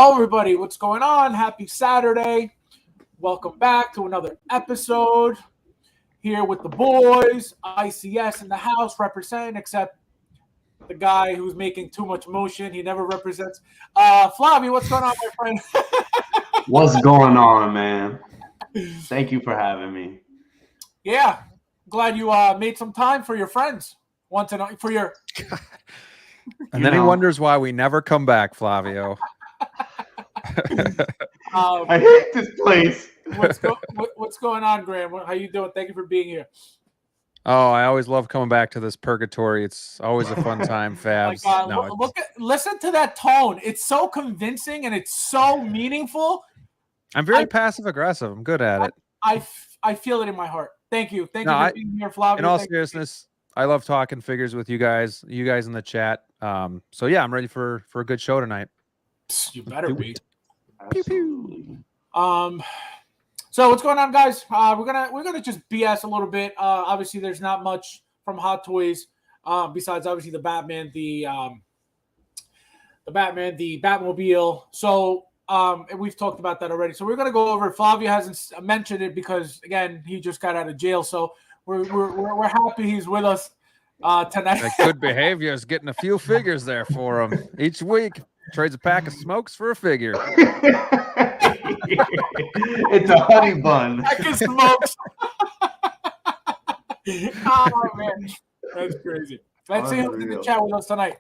Hello, everybody. What's going on? Happy Saturday. Welcome back to another episode here with the boys. ICS in the house representing, except the guy who's making too much motion. He never represents. Flavio, what's going on, my friend? What's going on, man? Thank you for having me. Yeah. Glad you made some time for your friends. For your... And then he wonders why we never come back, Flavio. I hate this place. What's going on, Graeme? How you doing? Thank you for being here. Oh, I always love coming back to this purgatory. It's always a fun time, Fabs. Listen to that tone. It's so convincing and it's so meaningful. I'm very passive aggressive. I'm good at it. I feel it in my heart. Thank you. Thank you for being here, Flavio. In all seriousness, I love talking figures with you guys in the chat. So yeah, I'm ready for a good show tonight. You better be. Pew, pew. So what's going on, guys? We're gonna just BS a little bit. Obviously, there's not much from Hot Toys besides obviously the Batman, the Batmobile. So and we've talked about that already. So we're gonna go over it. Flavio hasn't mentioned it because again he just got out of jail. So we're happy he's with us tonight. That good behavior is getting a few figures there for him each week. Trades a pack of smokes for a figure. It's a honey bun. Pack of smokes. Oh man, that's crazy. Let's see who's in the chat with us tonight.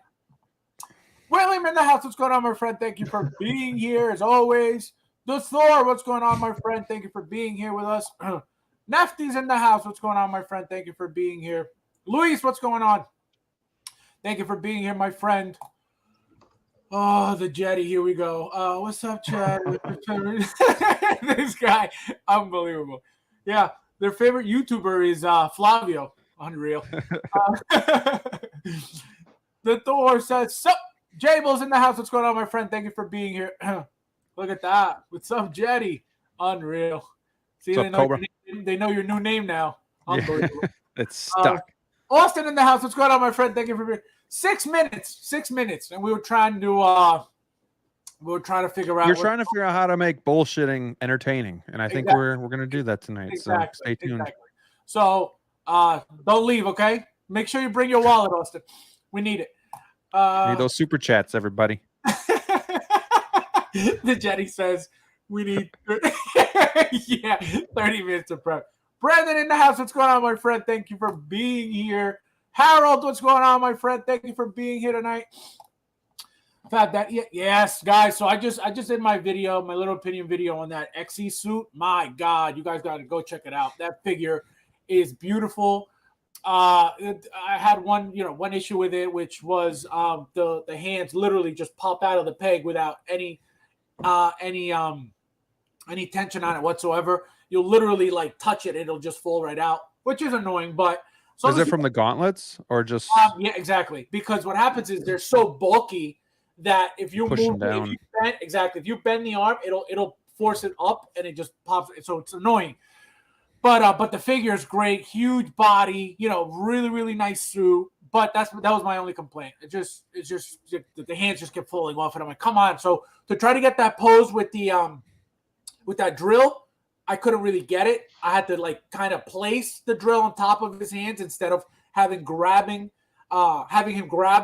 William in the house, what's going on, my friend? Thank you for being here as always. The Thor, what's going on, my friend? Thank you for being here with us. Nefty's in the house, what's going on, my friend? Thank you for being here. Luis, what's going on? Thank you for being here, my friend. Oh, the Jetty, here we go. What's up, Chad? This guy, unbelievable. Yeah, their favorite YouTuber is Flavio. Unreal. The Thor says, sup? Jable's in the house. What's going on, my friend? Thank you for being here. Look at that. What's up, Jetty? Unreal. See, they know your new name now. Unbelievable. Yeah, it's stuck. Austin in the house. What's going on, my friend? Thank you for being here. 6 minutes, and we were trying to figure out. You're trying to figure out how to make bullshitting entertaining, and I think we're gonna do that tonight. Exactly. So stay tuned. Exactly. So don't leave, okay? Make sure you bring your wallet, Austin. We need it. Need those super chats, everybody. The Jetty says we need 30 minutes of prep. Brandon in the house. What's going on, my friend? Thank you for being here. Harold, what's going on, my friend? Thank you for being here tonight. Yes, guys. So I just did my video, my little opinion video on that XE suit. My God, you guys got to go check it out. That figure is beautiful. I had one issue with it, which was the hands literally just pop out of the peg without any tension on it whatsoever. You'll literally like touch it, it'll just fall right out, which is annoying, but. So is it from the gauntlets or just? Yeah, exactly. Because what happens is they're so bulky that if you move, if you bend the arm, it'll force it up and it just pops. So it's annoying. But the figure is great, huge body, really really nice suit. But that was my only complaint. It's just the hands just kept falling off, and I'm like, come on. So to try to get that pose with that drill. I couldn't really get it. I had to like kind of place the drill on top of his hands instead of having him grab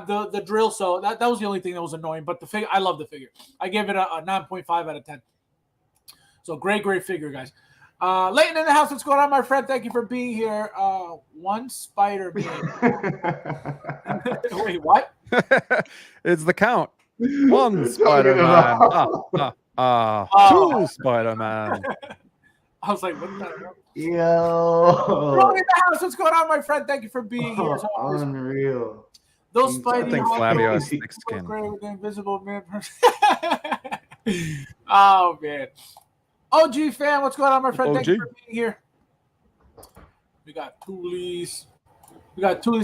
the drill. So that was the only thing that was annoying. But the figure, I love the figure. I give it a 9.5 out of 10. So great figure, guys. Leighton in the house, what's going on, my friend? Thank you for being here. One Spider-Man. Wait, what? It's the count. One Spider-Man. Two Spider-Man. I was like, what the hell? Yo. Rolling in the house. What's going on, my friend? Thank you for being here. Unreal. Those I think Flavio has thick skin. With the invisible man. Oh, man. OG fan, what's going on, my friend? Thank you for being here. We got Toolies.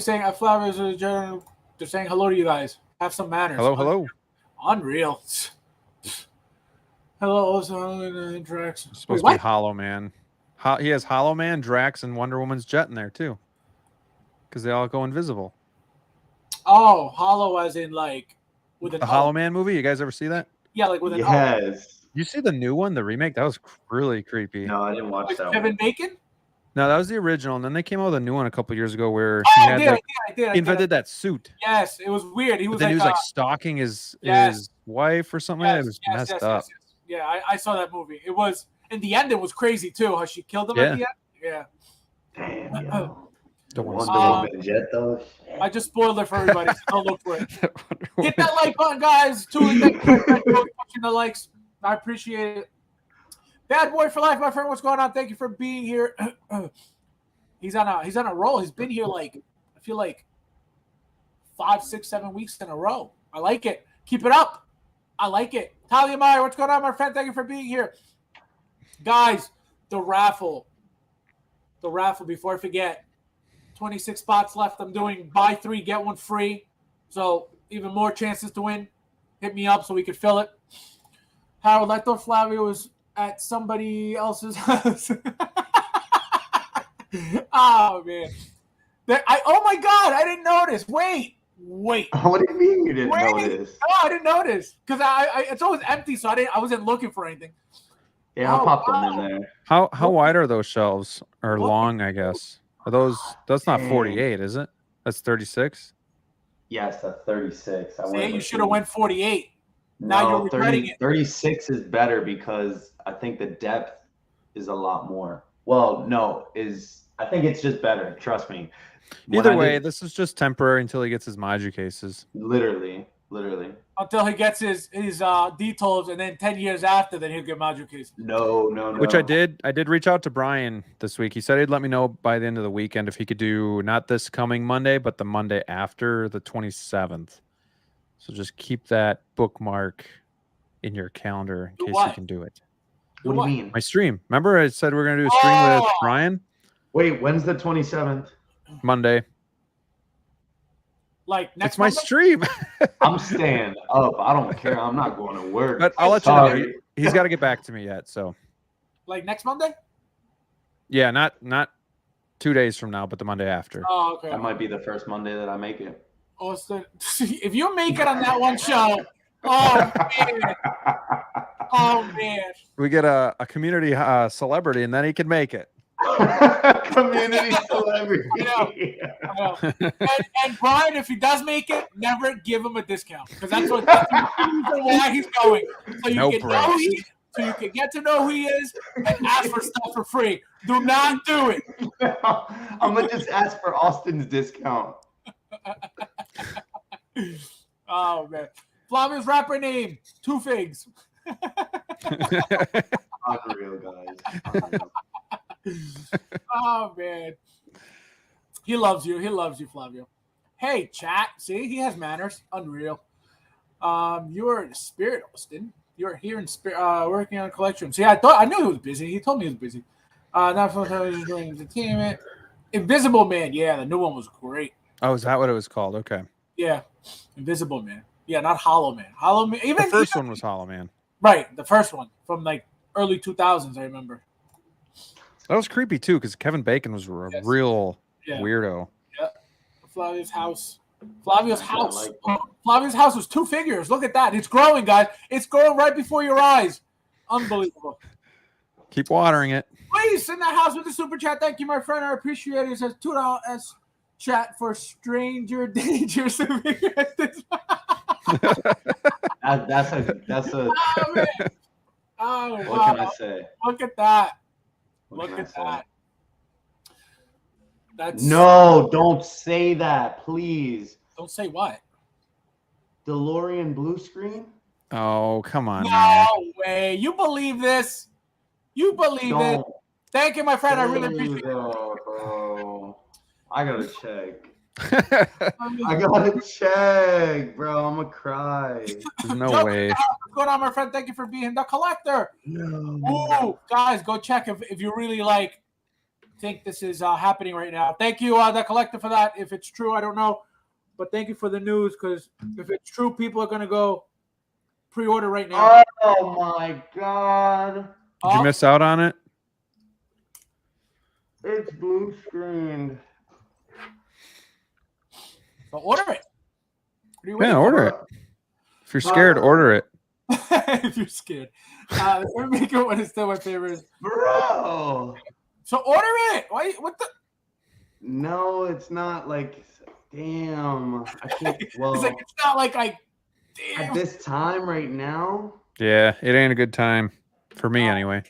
Saying, Flavio's a general. They're saying hello to you guys. Have some manners. Hello. Unreal. Hello, also Drax. It's supposed to be Hollow Man. He has Hollow Man, Drax, and Wonder Woman's jet in there too, because they all go invisible. Oh, Hollow as in like with the Hollow Man movie. You guys ever see that? Yeah, like with an O. Yes. You see the new one, the remake? That was really creepy. No, I didn't watch With that Kevin one. Bacon? No, that was the original, and then they came out with a new one a couple years ago where Oh, he I had did, like I did. he invented that suit. Yes, it was weird. He But was then like, he was like stalking his wife or something. yes, It was yes, messed yes, up. yes, yes. Yeah, I saw that movie. It was in the end. It was crazy too. How she killed him at the end. Yeah. Damn, yo. Don't want to Wonder Woman jet though. I just spoiled it for everybody. So don't look for it. Hit that like button, guys. Thank you for watching the likes. I appreciate it. Bad boy for life, my friend. What's going on? Thank you for being here. He's on a roll. He's been here I feel like 5, 6, 7 weeks in a row. I like it. Keep it up. I like it. Talia Meyer, what's going on, my friend? Thank you for being here. Guys, the raffle. Before I forget. 26 spots left. I'm doing buy 3, get 1 free. So even more chances to win. Hit me up so we can fill it. Harold, I thought Flavio was at somebody else's house. Oh, man. Oh, my God. I didn't notice. Wait. What do you mean you didn't notice? No, I didn't notice. Because it's always empty, so I wasn't looking for anything. Yeah, I'll pop them in there. How wide are those shelves? Or long, I guess. Are those? That's not 48, is it? That's 36. Yes, that's 36. You should have went 48. No, now you're regretting it. 36 is better because I think the depth is a lot more. Well, no, I think it's just better. Trust me. Either way, this is just temporary until he gets his Maju cases. Literally. Until he gets his details, and then 10 years after, then he'll get Maju cases. No. Which I did reach out to Brian this week. He said he'd let me know by the end of the weekend if he could do not this coming Monday, but the Monday after the 27th. So just keep that bookmark in your calendar in case you can do it. What do you mean? My stream. Remember I said we're going to do a stream with Brian? Wait, when's the 27th? Monday. Like next It's my Monday? stream. I'm staying up. I don't care. I'm not going to work. But I'll let you know. He's got to get back to me yet. So, like next Monday? Yeah, not 2 days from now, but the Monday after. Oh, okay. That might be the first Monday that I make it. Austin, if you make it on that one show, oh man, we get a community celebrity, and then he can make it. Community celebrity. I know. And Brian, if he does make it, never give him a discount because that's the reason why he's going. So you can get to know who he is and ask for stuff for free. Do not do it. I'm gonna just ask for Austin's discount. Oh man, Flavio's rapper name 2 Figs. Unreal, guys. Unreal. Oh man, he loves you, Flavio. Hey chat, see, he has manners. Unreal. You're in spirit, Austin. You're here in spirit, working on a collection. See, I knew he was busy. He told me he was busy. Not for television doing entertainment. Invisible Man, yeah, the new one was great. Oh, is that what it was called? Okay. Yeah, Invisible Man. Yeah, not Hollow Man. Hollow Man. Even the first one was Hollow Man. Right, the first one from like early 2000s. I remember. That was creepy too, because Kevin Bacon was a real weirdo. Yeah, Flavio's house. Flavio's house was 2 figures. Look at that. It's growing, guys. It's growing right before your eyes. Unbelievable. Keep watering it. Please send that house with a super chat. Thank you, my friend. I appreciate it. It says $2 chat for stranger danger. That's a. Oh, man. Oh, what wow. can I say? Look at that. What Look at that. That's No, don't say that, please. Don't say what? DeLorean blue screen? Oh, come on. No now. way. You believe this? You believe it? Thank you, my friend. I really appreciate it. Bro. I gotta check. I gotta check, bro. I'm gonna cry. There's no way. What's going on, my friend? Thank you for being the collector. No. Ooh, guys, go check if you really think this is happening right now. Thank you, the collector, for that. If it's true, I don't know, but thank you for the news, because if it's true, people are gonna go pre-order right now. Oh my god! Did you miss out on it? It's blue screened. So order it. Yeah, order it. If you're scared, order it. if you're scared. The filmmaker one is still my favorite. Bro. So order it. Why? What the? No, it's not like. Damn. I can't. Well, It's like it's not like I. Damn. at this time right now. Yeah, it ain't a good time for me anyway.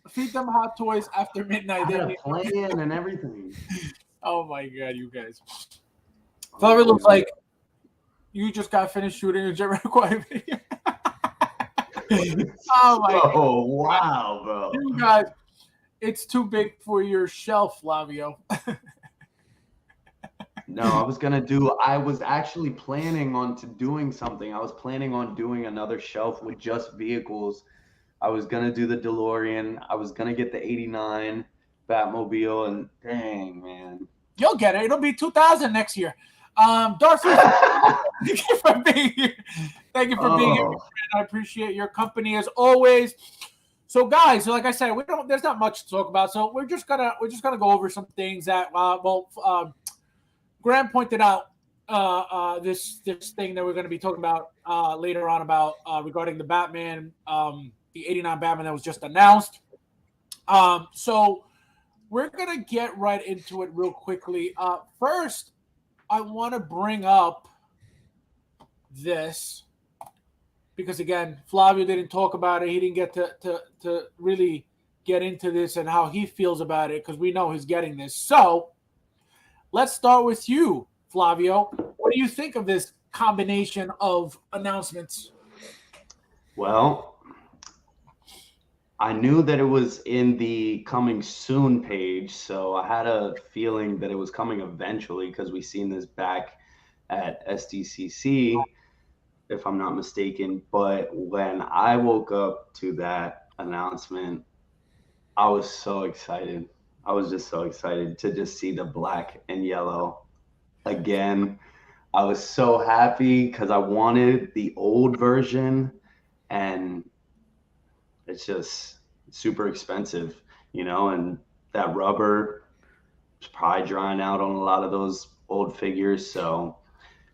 Feed them hot toys after midnight. I had a plan and everything. Oh my god, you guys. So it looks like you just got finished shooting a Jericho video. Oh my god. Oh wow, bro. You guys, it's too big for your shelf, Flavio. No, I was actually planning on doing something. I was planning on doing another shelf with just vehicles. I was gonna do the DeLorean. I was gonna get the '89 Batmobile, and dang, man. You'll get it. It'll be 2000 next year. Darcy, thank you for being here. Thank you for being here. I appreciate your company as always. So, guys, like I said, there's not much to talk about. So we're just gonna go over some things that Graeme pointed out this thing that we're going to be talking about later on about regarding the Batman, the '89 Batman that was just announced. So we're going to get right into it real quickly. First, I want to bring up this because, again, Flavio didn't talk about it. He didn't get to really get into this and how he feels about it because we know he's getting this. So let's start with you, Flavio. What do you think of this combination of announcements? Well, I knew that it was in the coming soon page, so I had a feeling that it was coming eventually because we seen this back at SDCC, if I'm not mistaken. But when I woke up to that announcement, I was so excited. I was just so excited to just see the black and yellow again. I was so happy because I wanted the old version, and it's just super expensive, and that rubber is probably drying out on a lot of those old figures. So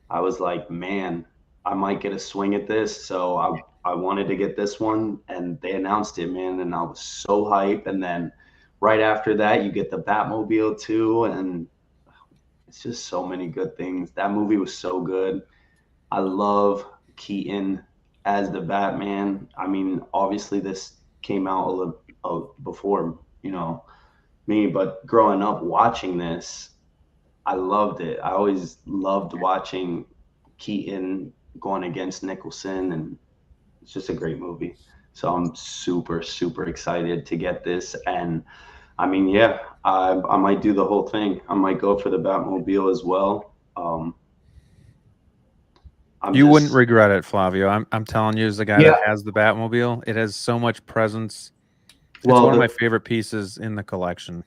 I was like, man, I might get a swing at this. So I wanted to get this one, and they announced it, man, and I was so hyped. And then right after that, you get the Batmobile too, and it's just so many good things. That movie was so good. I love Keaton as the Batman. I mean, obviously this came out a little before, me, but growing up watching this, I loved it. I always loved watching Keaton going against Nicholson, and it's just a great movie. So I'm super, super excited to get this. And I mean, yeah, I might do the whole thing. I might go for the Batmobile as well. Wouldn't regret it, Flavio. I'm telling you, as the guy that has the Batmobile, it has so much presence. It's one of my favorite pieces in the collection.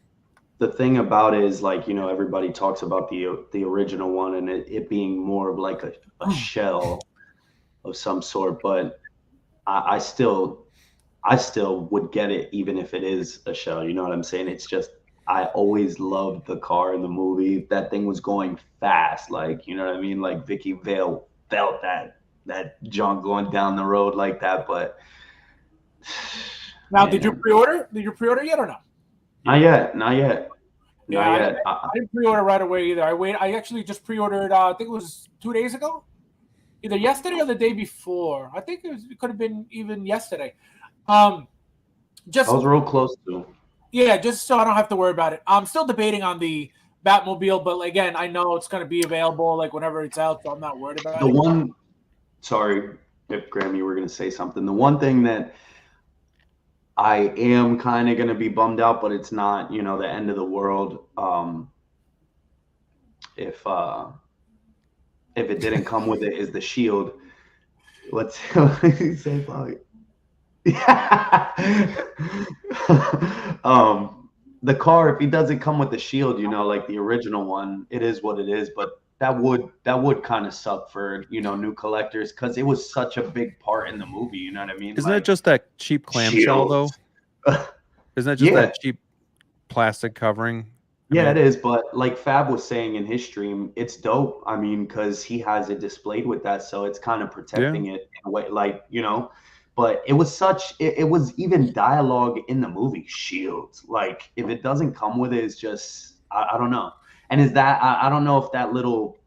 The thing about it is, like, everybody talks about the original one and it being more of like a shell of some sort, but I still would get it even if it is a shell. You know what I'm saying? It's just, I always loved the car in the movie. That thing was going fast, like, you know what I mean? Like Vicky Vale felt that junk going down the road like that. But now, did you pre-order? Did you pre-order yet or no? Not yet. I didn't pre-order right away either. I actually just pre-ordered. I think it was 2 days ago, either yesterday or the day before. I think it could have been even yesterday. I was real close to. Yeah, just so I don't have to worry about it. I'm still debating on the Batmobile, but again, I know it's going to be available like whenever it's out, so I'm not worried about it. Sorry, if Graeme, you were going to say something. The one thing that I am kind of going to be bummed out, but it's not, the end of the world. If it didn't come with it, is the shield. Let's say, Bobby. The car, if he doesn't come with the shield, like the original one, it is what it is. But that would kind of suck for new collectors, because it was such a big part in the movie. You know what I mean? Isn't it just that cheap clamshell though? Isn't it just that cheap plastic covering? It is. But like Fab was saying in his stream, it's dope. I mean, because he has it displayed with that, so it's kind of protecting it in a way, like But it was it was even dialogue in the movie. Shields, like if it doesn't come with it, it's just I don't know. And is that I don't know if that little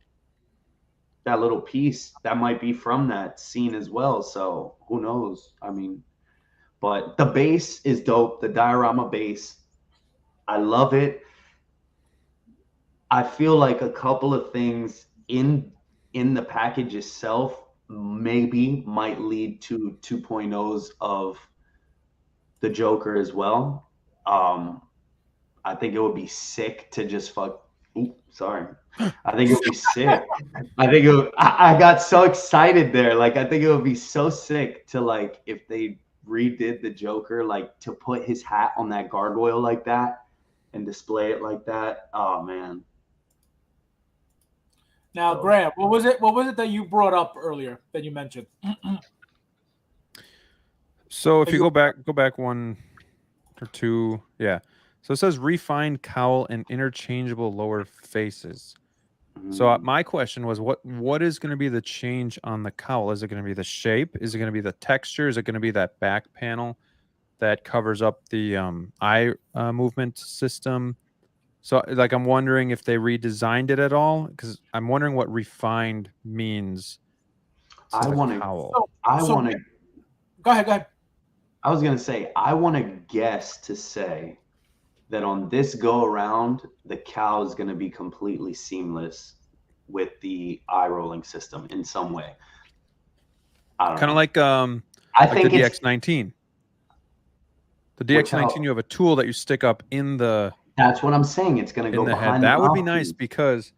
piece that might be from that scene as well. So who knows? I mean, but the base is dope. The diorama base, I love it. I feel like a couple of things in the package itself maybe might lead to 2.0s of the Joker as well. I think it would be sick to just fuck. Oops, sorry. I think it would be sick. I think I got so excited there. Like, I think it would be so sick to, like, if they redid the Joker, like, to put his hat on that gargoyle like that and display it like that. Oh, man. Now, Graeme, what was it that you brought up earlier that you mentioned? So if you go back one or two, yeah. So it says refined cowl and interchangeable lower faces. So my question was, what is going to be the change on the cowl? Is it going to be the shape? Is it going to be the texture? Is it going to be that back panel that covers up the eye movement system? So, like, I'm wondering if they redesigned it at all, because I'm wondering what refined means. I want to. Go ahead. I was going to say, I want to guess to say that on this go around, the cowl is going to be completely seamless with the eye rolling system in some way. I don't know. Kind of like I think the DX19. The DX19, how? you have a tool that you stick up in the. That's what I'm saying. It's going to go the behind head. the That would be mouthpiece. nice, because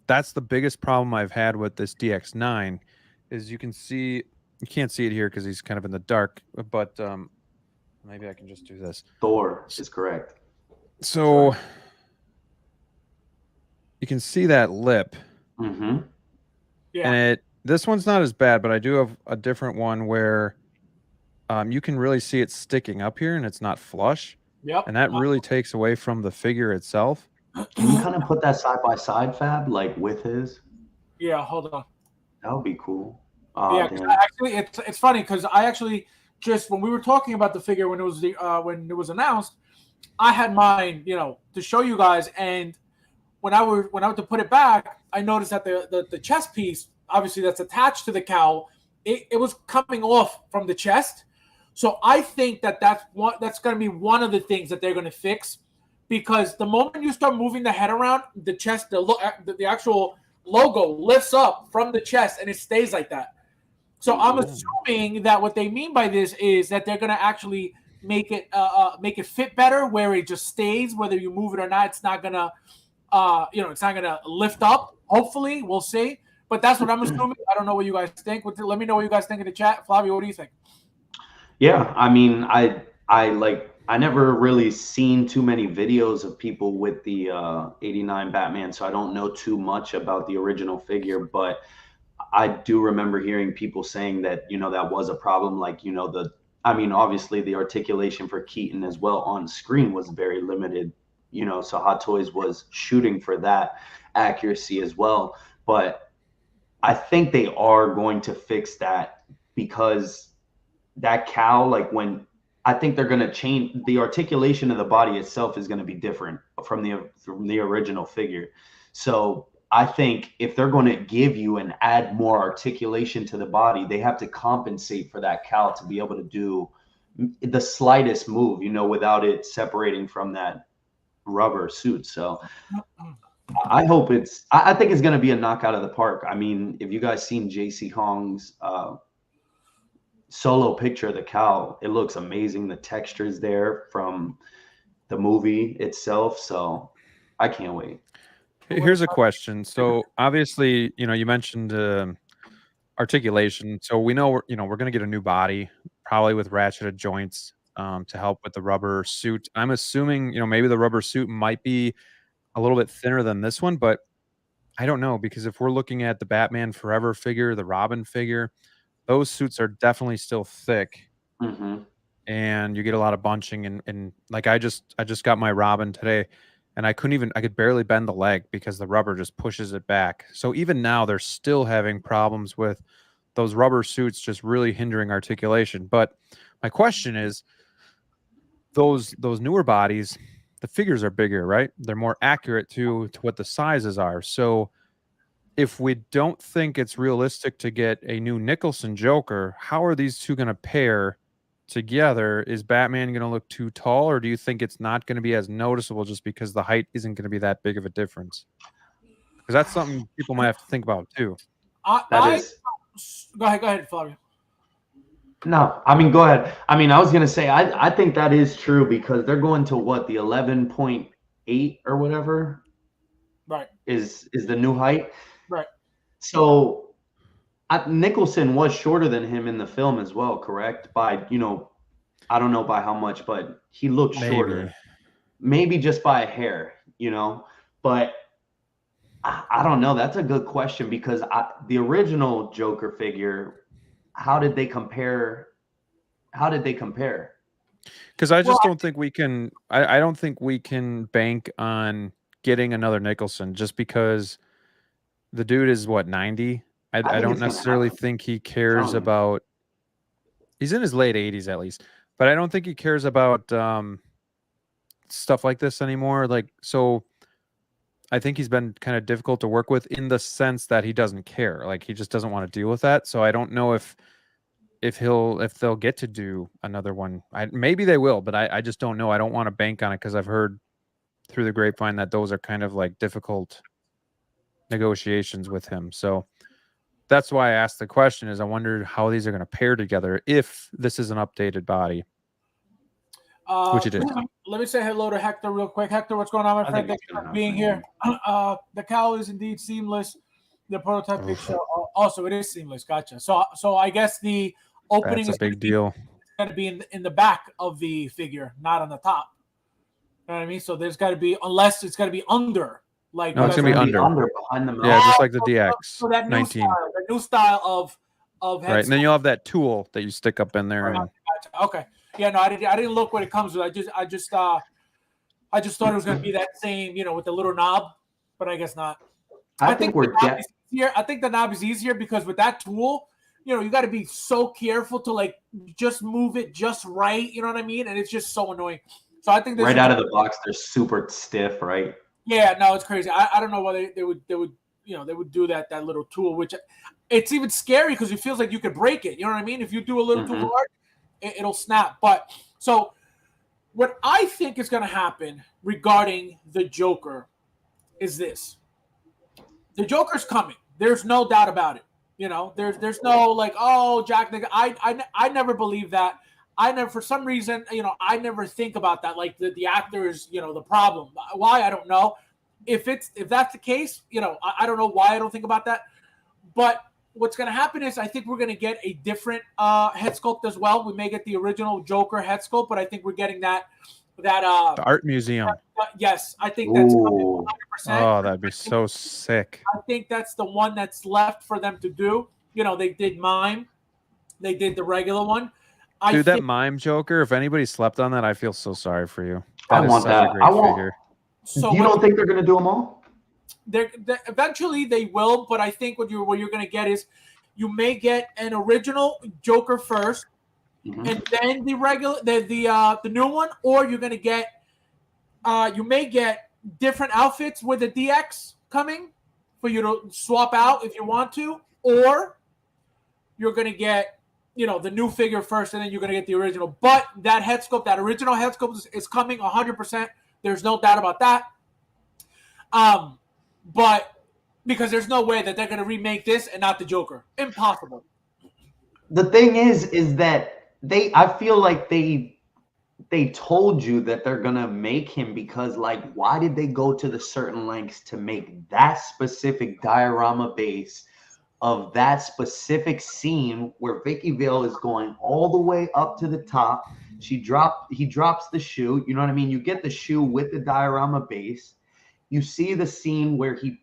that's the biggest problem I've had with this DX9 is you can't see it here because he's kind of in the dark, but maybe I can just do this. Thor is correct. So you can see that lip. Mm-hmm. Yeah. And this one's not as bad, but I do have a different one where you can really see it sticking up here and it's not flush. Yep. And that really takes away from the figure itself. Can you kind of put that side by side, Fab, like with his? Yeah, hold on. That would be cool. Yeah, actually, it's funny because I actually just when we were talking about the figure when it was announced, I had mine, to show you guys, and when I went to put it back, I noticed that the chest piece, obviously that's attached to the cowl, it was coming off from the chest. So I think that's going to be one of the things that they're going to fix, because the moment you start moving the head around, the chest, the actual logo lifts up from the chest and it stays like that. So I'm assuming that what they mean by this is that they're going to actually make it fit better, where it just stays, whether you move it or not. It's not going to, it's not going to lift up. Hopefully, we'll see. But that's what I'm assuming. I don't know what you guys think. Let me know what you guys think in the chat. Flavio, what do you think? Yeah, I mean, I never really seen too many videos of people with the 89 Batman, so I don't know too much about the original figure, but I do remember hearing people saying that, that was a problem. Like, obviously the articulation for Keaton as well on screen was very limited, so Hot Toys was shooting for that accuracy as well. But I think they are going to fix that, because that cowl, I think they're going to change the articulation of the body itself is going to be different from the original figure. So I think if they're going to give you and add more articulation to the body, they have to compensate for that cowl to be able to do the slightest move, without it separating from that rubber suit. So I hope I think it's going to be a knockout of the park. I mean, if you guys seen JC Hong's solo picture of the cowl, it looks amazing. The texture is there from the movie itself, so I can't wait. Here's a question. So obviously, you mentioned articulation. So we know we're going to get a new body, probably with ratcheted joints to help with the rubber suit. I'm assuming maybe the rubber suit might be a little bit thinner than this one, but I don't know, because if we're looking at the Batman Forever figure, the Robin figure, those suits are definitely still thick, and you get a lot of bunching. And like I just got my Robin today, and I could barely bend the leg because the rubber just pushes it back. So even now they're still having problems with those rubber suits just really hindering articulation. But my question is, those newer bodies, the figures are bigger, right? They're more accurate to what the sizes are. So if we don't think it's realistic to get a new Nicholson Joker, how are these two going to pair together? Is Batman going to look too tall, or do you think it's not going to be as noticeable just because the height isn't going to be that big of a difference? Because that's something people might have to think about too. Go ahead, Flavio. No, I mean, go ahead. I mean, I was going to say, I think that is true because they're going to what, the 11.8 or whatever? Right. Is the new height. Right. So Nicholson was shorter than him in the film as well, correct? By, you know, I don't know by how much, but he looked shorter. Maybe just by a hair, you know? But I don't know. That's a good question because the original Joker figure, how did they compare? Because I just don't think we can. I don't think we can bank on getting another Nicholson just because the dude is what, 90. I don't necessarily think he cares about. He's in his late 80s at least, but I don't think he cares about stuff like this anymore. Like, so I think he's been kind of difficult to work with in the sense that he doesn't care. Like, he just doesn't want to deal with that. So I don't know if they'll get to do another one. Maybe they will, but I just don't know. I don't want to bank on it because I've heard through the grapevine that those are kind of like difficult negotiations with him. So that's why I asked the question, is I wondered how these are going to pair together if this is an updated body. Which it is. Let me say hello to Hector real quick. Hector, what's going on, my friend? Thanks for being here. The cowl is indeed seamless. The prototype picture also, it is seamless. Gotcha. So I guess the opening is a big deal. Going to be in the back of the figure, not on the top. You know what I mean? So there's got to be, unless it's got to be under. Like, no, it's gonna be under behind the mouth. Yeah, just like the DX. So that 19. That new style of right, and then you'll have that tool that you stick up in there. And... Okay. Yeah, no, I didn't look what it comes with. I just thought it was going to be that same, you know, with the little knob, but I guess not. I think the knob is easier because with that tool, you know, you got to be so careful to like just move it just right. You know what I mean? And it's just so annoying. So I think right out of the box, they're super stiff, right? Yeah, no, it's crazy. I don't know why they would you know, they would do that little tool, which it's even scary because it feels like you could break it. You know what I mean? If you do a little too hard, it'll snap. But so what I think is going to happen regarding the Joker is this. The Joker's coming. There's no doubt about it. You know, there's no like, oh, Jack, I never believe that. For some reason, you know, I never think about that. Like the actor is, you know, the problem. Why? I don't know. If that's the case, you know, I don't know why I don't think about that. But what's going to happen is I think we're going to get a different head sculpt as well. We may get the original Joker head sculpt, but I think we're getting the art museum. Yes, I think that's 100%. Oh, that'd be so sick. I think that's the one that's left for them to do. You know, they did Mime. They did the regular one. Dude, that Mime Joker, if anybody slept on that, I feel so sorry for you. I want that. Figure. So you don't think they're going to do them all? Eventually they will, but I think what you're going to get is you may get an original Joker first, and then the regular the new one, or you're going to get you may get different outfits with the DX coming for you to swap out if you want to, or you're going to get, you know, the new figure first, and then you're going to get the original. But that head sculpt, that original head sculpt is coming 100%. There's no doubt about that. But because there's no way that they're going to remake this and not the Joker. Impossible. The thing is that I feel like they told you that they're going to make him because, like, why did they go to the certain lengths to make that specific diorama base of that specific scene where Vicky Vale is going all the way up to the top? He drops the shoe. You know what I mean? You get the shoe with the diorama base. You see the scene where he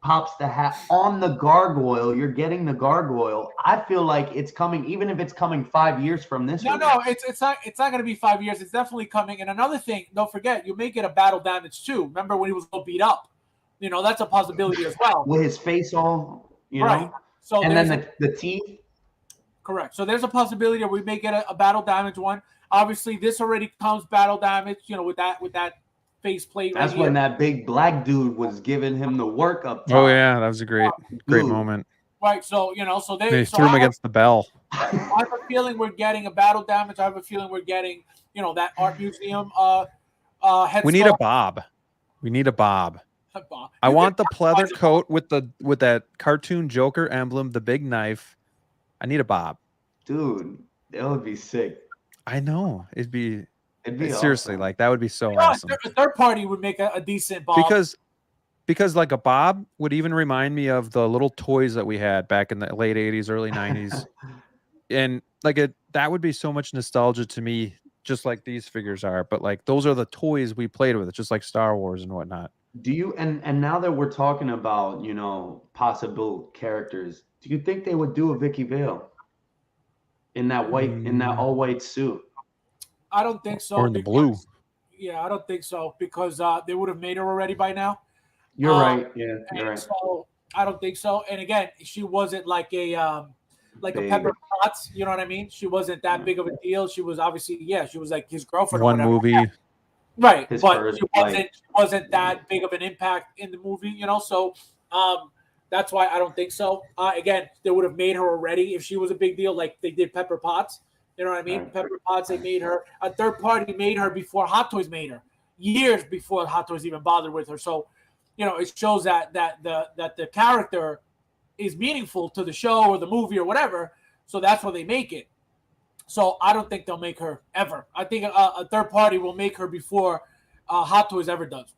pops the hat on the gargoyle. You're getting the gargoyle. I feel like it's coming, even if it's coming 5 years from this. No, it's not going to be 5 years. It's definitely coming. And another thing, don't forget, you may get a battle damage too. Remember when he was all beat up? You know, that's a possibility as well. With his face all, you know? So and then the teeth. Correct. So there's a possibility that we may get a battle damage one. Obviously, this already comes battle damage, with that face plate. That's when that big black dude was giving him the work up top. Oh yeah, that was a great moment. Right. So they threw him against the bell. I have a feeling we're getting a battle damage. I have a feeling we're getting that art museum. We need a Bob. We need a Bob. I want the pleather coat with that cartoon Joker emblem, the big knife. I need a Bob. Dude, that would be sick. I know. It'd be seriously awesome. Like that would be so awesome. A third party would make a decent Bob. Because like a Bob would even remind me of the little toys that we had back in the late 80s, early 90s. And like that would be so much nostalgia to me, just like these figures are. But like those are the toys we played with, just like Star Wars and whatnot. Do you and now that we're talking about, possible characters, do you think they would do a Vicky Vale in that all white suit? I don't think so. Or in the blue. Yeah, I don't think so because they would have made her already by now. You're right. Yeah, you're right. So I don't think so. And again, she wasn't like a Pepper Potts. You know what I mean? She wasn't that big of a deal. She was obviously, she was like his girlfriend. One movie. Right, but she wasn't that big of an impact in the movie, So that's why I don't think so. Again, they would have made her already if she was a big deal, like they did Pepper Potts. You know what I mean? Right. Pepper Potts, they made her. A third party made her before Hot Toys made her. Years before Hot Toys even bothered with her. So, it shows that the character is meaningful to the show or the movie or whatever. So that's why they make it. So I don't think they'll make her ever. I think a third party will make her before Hot Toys ever does.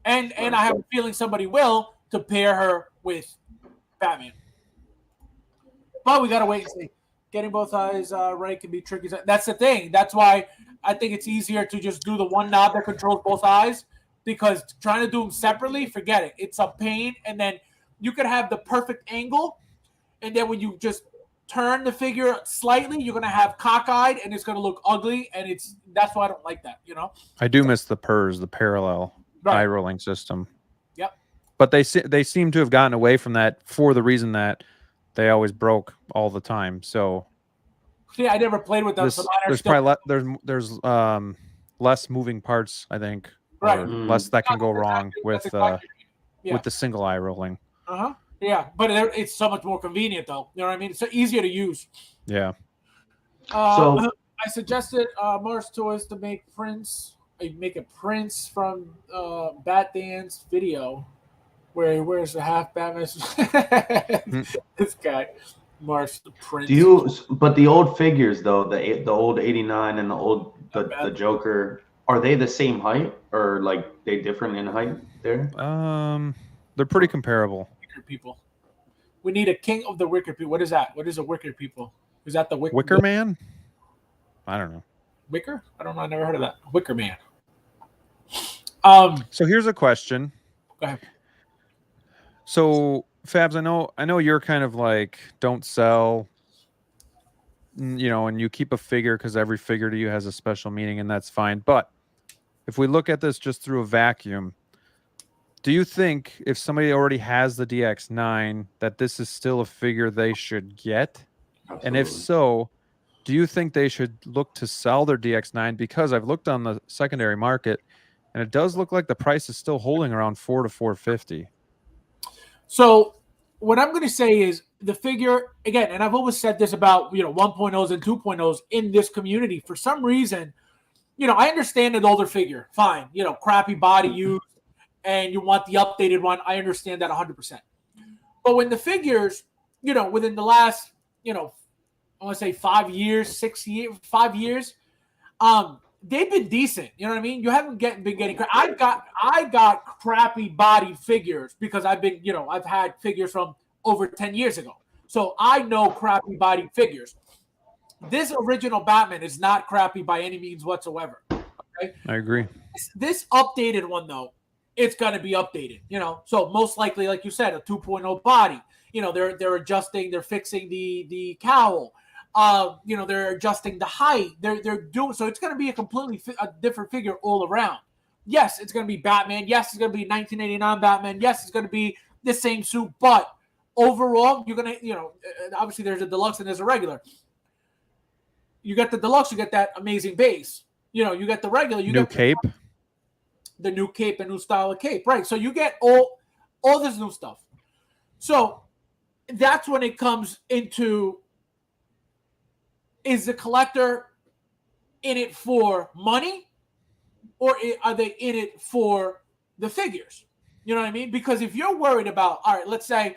And I have a feeling somebody will to pair her with Batman. But we got to wait and see. Getting both eyes right can be tricky. That's the thing. That's why I think it's easier to just do the one knob that controls both eyes, because trying to do them separately, forget it. It's a pain. And then you could have the perfect angle, and then when you just turn the figure slightly, you're going to have cockeyed, and it's going to look ugly, and that's why I don't like that, I do miss the parallel eye rolling system. Yep. But they seem to have gotten away from that for the reason that they always broke all the time. So I never played with them. There's less moving parts, I think, right? Or less that can go wrong with the single eye rolling. Yeah, but it's so much more convenient, though. You know what I mean? It's so easier to use. Yeah. I suggested Mars Toys to make a Prince from Bat Dance video, where he wears a half Batman. This guy, Mars the Prince. But the old figures though, the old 89 and the Joker, are they the same height or like they different in height there? They're pretty comparable. People. We need a king of the wicker people. What is that? What is a wicker people? Is that the Wicker Man? I don't know. Wicker? I don't know. I never heard of that. Wicker Man. So here's a question. Go ahead. So Fabs, I know you're kind of like don't sell, and you keep a figure because every figure to you has a special meaning, and that's fine. But if we look at this just through a vacuum, do you think if somebody already has the DX9 that this is still a figure they should get? Absolutely. And if so, do you think they should look to sell their DX9? Because I've looked on the secondary market, and it does look like the price is still holding around $400 to $450. So what I'm going to say is the figure, again, and I've always said this about 1.0s and 2.0s in this community. For some reason, I understand an older figure, fine, crappy body used, and you want the updated one. I understand that 100%. But when the figures, within the last, I want to say 5 years, 5 years, they've been decent. You know what I mean? You haven't been getting. I got crappy body figures because I've been, I've had figures from over 10 years ago. So I know crappy body figures. This original Batman is not crappy by any means whatsoever. Okay? I agree. This updated one, though, it's going to be updated, So most likely, like you said, a 2.0 body. They're adjusting, they're fixing the cowl. They're adjusting the height. They're doing so. It's going to be a different figure all around. Yes, it's going to be Batman. Yes, it's going to be 1989 Batman. Yes, it's going to be the same suit. But overall, you're gonna, obviously there's a deluxe and there's a regular. You get the deluxe, you get that amazing base. You get the regular, you New get cape. the new cape, a new style of cape, right? So you get all this new stuff. So that's when it comes into, is the collector in it for money, or are they in it for the figures? You know what I mean? Because if you're worried about, all right, let's say,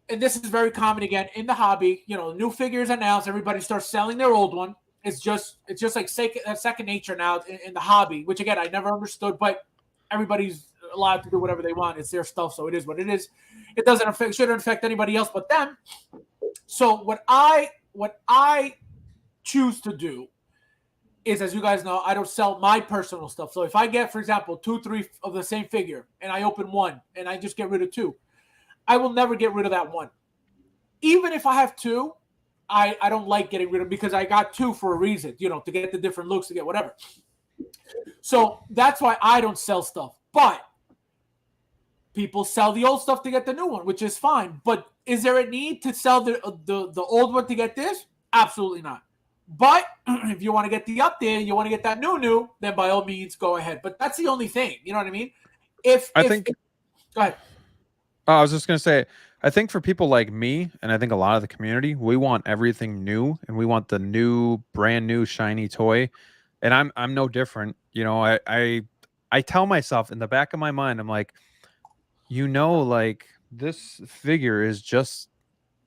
and this is very common again in the hobby, new figures announced, everybody starts selling their old one. It's just like second nature now in the hobby, which again I never understood, but everybody's allowed to do whatever they want. It's their stuff, so it is what it is. It shouldn't affect anybody else but them. So what I choose to do is, as you guys know, I don't sell my personal stuff. So if I get, for example, 2, 3 of the same figure and I open one and I just get rid of 2, I will never get rid of that one. Even if I have 2, I don't like getting rid of, because I got 2 for a reason, to get the different looks, to get whatever. So that's why I don't sell stuff. But people sell the old stuff to get the new one, which is fine. But is there a need to sell the old one to get this? Absolutely not. But if you want to get the update, you want to get that new, then by all means go ahead. But that's the only thing. You know what I mean? Go ahead. I was just going to say, I think for people like me, and I think a lot of the community, we want everything new, and we want the brand new shiny toy. And I'm no different. I tell myself in the back of my mind, I'm like, like this figure is just,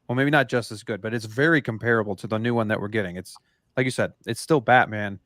well, maybe not just as good, but it's very comparable to the new one that we're getting. It's like you said, it's still Batman.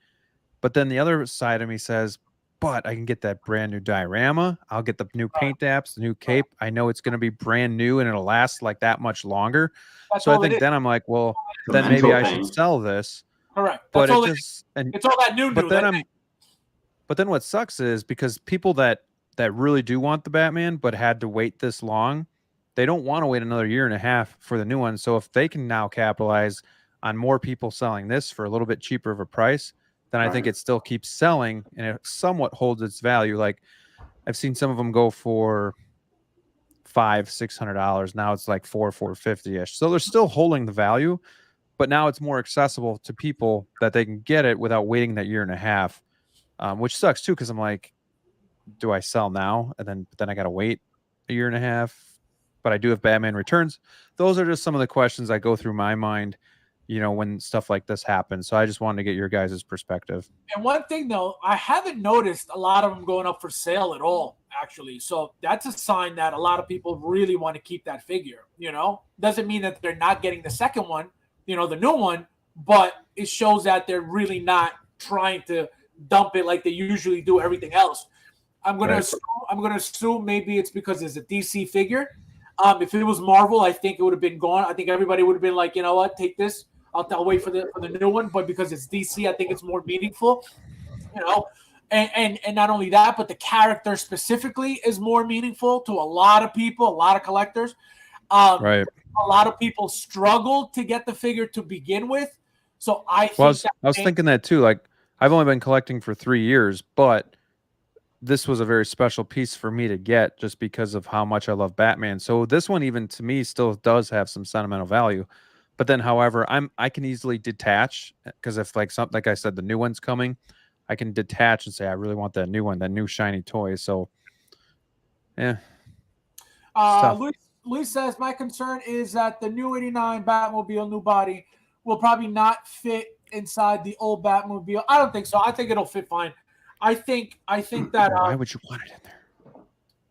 But then the other side of me says, but I can get that brand new diorama. I'll get the new paint apps, the new cape. I know it's going to be brand new and it'll last like that much longer. So I think then I'm like, well, then maybe I should sell this. Correct. But it's all that new. But then what sucks is, because people that really do want the Batman but had to wait this long, they don't want to wait another year and a half for the new one. So if they can now capitalize on more people selling this for a little bit cheaper of a price, then I think it still keeps selling and it somewhat holds its value. Like I've seen some of them go for $500-$600. Now it's like $450-ish. So they're still holding the value, but now it's more accessible to people that they can get it without waiting that year and a half, which sucks too. Cause I'm like, do I sell now? And then I got to wait a year and a half, but I do have Batman Returns. Those are just some of the questions I go through my mind, when stuff like this happens. So I just wanted to get your guys' perspective. And one thing though, I haven't noticed a lot of them going up for sale at all, actually. So that's a sign that a lot of people really want to keep that figure, doesn't mean that they're not getting the second one, the new one, but it shows that they're really not trying to dump it like they usually do everything else. I'm going to assume maybe it's because it's a DC figure. If it was Marvel, I think it would have been gone. I think everybody would have been like, you know what, take this. I'll wait for the new one. But because it's DC, I think it's more meaningful. And not only that, but the character specifically is more meaningful to a lot of people, a lot of collectors. Right. A lot of people struggled to get the figure to begin with. So I was thinking that too. Like, I've only been collecting for 3 years, but this was a very special piece for me to get just because of how much I love Batman. So this one, even to me, still does have some sentimental value. But then, however, I can easily detach, because if like I said, the new one's coming, I can detach and say I really want that new one, that new shiny toy. So, yeah. Luis says, my concern is that the new 89 Batmobile, new body, will probably not fit inside the old Batmobile. I don't think so. I think it'll fit fine. I think that. Why would you want it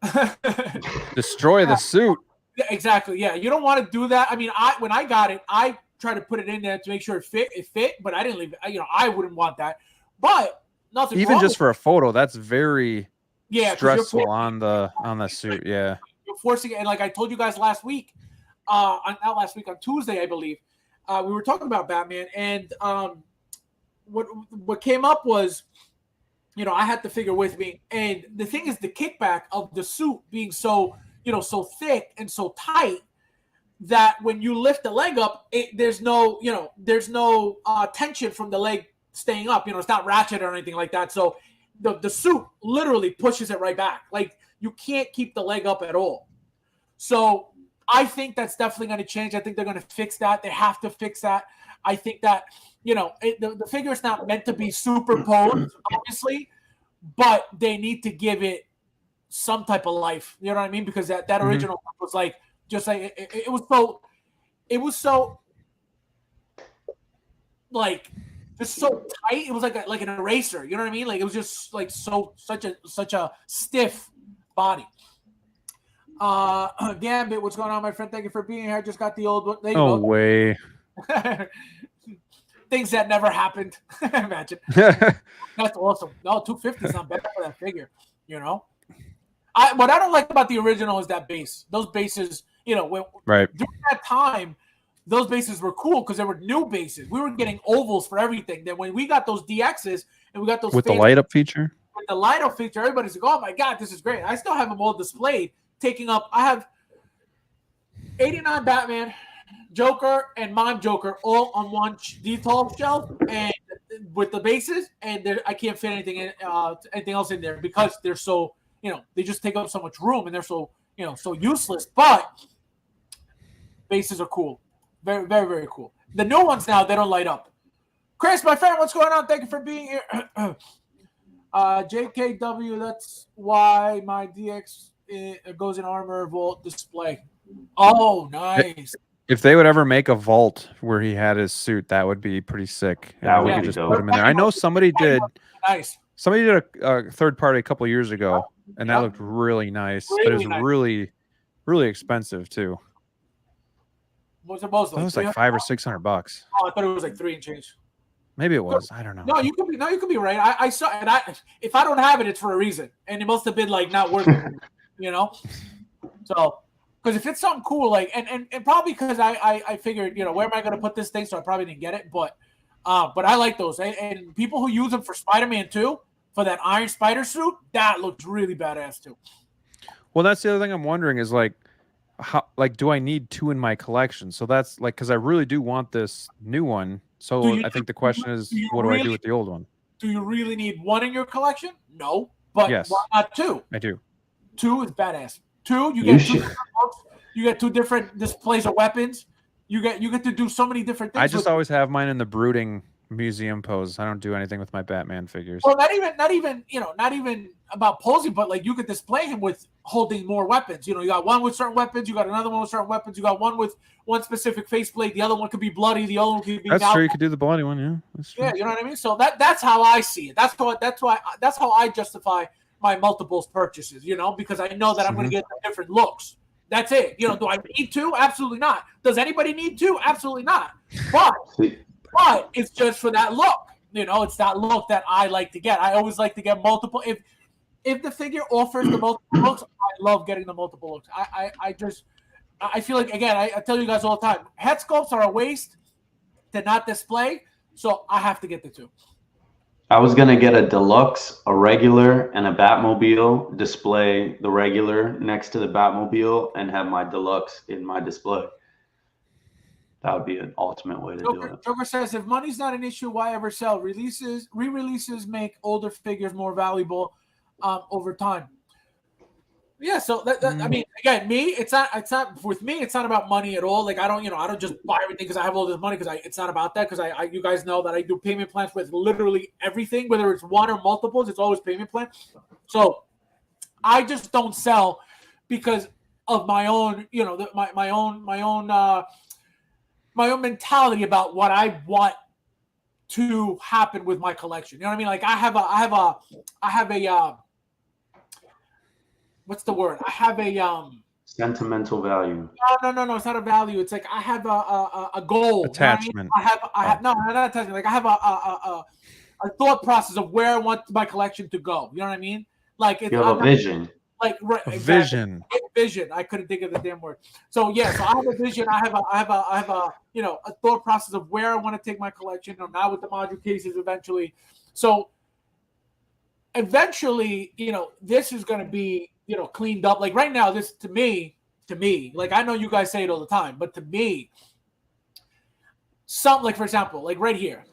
in there? Destroy the suit. Yeah, exactly. Yeah, you don't want to do that. I mean, when I got it, I tried to put it in there to make sure it fit, but I didn't leave it. I wouldn't want that. But nothing. Even just for a photo, that's very stressful on the suit. Yeah, you're forcing it, and like I told you guys last week, on Tuesday, I believe, we were talking about Batman, and what came up was, I had the figure with me, and the thing is the kickback of the suit being so thick and so tight that when you lift the leg up, there's no tension from the leg staying up. It's not ratchet or anything like that. So the suit literally pushes it right back. Like, you can't keep the leg up at all. So I think that's definitely going to change. I think they're going to fix that. They have to fix that. I think that, the figure is not meant to be superposed, obviously, but they need to give it some type of life. You know what I mean? Because that original was like, just like, it was so like, just so tight. It was like an eraser. You know what I mean? Like, it was just like such a stiff body. Gambit, what's going on, my friend? Thank you for being here. I just got the old one. There you go. No way. Things that never happened. Imagine. That's awesome. No, 250 is not bad for that figure. What I don't like about the original is that base. Those bases, right. During that time, those bases were cool because they were new bases. We were getting ovals for everything. Then when we got those DXs and we got those with the light up feature, everybody's like, "Oh my god, this is great!" I still have them all displayed, taking up. I have 89 Batman, Joker, and Mime Joker all on one detail shelf, and with the bases, and I can't fit anything else in there because they're so, they just take up so much room and they're so, so useless. But bases are cool, very, very, very cool. The new ones now, they don't light up. Chris, my friend, what's going on? Thank you for being here. JKW, that's why my DX goes in armor vault display. Oh, nice. If they would ever make a vault where he had his suit, that would be pretty sick. That we would could be just dope. put him in there. I know somebody did. Nice. Somebody did a third party a couple years ago, and that looked really nice. But it was really, really expensive too. What's the most? It was like $500 or $600. Oh, I thought it was like 3 and change. Maybe it was. I don't know. No, you could be right. I saw, and if I don't have it, it's for a reason, and it must have been like not worth it, So, because if it's something cool, like, and probably because I figured, where am I going to put this thing? So I probably didn't get it, but I like those, and people who use them for Spider-Man 2 for that Iron Spider suit, that looks really badass too. Well, that's the other thing I'm wondering is like, how, like, do I need 2 in my collection? So that's like, because I really do want this new one. So I think the question is, what do I do with the old one? Do you really need 1 in your collection? No, but yes. Why not 2? I do. 2 is badass. 2, you get 2 different books, you get 2 different displays of weapons. You get to do so many different things. I just always have mine in the brooding museum pose. I don't do anything with my Batman figures. Well, not even about posing, but like you could display him with holding more weapons. You got one with certain weapons, you got another one with certain weapons, you got one with one specific faceplate, the other one could be bloody, the other one could be. That's true. You could do the bloody one, yeah. That's true. Yeah, you know what I mean. So that's how I see it. That's how I justify my multiples purchases. Because I know that I'm going to get different looks. That's it. Do I need 2? Absolutely not. Does anybody need 2? Absolutely not. But it's just for that look. It's that look that I like to get. I always like to get multiple. If the figure offers the multiple looks, I love getting the multiple looks. I feel like, again, I tell you guys all the time, head sculpts are a waste to not display, so I have to get the 2. I was going to get a deluxe, a regular, and a Batmobile, display the regular next to the Batmobile, and have my deluxe in my display. That would be an ultimate way to do it. Joker says, if money's not an issue, why ever sell? Re-releases make older figures more valuable over time. Yeah, so I mean, again, it's not with me. It's not about money at all. Like I don't just buy everything because I have all this money. Because it's not about that. Because you guys know that I do payment plans with literally everything, whether it's 1 or multiples. It's always payment plan. So I just don't sell because of my own, my own mentality about what I want to happen with my collection. You know what I mean? Like I have a what's the word? I have a sentimental value. No. It's not a value. It's like I have a goal. Attachment. You know what I mean? I have no, not attachment. Like I have a thought process of where I want my collection to go. You know what I mean? Like you have a vision. Like a vision. Vision. I couldn't think of the damn word. So yeah, so I have a vision. I have a a thought process of where I want to take my collection. Now with the module cases eventually. So eventually, this is going to be cleaned up. Like right now, this to me, like I know you guys say it all the time, but to me, something like, for example, like right here,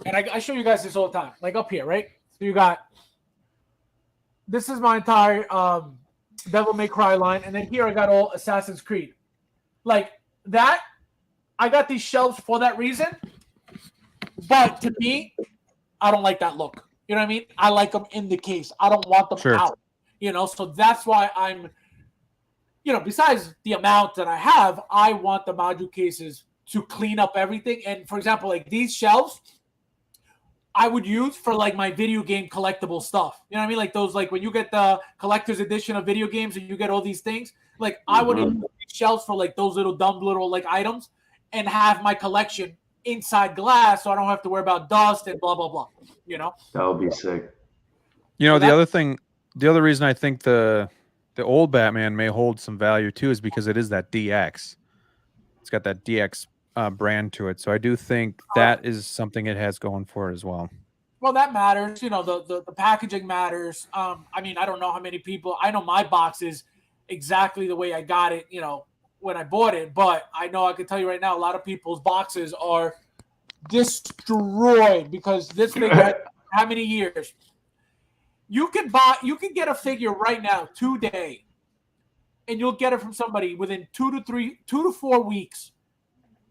and I show you guys this all the time, like up here, right? So you got, this is my entire Devil May Cry line, and then here I got all Assassin's Creed. Like that, I got these shelves for that reason. But to me, I don't like that look. You know what I mean? I like them in the case. I don't want them out. You know, so that's why I'm, you know, besides the amount that I have, I want the module cases to clean up everything. And for example, like these shelves, I would use for like my video game collectible stuff. You know what I mean? Like those, like when you get the collector's edition of video games and you get all these things, like I would use these shelves for like those little dumb little like items and have my collection inside glass so I don't have to worry about dust and blah, blah, blah. You know? That would be sick. You know, the other reason I think the old Batman may hold some value too is because it is that DX. It's got that DX brand to it. So I do think that is something it has going for it as well. Well, that matters. You know, the packaging matters. I mean, I don't know how many people. I know my box is exactly the way I got it, you know, when I bought it. But I know I can tell you right now, a lot of people's boxes are destroyed because this figure had how many years? You can get a figure right now today, and you'll get it from somebody within 2 to 4 weeks.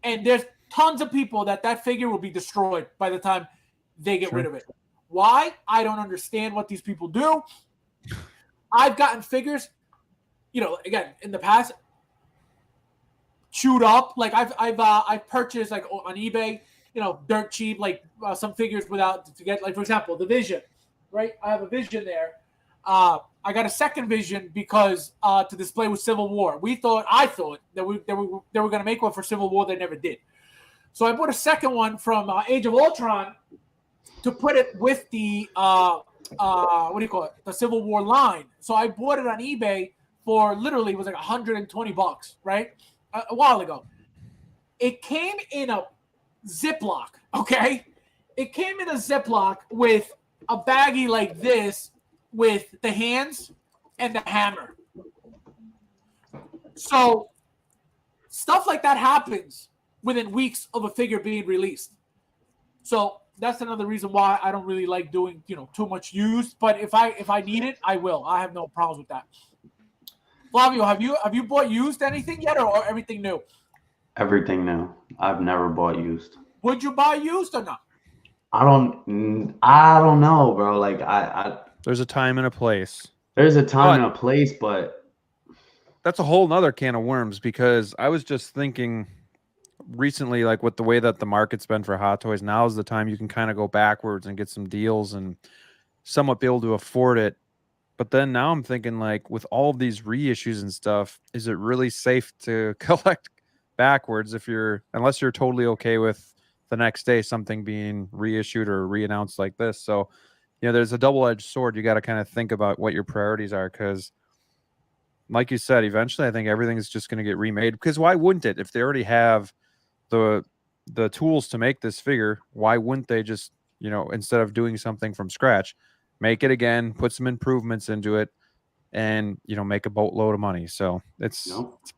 And there's tons of people that figure will be destroyed by the time they get rid of it. Why? I don't understand what these people do. I've gotten figures, you know, again, in the past, chewed up. Like I've purchased like on eBay, you know, dirt cheap, like some figures to get, like, for example, the Vision, right? I have a Vision there. I got a second Vision because to display with Civil War. I thought that they were going to make one for Civil War. They never did. So I bought a second one from Age of Ultron to put it with the what do you call it? The Civil War line. So I bought it on eBay for literally, it was like $120, right? A while ago. It came in a Ziploc, okay? It came in a Ziploc with a baggie like this, with the hands and the hammer. So stuff like that happens within weeks of a figure being released. So that's another reason why I don't really like doing, you know, too much use. But if I need it, I will. I have no problems with that. Flavio, have you bought used anything yet, or everything new? Everything new. I've never bought used. Would you buy used or not? I don't know, bro. Like there's a time and a place. There's a time and a place, but that's a whole nother can of worms, because I was just thinking recently, like with the way that the market's been for Hot Toys, now is the time you can kind of go backwards and get some deals and somewhat be able to afford it. But then now I'm thinking, like, with all of these reissues and stuff, is it really safe to collect backwards unless you're totally okay with the next day something being reissued or reannounced like this? So, you know, there's a double-edged sword. You got to kind of think about what your priorities are, because like you said, eventually I think everything's just going to get remade, because why wouldn't it? If they already have the tools to make this figure, why wouldn't they just, you know, instead of doing something from scratch, make it again, put some improvements into it, and, you know, make a boatload of money? So it's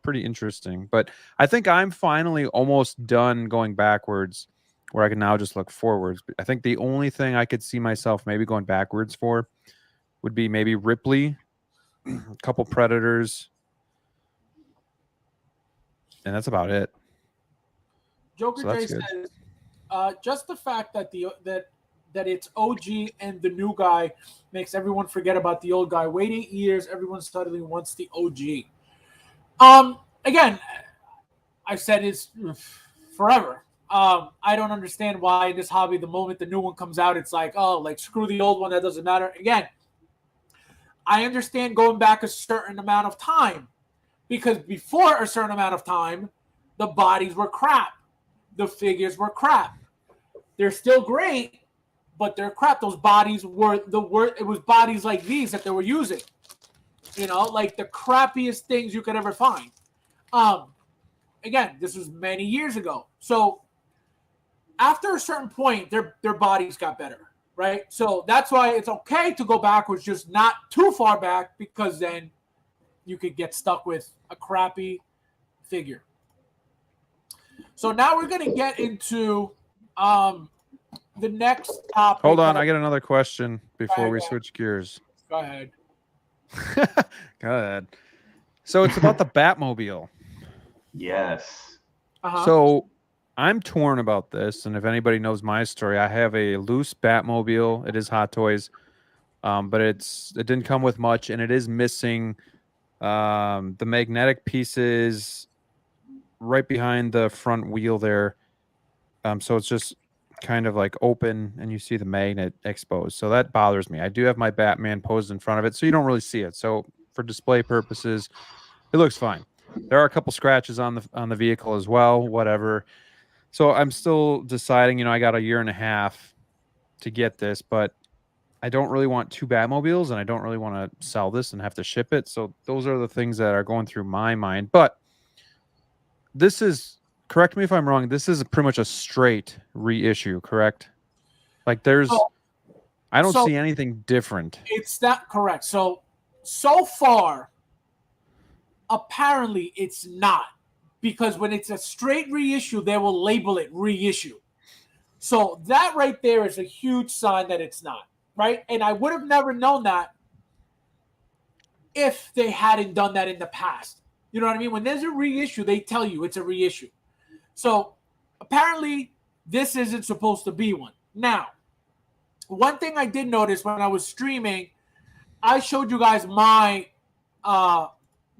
pretty interesting. But I think I'm finally almost done going backwards, where I can now just look forwards. I think the only thing I could see myself maybe going backwards for would be maybe Ripley, a couple Predators, and that's about it. Joker J says, just the fact that that it's OG and the new guy makes everyone forget about the old guy. Wait 8 years, everyone suddenly wants the OG. Again, I've said it's forever. I don't understand why in this hobby, the moment the new one comes out, it's like, oh, like, screw the old one, that doesn't matter. Again, I understand going back a certain amount of time, because before a certain amount of time, the bodies were crap. The figures were crap. They're still great, but they're crap. Those bodies were it was bodies like these that they were using. You know, like the crappiest things you could ever find. Again, this was many years ago. So after a certain point, their bodies got better, right? So that's why it's okay to go backwards, just not too far back, because then you could get stuck with a crappy figure. So now we're going to get into the next topic. Hold on, I got another question before we switch gears. Go ahead. Go ahead. So it's about the Batmobile. Yes. So I'm torn about this, and if anybody knows my story, I have a loose Batmobile. It is Hot Toys, but it didn't come with much, and it is missing the magnetic pieces right behind the front wheel there. So it's just kind of like open, and you see the magnet exposed. So that bothers me. I do have my Batman posed in front of it, so you don't really see it. So for display purposes, it looks fine. There are a couple scratches on the vehicle as well. Whatever. So I'm still deciding. I got a year and a half to get this, but I don't really want two Batmobiles, and I don't really want to sell this and have to ship it. So those are the things that are going through my mind. But this is, correct me if I'm wrong, this is pretty much a straight reissue, correct? Like I don't see anything different. It's not correct. So far, apparently it's not. Because when it's a straight reissue, they will label it reissue. So that right there is a huge sign that it's not, right? And I would have never known that if they hadn't done that in the past. You know what I mean? When there's a reissue, they tell you it's a reissue. So apparently this isn't supposed to be one. Now, one thing I did notice when I was streaming, I showed you guys my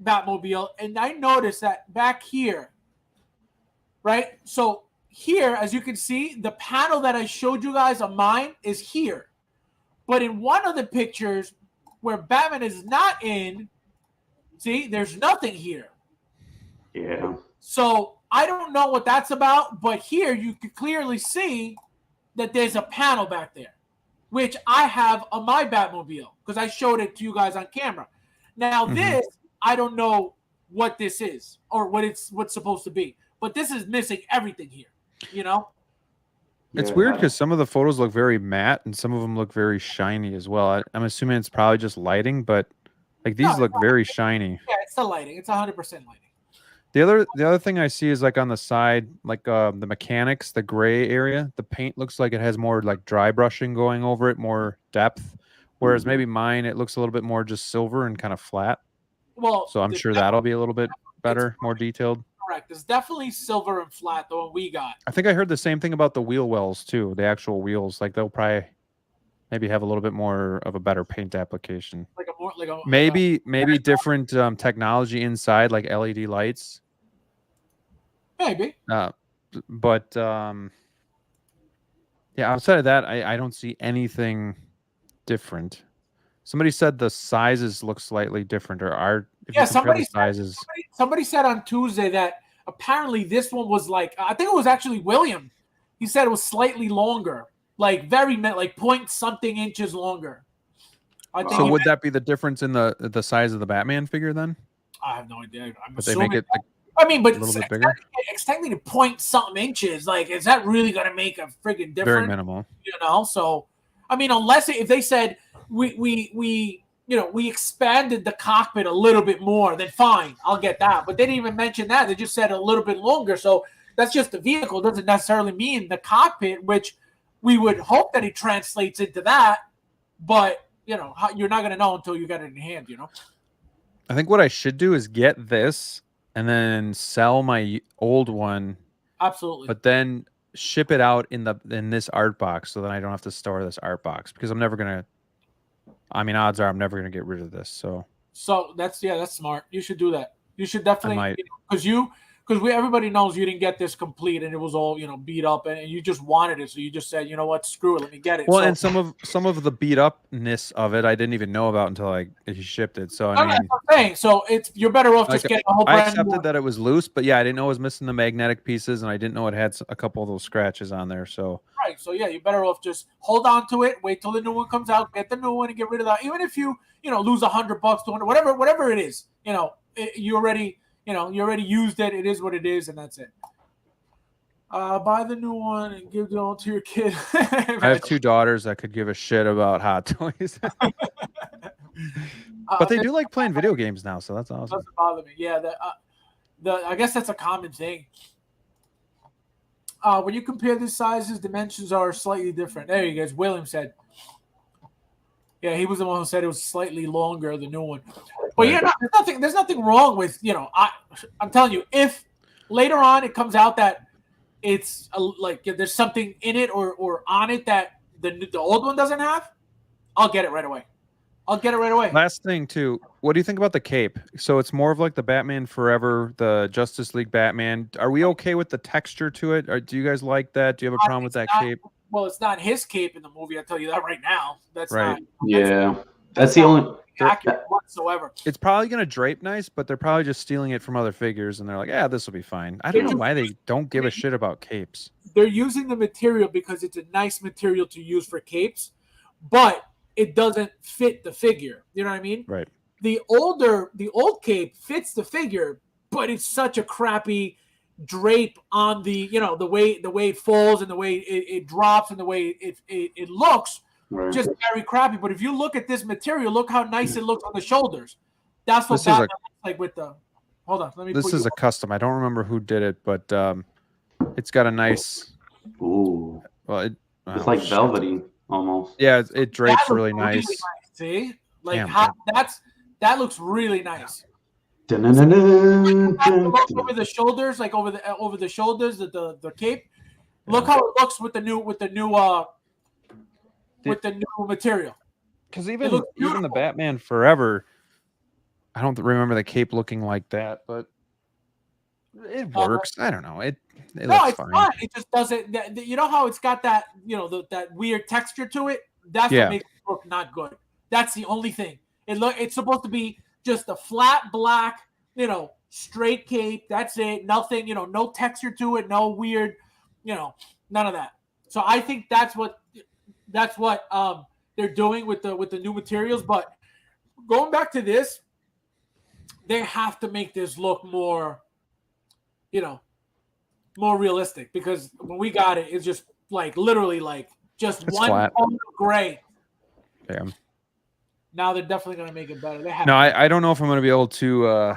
Batmobile, and I noticed that back here, right? So here, as you can see, the panel that I showed you guys on mine is here. But in one of the pictures where Batman is not in, see, there's nothing here. Yeah. So I don't know what that's about, but here you can clearly see that there's a panel back there, which I have on my Batmobile because I showed it to you guys on camera. Now this, I don't know what this is or what's supposed to be, but this is missing everything here, It's weird because some of the photos look very matte and some of them look very shiny as well. I'm assuming it's probably just lighting, but like these look very shiny. Yeah, it's the lighting. It's 100% lighting. The other thing I see is like on the side, like the mechanics, the gray area, the paint looks like it has more like dry brushing going over it, more depth. Whereas maybe mine, it looks a little bit more just silver and kind of flat. Well, so I'm sure that'll be a little bit better, more detailed. Correct. It's definitely silver and flat, the one we got. I think I heard the same thing about the wheel wells too, the actual wheels. Like they'll probably maybe have a little bit more of a better paint application. Maybe different technology inside, like LED lights. Maybe. But yeah, outside of that, I don't see anything different. Somebody said the sizes look slightly different, or are somebody said on Tuesday that apparently this one was like, I think it was actually William. He said it was slightly longer, like like point something inches longer. So would that be the difference in the size of the Batman figure then? I have no idea. But they make it. But a little bit bigger. Extending to point something inches, like, is that really going to make a friggin' difference? Very minimal. So, unless if they said we expanded the cockpit a little bit more, then fine, I'll get that. But they didn't even mention that. They just said a little bit longer. So that's just the vehicle. It doesn't necessarily mean the cockpit, which we would hope that it translates into that. But, you're not going to know until you get it in hand, I think what I should do is get this and then sell my old one. Absolutely. But then ship it out in this art box, so then I don't have to store this art box, because I'm never gonna. Odds are I'm never gonna get rid of this. So that's smart. You should do that. You should definitely, because everybody knows you didn't get this complete and it was all beat up and you just wanted it, so you just said, you know what, screw it, let me get it. Well, and some of the beat upness of it I didn't even know about until he shipped it. So I mean, that's what I'm saying. So you're better off just getting a whole brand new one. I accepted that it was loose, but yeah, I didn't know it was missing the magnetic pieces, and I didn't know it had a couple of those scratches on there. So right, so yeah, you're better off just hold on to it, wait till the new one comes out, get the new one, and get rid of that. Even if you lose $100, $200, whatever it is, you already. You already used it. It is what it is, and that's it. Buy the new one and give it all to your kid. I have 2 daughters that could give a shit about Hot Toys. But they do like playing video games now, so that's awesome. Doesn't bother me. Yeah, I guess that's a common thing. When you compare the sizes, dimensions are slightly different. There you go. William said. Yeah, he was the one who said it was slightly longer, the new one. But yeah, there's nothing wrong with, I'm telling you, if later on it comes out that it's like there's something in it or on it that the old one doesn't have, I'll get it right away. Last thing too, what do you think about the cape? So it's more of like the Batman Forever, the Justice League Batman. Are we okay with the texture to it? Or do you guys like that? Do you have a problem with that cape? Well, it's not his cape in the movie. I'll tell you that right now. That's right. That's the only accurate whatsoever. It's probably going to drape nice, but they're probably just stealing it from other figures, and they're like, "Yeah, this will be fine." I don't know why they don't give a shit about capes. They're using the material because it's a nice material to use for capes, but it doesn't fit the figure. You know what I mean? Right. The old cape fits the figure, but it's such a crappy drape on the the way it falls and the way it drops and the way it looks. Right. Just very crappy. But if you look at this material, look how nice it looks on the shoulders. That's what Batman looks like with the. Hold on, let me. This is a custom. I don't remember who did it, but it's got a nice. Ooh. Well, it's like velvety almost. Yeah, it drapes really nice. See, like Damn. that looks really nice. Over the shoulders, like over the shoulders, the cape. Look how it looks with the new material. Because even the Batman Forever, I don't remember the cape looking like that, but it works. I don't know. It looks fine. Fine. It just doesn't. You know how it's got that that weird texture to it. That's what makes it look not good. That's the only thing. It's supposed to be just a flat black, straight cape. That's it. Nothing. No texture to it. No weird. None of that. So I think that's what they're doing with the new materials. But going back to this, they have to make this look more, more realistic, because when we got it, it's just like literally like just it's one flat. tone of gray. Damn. Now they're definitely going to make it better. I don't know if I'm going to be able to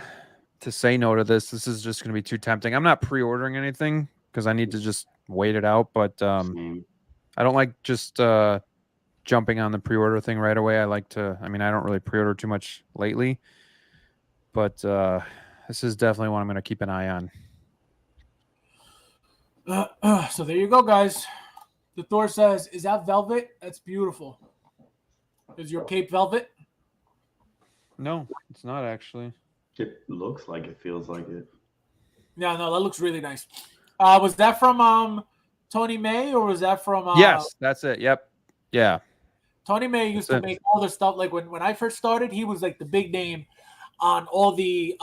say no to this. This is just going to be too tempting. I'm not pre-ordering anything because I need to just wait it out. But I don't like just jumping on the pre-order thing right away. I like to. I don't really pre-order too much lately, but this is definitely one I'm going to keep an eye on. So there you go, guys. The Thor says, "Is that velvet? That's beautiful." Is your cape velvet? No, it's not actually. It looks like it, feels like it. Yeah, no, that looks really nice. Was that from Tony May, or was that from? Yes, that's it. Yep. Yeah. Tony May used to make all the stuff. Like when I first started, he was like the big name on all the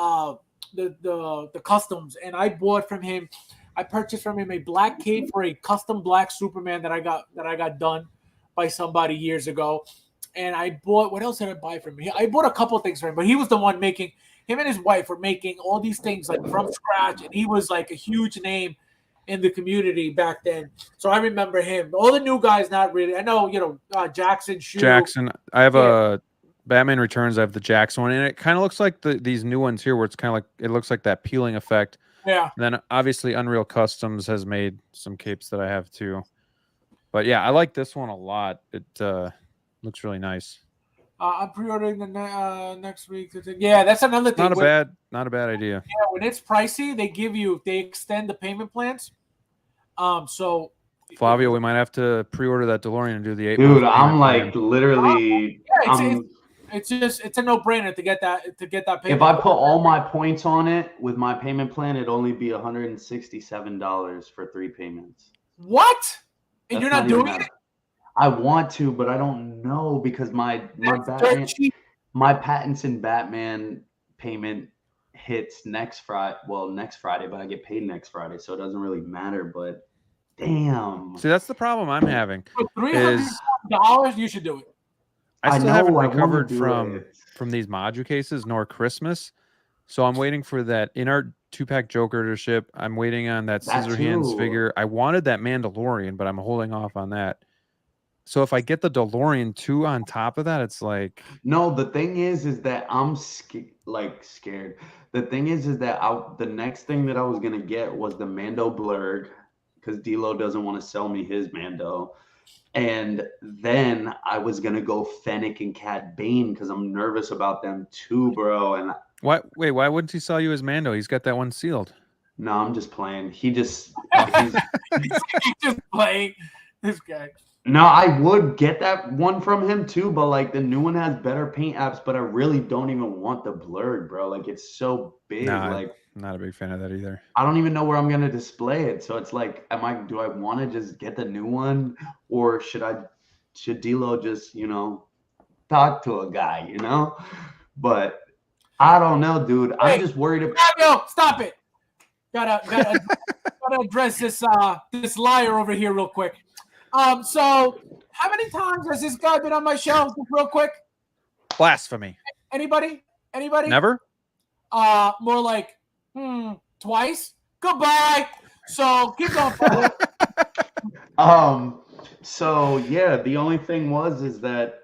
customs, and I bought from him. I purchased from him a black cape for a custom black Superman that I got done by somebody years ago. And I bought, what else did I buy from him? I bought a couple of things for him, but he was the one making, him and his wife were making all these things like from scratch. And he was like a huge name in the community back then. So I remember him. All the new guys, not really. I know, Jackson. Jackson. I have a Batman Returns. I have the Jackson one. And it kind of looks like these new ones here where it's kind of like, it looks like that peeling effect. Yeah. And then obviously Unreal Customs has made some capes that I have too. But yeah, I like this one a lot. It looks really nice. I'm pre-ordering the next week. Yeah, that's another thing. Not a bad idea. Yeah, when it's pricey, they extend the payment plans. So Flavio, we might have to pre-order that DeLorean and do the 8 month. Dude, I'm like literally. It's a no-brainer to get that payment. If I put all my points on it with my payment plan, it'd only be $167 for 3 payments. What? And you're not doing it? I want to, but I don't know because my Pattinson Batman payment hits next Friday. Well, next Friday, but I get paid next Friday, so it doesn't really matter. But damn. See, that's the problem I'm having. For $300, you should do it. I still haven't recovered from these module cases nor Christmas, so I'm waiting for that in-art 2-pack Joker to ship. I'm waiting on that Scissorhands figure. I wanted that Mandalorian, but I'm holding off on that. So if I get the DeLorean 2 on top of that, it's like... No, the thing is that I'm scared. The thing is that the next thing that I was going to get was the Mando blurred, because D-Lo doesn't want to sell me his Mando. And then I was going to go Fennec and Cad Bane because I'm nervous about them too, bro. And why wouldn't he sell you his Mando? He's got that one sealed. No, I'm just playing. He's He's just playing this guy. No, I would get that one from him too, but like the new one has better paint apps, but I really don't even want the blurred, bro. Like it's so big. No, like I'm not a big fan of that either. I don't even know where I'm gonna display it. So it's like, do I want to just get the new one, or should D'Lo just, talk to a guy, But I don't know, dude. I'm just worried about. Yo, stop it. Gotta address this liar over here real quick. So how many times has this guy been on my show? Just real quick. Blasphemy. Anybody? Never? More like twice. Goodbye. So keep going. So yeah, the only thing is that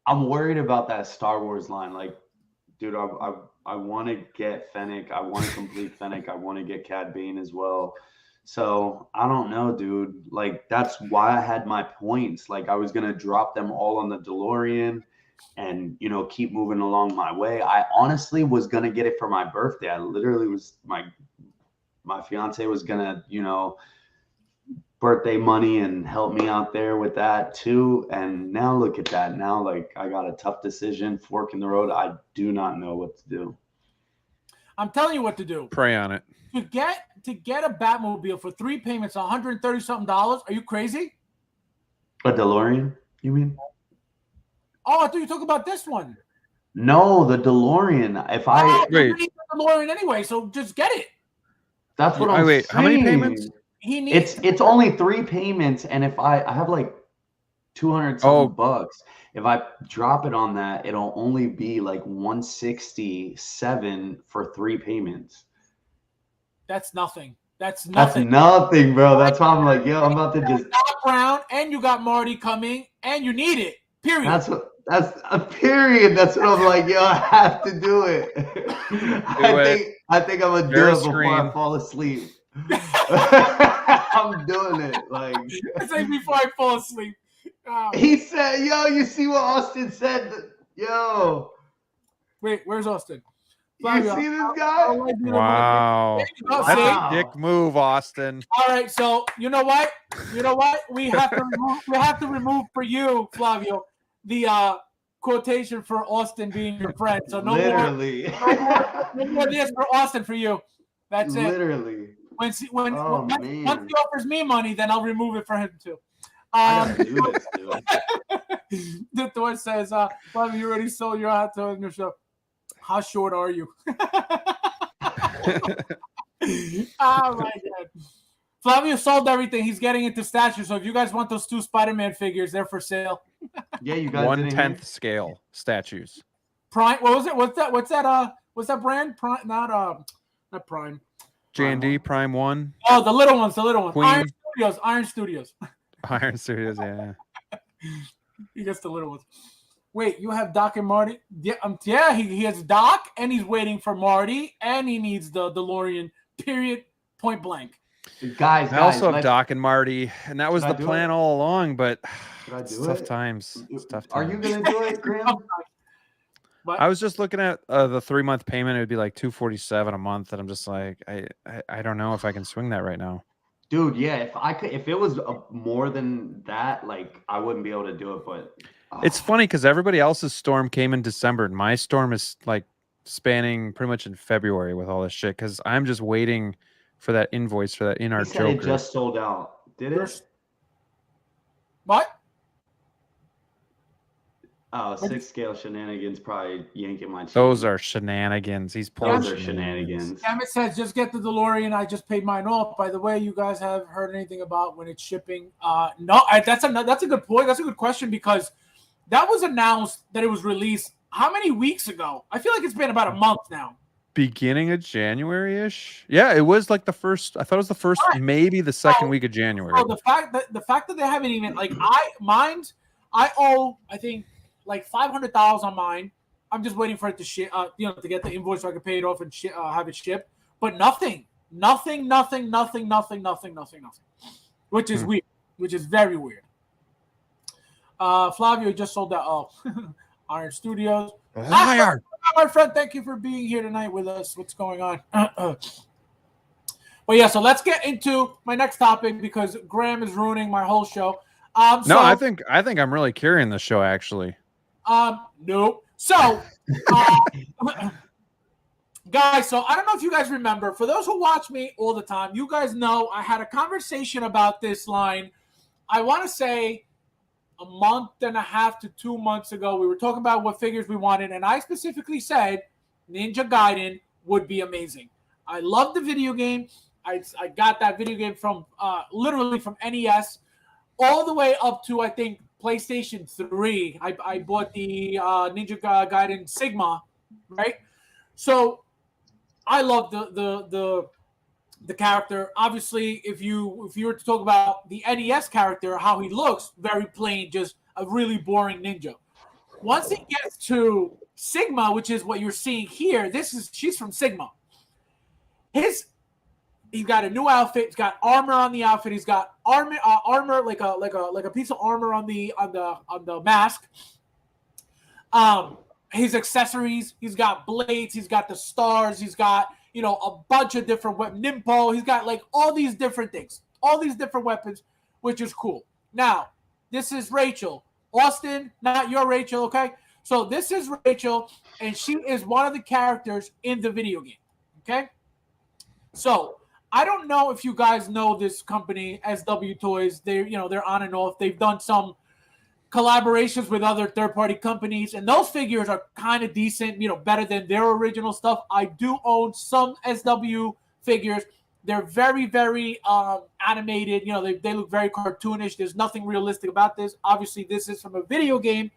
I'm worried about that Star Wars line. Like, dude, I want to get Fennec. I want to complete Fennec. I want to get Cad Bane as well. So I don't know, dude. Like, that's why I had my points. Like, I was gonna drop them all on the DeLorean and keep moving along my way. I honestly was gonna get it for my birthday. I literally was my fiance was gonna birthday money and help me out there with that too. And now look at that. Now, like, I got a tough decision, fork in the road. I do not know what to do. I'm telling you what to do. Pray on it. To get a Batmobile for 3 payments, $130 something. Are you crazy? A DeLorean, you mean? Oh, I thought you were talking about this one. No, the DeLorean. You need the DeLorean anyway, so just get it. That's what I'm saying. How many payments? It's only 3 payments, and if I have like 200 something bucks, if I drop it on that, it'll only be like 167 for 3 payments. That's nothing. That's nothing, bro. That's why I'm like, yo, I'm about to just Doc Brown, and you got Marty coming, and you need it. Period. That's a period. That's what I'm like, yo, I have to do it. I think I'm gonna do it before I fall asleep. I'm doing it. Like, it's like before I fall asleep. He said, yo, you see what Austin said? Yo. Wait, where's Austin? You see this guy? Wow. That's a dick move, Austin. All right, so you know what? We have to remove for you, Flavio, the quotation for Austin being your friend. So no more this for Austin for you. That's it. Literally. Once he offers me money, then I'll remove it for him too. I gotta do this, dude. The Thor says, Flavio, you already sold your hot dog in your show. How short are you? Oh my God. Flavio sold everything. He's getting into statues. So if you guys want those 2 Spider-Man figures, they're for sale. Yeah, you guys. 1/10 scale statues. Prime. What was it? What's that brand? Prime, not Prime. J&D Prime 1. Oh, the little ones. Queen. Iron Studios. Iron Studios, yeah. He gets the little ones. Wait, you have Doc and Marty? Yeah, he has Doc, and he's waiting for Marty, and he needs the DeLorean, period, point blank. Guys, I also have Doc and Marty, and that was the plan all along, but it's tough times. Are you going to do it, Graeme? I was just looking at the 3-month payment. It would be like $247 a month, and I'm just like, I don't know if I can swing that right now. Dude, yeah, if it was more than that, like, I wouldn't be able to do it, but... It's funny because everybody else's storm came in December, and my storm is like spanning pretty much in February with all this shit. Because I'm just waiting for that invoice for that in-art Joker. It just sold out. Did it? What? Oh, 6 scale shenanigans probably yanking my cheek. Those are shenanigans. He's pulling. Those are shenanigans. It says just get the DeLorean. I just paid mine off. By the way, you guys have heard anything about when it's shipping? No. That's a good point. That's a good question because that was announced that it was released how many weeks ago? I feel like it's been about a month now. Beginning of January-ish. Yeah, it was like the first. I thought it was the first, maybe the second week of January. So the fact that they haven't even I owe I think like $500 on mine. I'm just waiting for it to ship, to get the invoice so I can pay it off and have it shipped. But nothing, which is weird, which is very weird. Flavio just sold that. Oh, Iron Studios. Liar. my friend? Thank you for being here tonight with us. What's going on? Well, yeah, so let's get into my next topic because Graeme is ruining my whole show. No, I think I'm really carrying the show, actually. No. So, guys, so I don't know if you guys remember. For those who watch me all the time, you guys know I had a conversation about this line. I want to say a month and a half to 2 months ago. We were talking about what figures we wanted, and I specifically said Ninja Gaiden would be amazing. I love the video game. I got that video game from literally from NES all the way up to, I think, PlayStation 3. I bought the Ninja Gaiden Sigma, right? So I love the character. Obviously, if you were to talk about the NES character, how he looks, very plain, just a really boring ninja. Once it gets to Sigma, which is what you're seeing here, she's from Sigma. He's got a new outfit. He's got armor on the outfit. He's got armor like a piece of armor on the mask. His accessories. He's got blades. He's got the stars. He's got a bunch of different weapons. Nimpo. He's got like all these different things, all these different weapons, which is cool. Now, this is Rachel. Austin, not your Rachel, okay? So this is Rachel, and she is one of the characters in the video game, okay? So I don't know if you guys know this company, SW Toys. They're on and off. They've done some collaborations with other third-party companies, and those figures are kind of decent, better than their original stuff. I do own some SW figures. They're very, very animated. They look very cartoonish. There's nothing realistic about this. Obviously, this is from a video game,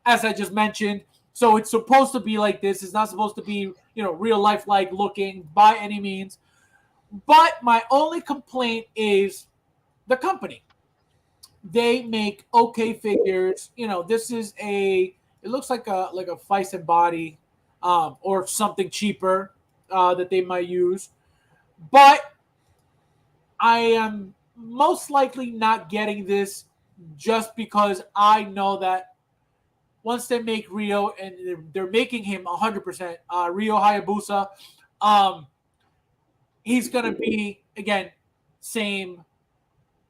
as I just mentioned. So it's supposed to be like this. It's not supposed to be, real life-like looking by any means. But my only complaint is the company. They make okay figures. This is it looks like a Feist and Body or something cheaper that they might use. But I am most likely not getting this just because I know that once they make Rio, and they're making him 100%, Rio Hayabusa, he's going to be, again, same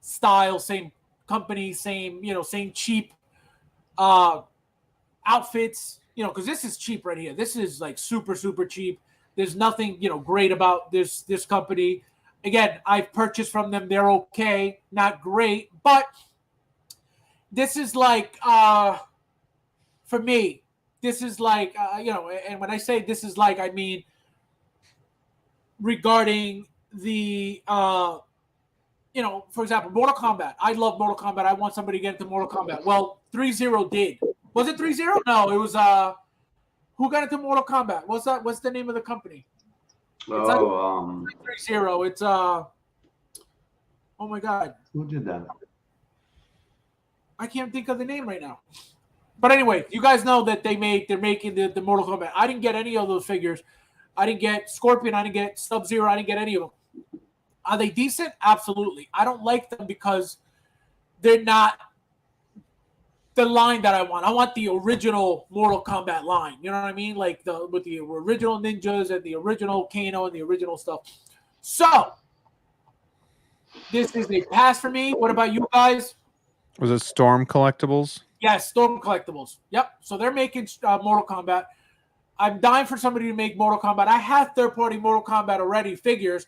style, same company, same cheap outfits, because this is cheap right here. This is like super, super cheap. There's nothing, great about this company. Again, I've purchased from them. They're okay, not great, but this is like, for me, this is like, and when I say this is like, I mean, regarding the, for example, Mortal Kombat. I love Mortal Kombat. I want somebody to get into Mortal Kombat. Well, 3-0 did. Was it 3-0? No, it was, who got into Mortal Kombat? What's the name of the company? It's 3-0. It's, oh my God. Who did that? I can't think of the name right now. But anyway, you guys know that they're making the Mortal Kombat. I didn't get any of those figures. I didn't get Scorpion. I didn't get Sub-Zero. I didn't get any of them. Are they decent? Absolutely. I don't like them because they're not the line that I want. I want the original Mortal Kombat line. You know what I mean? Like with the original ninjas and the original Kano and the original stuff. So this is a pass for me. What about you guys? Was it Storm Collectibles? Yes, Storm Collectibles. Yep. So they're making Mortal Kombat. I'm dying for somebody to make Mortal Kombat. I have third-party Mortal Kombat already figures.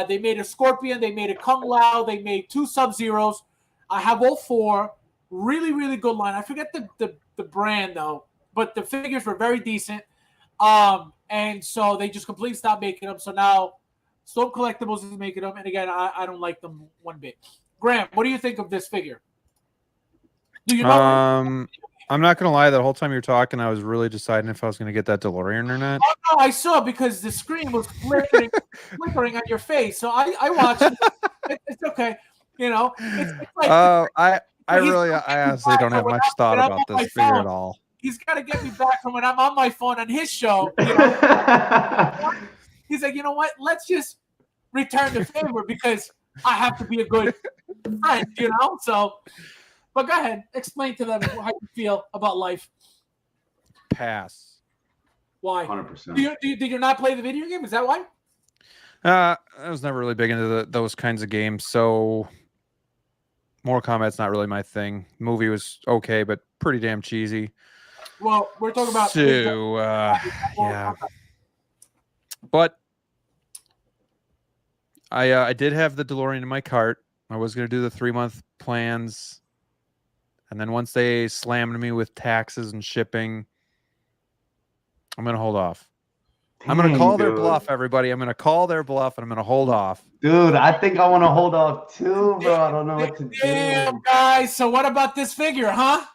They made a Scorpion. They made a Kung Lao. They made 2 Sub-Zeros. I have all 4. Really, really good line. I forget the brand, though. But the figures were very decent. And so they just completely stopped making them. So now Storm Collectibles is making them. And again, I don't like them one bit. Graeme, what do you think of this figure? Do you know? I'm not going to lie. The whole time you were talking, I was really deciding if I was going to get that DeLorean or not. Oh, no, I saw because the screen was flickering on your face. So I watched it. It's okay. It's like, I honestly don't have much thought about this figure at all. He's got to get me back from when I'm on my phone on his show. He's like, you know what? Let's just return the favor because I have to be a good friend, So, but go ahead, explain to them how you feel about life. Pass. Why? 100%. Did you not play the video game? Is that why? I was never really big into those kinds of games, so Mortal Kombat's not really my thing. The movie was okay, but pretty damn cheesy. Well, we're talking about so yeah, but I did have the DeLorean in my cart. I was gonna do the 3-month plans, and then once they slammed me with taxes and shipping, I'm gonna hold off. I'm going to call their bluff, everybody. I'm going to call their bluff, and I'm going to hold off. Dude, I think I want to hold off too, bro. I don't know what to do. Damn, guys. So what about this figure, huh?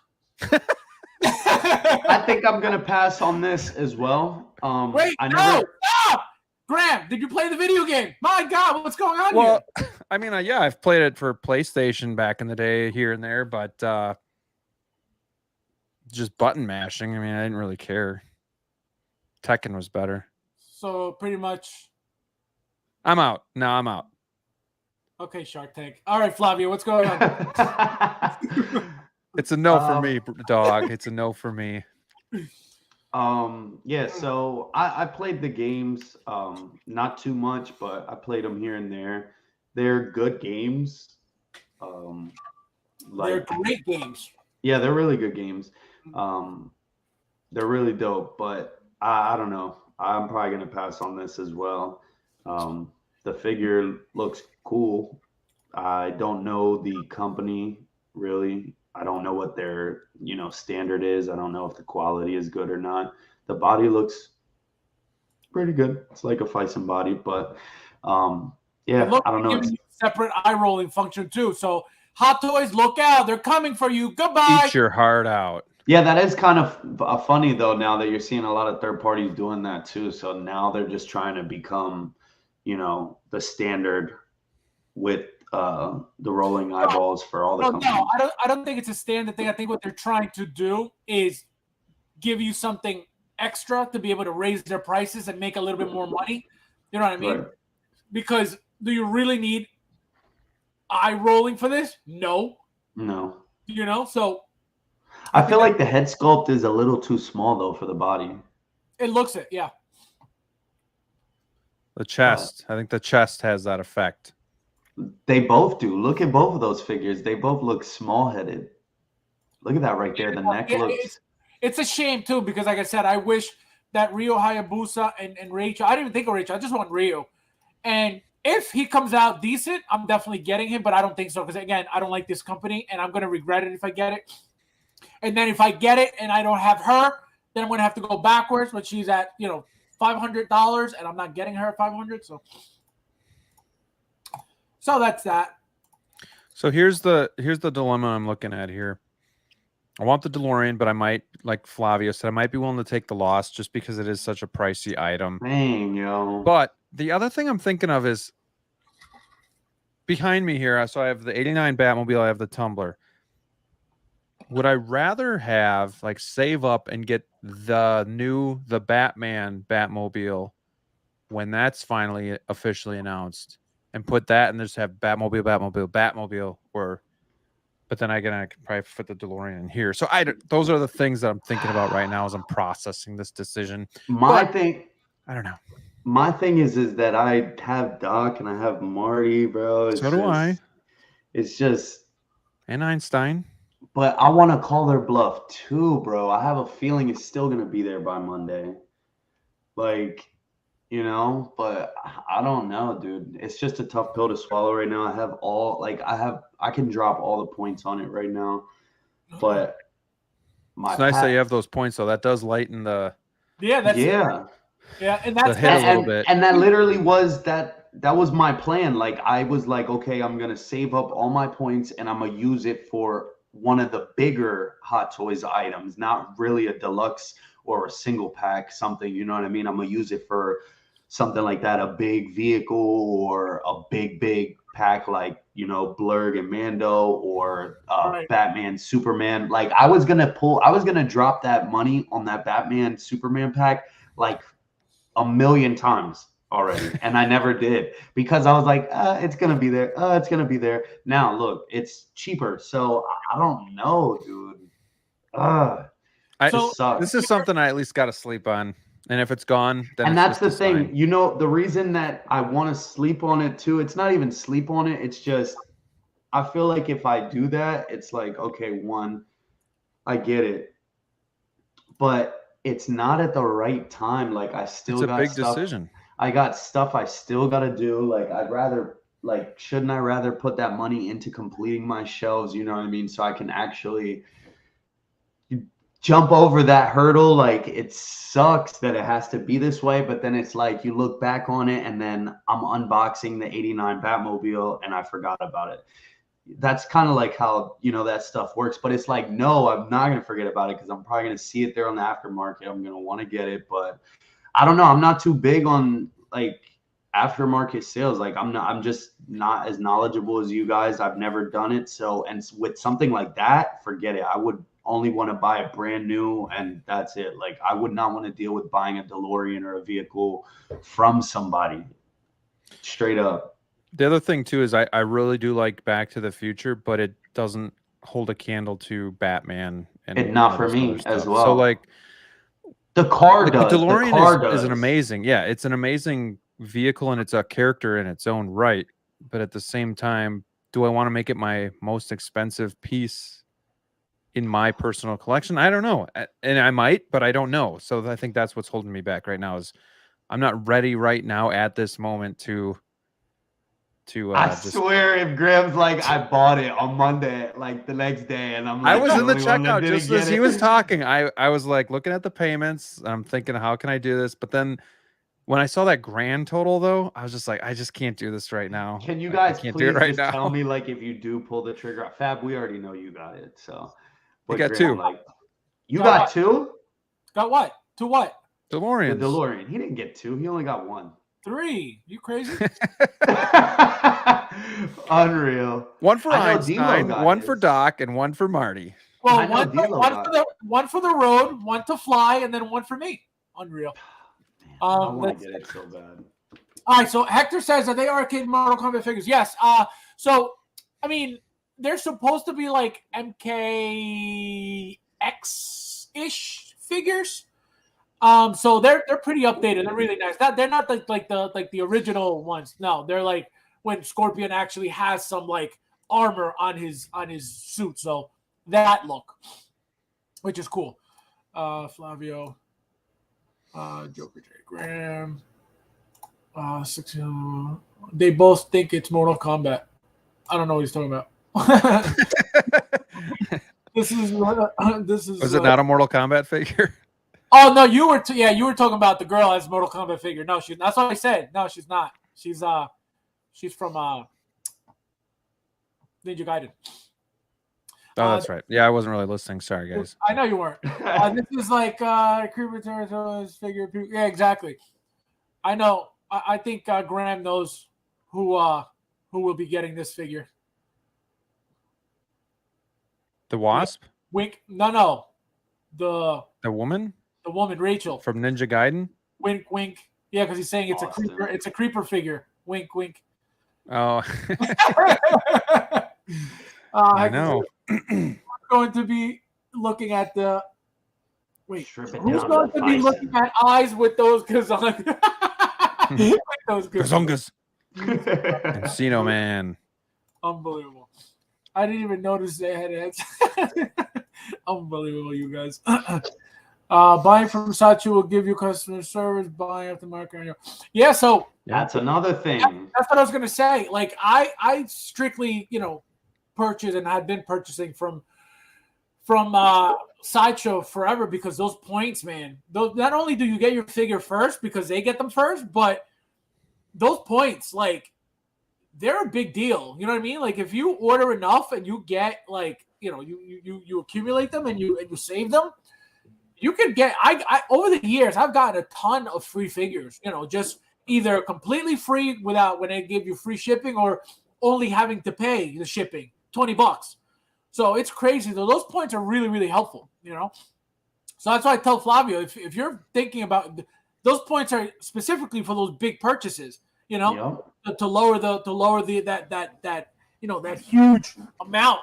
I think I'm going to pass on this as well. Wait, no, stop! Graeme, did you play the video game? My God, what's going on here? I mean, yeah, I've played it for PlayStation back in the day here and there, but just button mashing. I mean, I didn't really care. Tekken was better. So pretty much, I'm out. No, I'm out. Okay, Shark Tank. All right, Flavio, what's going on? It's a no for me, dog. It's a no for me. Yeah. So I played the games, not too much, but I played them here and there. They're good games. They're great games. Yeah, they're really good games. They're really dope, but I don't know. I'm probably going to pass on this as well. The figure looks cool. I don't know the company really. I don't know what their, standard is. I don't know if the quality is good or not. The body looks pretty good. It's like a Fison body, but yeah, I don't know. Separate eye rolling function too. So Hot Toys, look out. They're coming for you. Goodbye. Eat your heart out. Yeah, that is kind of funny, though, now that you're seeing a lot of third parties doing that, too. So now they're just trying to become, the standard with the rolling eyeballs for all the companies. No, I don't think it's a standard thing. I think what they're trying to do is give you something extra to be able to raise their prices and make a little bit more money. You know what I mean? Right. Because do you really need eye rolling for this? No. So I feel like the head sculpt is a little too small, though, for the body. It looks it, yeah. The chest. I think the chest has that effect. They both do. Look at both of those figures. They both look small-headed. Look at that right there. The neck looks... It's a shame, too, because, like I said, I wish that Ryo Hayabusa and Rachel... I didn't even think of Rachel. I just want Ryo. And if he comes out decent, I'm definitely getting him, but I don't think so because, again, I don't like this company, and I'm going to regret it if I get it. And then if I get it and I don't have her, then I'm going to have to go backwards, but she's at, $500, and I'm not getting her at $500. So that's that. So here's the dilemma I'm looking at here. I want the DeLorean, but I might, like Flavio said, I might be willing to take the loss just because it is such a pricey item. Dang, yo. But the other thing I'm thinking of is behind me here. So I have the 89 Batmobile. I have the Tumbler. Would I rather have save up and get the Batman Batmobile when that's finally officially announced and put that and just have Batmobile, but then I can probably fit the DeLorean in here. So those are the things that I'm thinking about right now as I'm processing this decision. I don't know. My thing is that I have Doc and I have Marty, bro. So do I. It's just and Einstein. But I want to call their bluff too, bro. I have a feeling it's still going to be there by Monday. But I don't know, dude. It's just a tough pill to swallow right now. I have I can drop all the points on it right now. But it's nice that you have those points, though. That does lighten the... Yeah, that's... Yeah. Yeah, and that's... hit a little bit. And that literally was that was my plan. I was like, okay, I'm going to save up all my points and I'm going to use it for one of the bigger Hot Toys items, not really a deluxe or a single pack, something, you know what I mean? I'm going to use it for something like that, a big vehicle or a big pack like, Blurg and Mando or right. Batman, Superman. I was going to drop that money on that Batman, Superman pack a million times already. And I never did because I was like, it's going to be there. It's going to be there. Now, look, it's cheaper. So I don't know, dude. This is something I at least got to sleep on. And if it's gone, then and it's that's just the a thing. sign. You know, the reason that I want to sleep on it too, it's not even sleep on it. It's just, I feel like if I do that, it's like, okay, one, I get it, but it's not at the right time. Like I still It's a got big stuff. decision. I got stuff I still got to do. Like shouldn't I rather put that money into completing my shelves? You know what I mean? So I can actually jump over that hurdle. Like it sucks that it has to be this way, but then it's like you look back on it and then I'm unboxing the 89 Batmobile and I forgot about it. That's kind of like how, you know, that stuff works, but it's like, no, I'm not going to forget about it because I'm probably going to see it there on the aftermarket. I'm going to want to get it, but I don't know. I'm not too big on like aftermarket sales. Like I'm just not as knowledgeable as you guys. I've never done it. So, and with something like that, forget it. I would only want to buy it brand new and that's it. Like I would not want to deal with buying a DeLorean or a vehicle from somebody, straight up. The other thing too is I really do like Back to the Future, but it doesn't hold a candle to Batman and not all for this me other as stuff. well. So like the car the does. DeLorean The car is does. an amazing, yeah, it's an amazing vehicle and it's a character in its own right. But at the same time, do I want to make it my most expensive piece in my personal collection? I don't know. And I might, but I don't know. So I think that's what's holding me back right now is I'm not ready right now at this moment to I swear if Graham's like, I bought it on Monday, like the next day, and I'm like, I was in the only one that checkout didn't just get as he it. was talking. I was like looking at the payments. I'm thinking, how can I do this? But then when I saw that grand total, though, I was just like, I just can't do this right now. Can you I guys can't do it please right just now. tell me, like, if you do pull the trigger? Fab, we already know you got it. So, but got Graham, two. like, you Got got what? two? Got what? To what? The DeLoreans. DeLorean. He didn't get two. He only got one. 3. You crazy? Unreal. One for I know Einstein, D-Lo got one for his. Doc, and one for Marty. Well, I know D-Lo got one for the road, one to fly, and then one for me. Unreal. I want to get it so bad. All right, so Hector says, are they arcade Mortal Kombat figures? Yes. So, I mean, they're supposed to be like MKX-ish figures. So they're pretty updated. They're really nice. They're not like the original ones. No, they're like when Scorpion actually has some like armor on his suit. So that look, which is cool. Flavio, Joker J. Graham. 6. They both think it's Mortal Kombat. I don't know what he's talking about. This is. Was it not a Mortal Kombat figure? Oh no, you were you were talking about the girl as Mortal Kombat figure. No, that's what I said. No, she's not. She's from Ninja Gaiden. Oh, that's right. Yeah, I wasn't really listening. Sorry, guys. I know you weren't. This is like Creeper Territories figure. Yeah, exactly. I know. I think Graeme knows who will be getting this figure. The Wasp? Wink. No. The woman? The woman, Rachel. From Ninja Gaiden? Wink, wink. Yeah, because he's saying it's Austin. a creeper. It's a creeper figure. Wink, wink. Oh. I know. We're going to be looking at the. Wait, Strip it who's down going to to be bison. looking at eyes with those gazongas? Those Gazongas. Encino Man. Unbelievable. I didn't even notice they had heads. Unbelievable, you guys. Buying from Sachi will give you customer service. Buying at the market. Yeah, so That's another thing. that's what I was gonna say. Like I strictly, purchase and had been purchasing from Sideshow forever because those points, man. Those, not only do you get your figure first because they get them first, but those points, like, they're a big deal. You know what I mean? Like, if you order enough and you get like, you accumulate them and you save them, you could get. I over the years I've gotten a ton of free figures. Just either completely free without when they give you free shipping or only having to pay the shipping, $20. So it's crazy. Those points are really, really helpful, So that's why I tell Flavio, if you're thinking about those points are specifically for those big purchases, Yep. to lower that huge amount.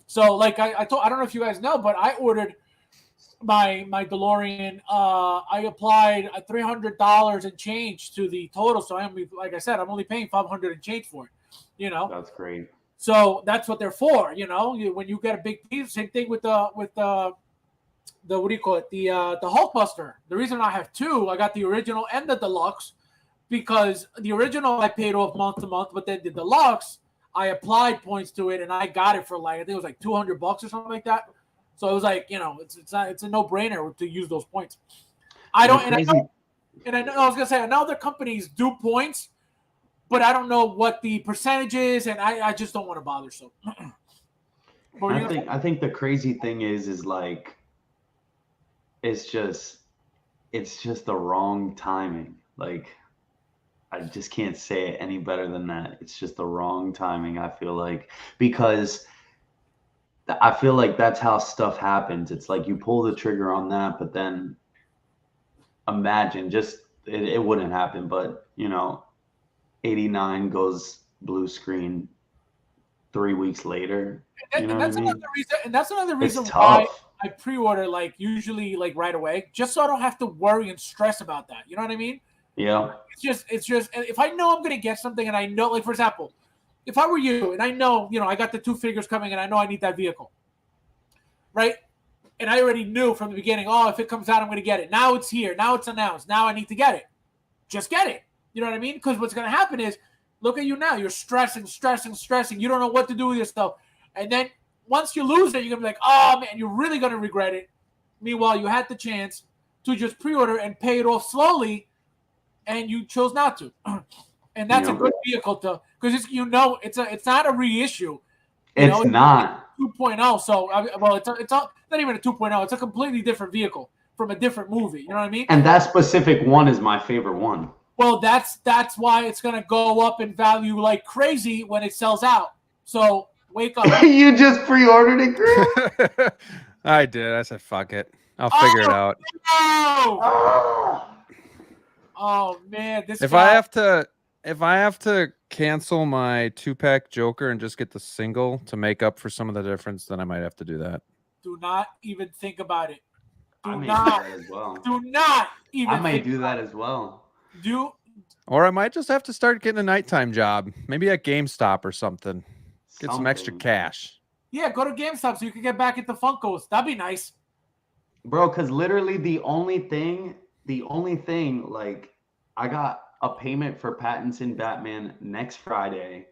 So like I don't know if you guys know, but I ordered my DeLorean, I applied $300 and change to the total. So like I said, I'm only paying $500 and change for it. That's great. So that's what they're for. When you get a big piece, same thing with the what do you call it? The Hulkbuster. The reason I have two, I got the original and the deluxe, because the original I paid off month to month, but then the deluxe I applied points to it and I got it for I think it was like $200 or something like that. So it was like, it's a no-brainer to use those points. I know I was gonna say, I know other companies do points, but I don't know what the percentage is, and I just don't want to bother. So I think the crazy thing is like it's just the wrong timing. Like, I just can't say it any better than that. It's just the wrong timing, I feel like, because I feel like that's how stuff happens. It's like you pull the trigger on that, but then imagine it wouldn't happen, but 89 goes blue screen 3 weeks later. That's another reason why I pre-order usually right away, just so I don't have to worry and stress about that. You know what I mean? Yeah. It's just if I know I'm gonna get something and I know, for example, if I were you and I know, I got the 2 figures coming and I know I need that vehicle, right? And I already knew from the beginning, if it comes out, I'm gonna get it. Now it's here. Now it's announced. Now I need to get it. Just get it. You know what I mean? Because what's gonna happen is, look at you now. You're stressing. You don't know what to do with yourself. And then once you lose it, you're gonna be like, oh man, you're really gonna regret it. Meanwhile, you had the chance to just pre-order and pay it off slowly, and you chose not to. And that's a good vehicle because it's not a reissue. It's not 2.0. So it's not even a 2.0. It's a completely different vehicle from a different movie. You know what I mean? And that specific one is my favorite one. Well, that's why it's gonna go up in value like crazy when it sells out. So wake up. You just pre-ordered it, Graeme? I did. I said, fuck it. I'll figure it out. No! Oh man, If I have to cancel my 2-pack Joker and just get the single to make up for some of the difference, then I might have to do that. Do not even think about it. I may do that as well. Do not even. I might do that as well. Or I might just have to start getting a nighttime job, maybe at GameStop or something. Get some extra cash. Yeah, go to GameStop so you can get back into Funkos. That'd be nice, bro. Because literally the only thing, like, I got a payment for Pattinson Batman next Friday,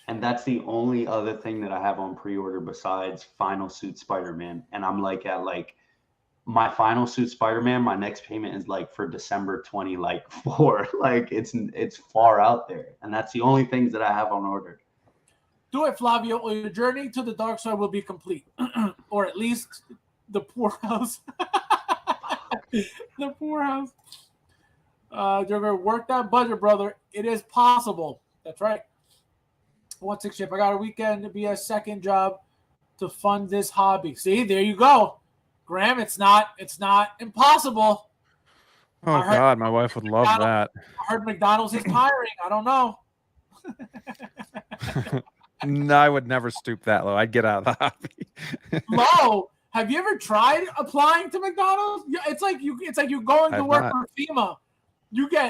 and that's the only other thing that I have on pre-order besides Final Suit Spider-Man. And I'm like at my Final Suit Spider-Man, my next payment is for December 2024. It's far out there, and that's the only things that I have on order. Do it, Flavio, or your journey to the dark side will be complete, or at least the poorhouse. The poorhouse. You're gonna work that budget, brother. It is possible. That's right. 1-6 ship. I got a weekend to be a second job to fund this hobby. See, there you go, Graeme. It's not impossible. Oh God, my wife would love that. I heard McDonald's is hiring. I don't know. No, I would never stoop that low. I'd get out of the hobby. Low? Have you ever tried applying to McDonald's? It's like you going to work for FEMA.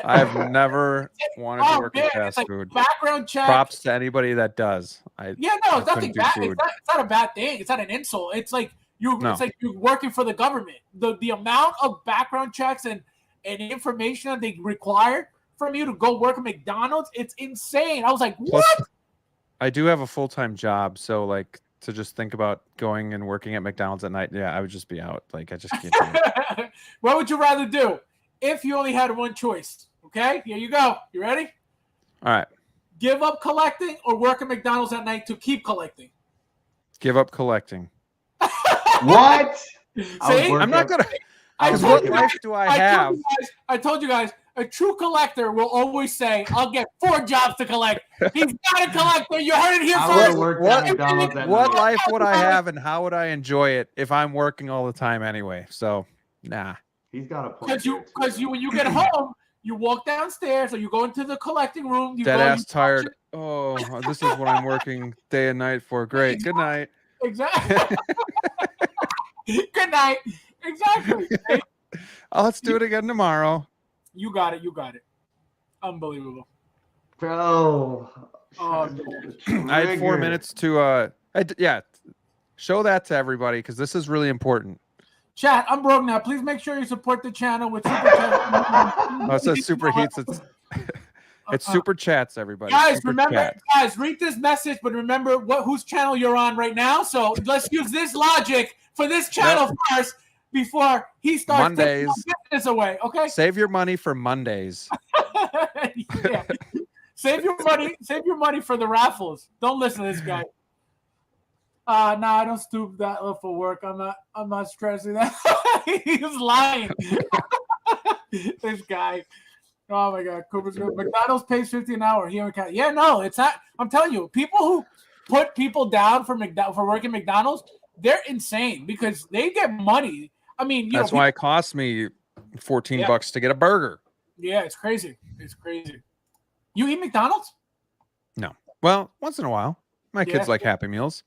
I've never wanted to work in fast food. Background check. Props to anybody that does. It's nothing bad. It's not a bad thing. It's not an insult. It's like it's like you're working for the government. The amount of background checks and information that they require from you to go work at McDonald's, it's insane. I was like, what? Plus, I do have a full-time job, so to just think about going and working at McDonald's at night, I would just be out. I just can't do it. What would you rather do if you only had one choice? Okay, here you go. You ready? All right. Give up collecting or work at McDonald's at night to keep collecting? Give up collecting. What? See? I'm not going to. What life do I have? I told you guys, a true collector will always say, I'll get 4 jobs to collect. He's not a collector. You heard it here first. What life would I have and how would I enjoy it if I'm working all the time anyway? So, nah. He's got a point. Because when you get home, you walk downstairs or you go into the collecting room. Dead ass tired. Oh, this is what I'm working day and night for. Great. Good night. Exactly. Good night. Exactly. Hey, Let's do it again tomorrow. you got it. You got it. Unbelievable. Bro. Oh, I had 4 minutes to show that to everybody because this is really important. Chat, I'm broke now. Please make sure you support the channel with super chat. Oh, it says super heats. It's super chats, everybody. Guys, super remember, chats. guys, read this message, but remember whose channel you're on right now. So let's use this logic for this channel first before he starts Mondays. taking business away. Okay. Save your money for Mondays. Yeah. Save your money for the raffles. Don't listen to this guy. No, I don't stoop that low for work. I'm not stressing that. He's lying. This guy. Oh my God, Cooper's good. McDonald's pays $50 an hour here in Canada. Yeah, no, it's not. I'm telling you, people who put people down for working McDonald's, they're insane because they get money. I mean, that's why it costs me $14 to get a burger. Yeah, it's crazy. It's crazy. You eat McDonald's? No. Well, once in a while. My kids like Happy Meals.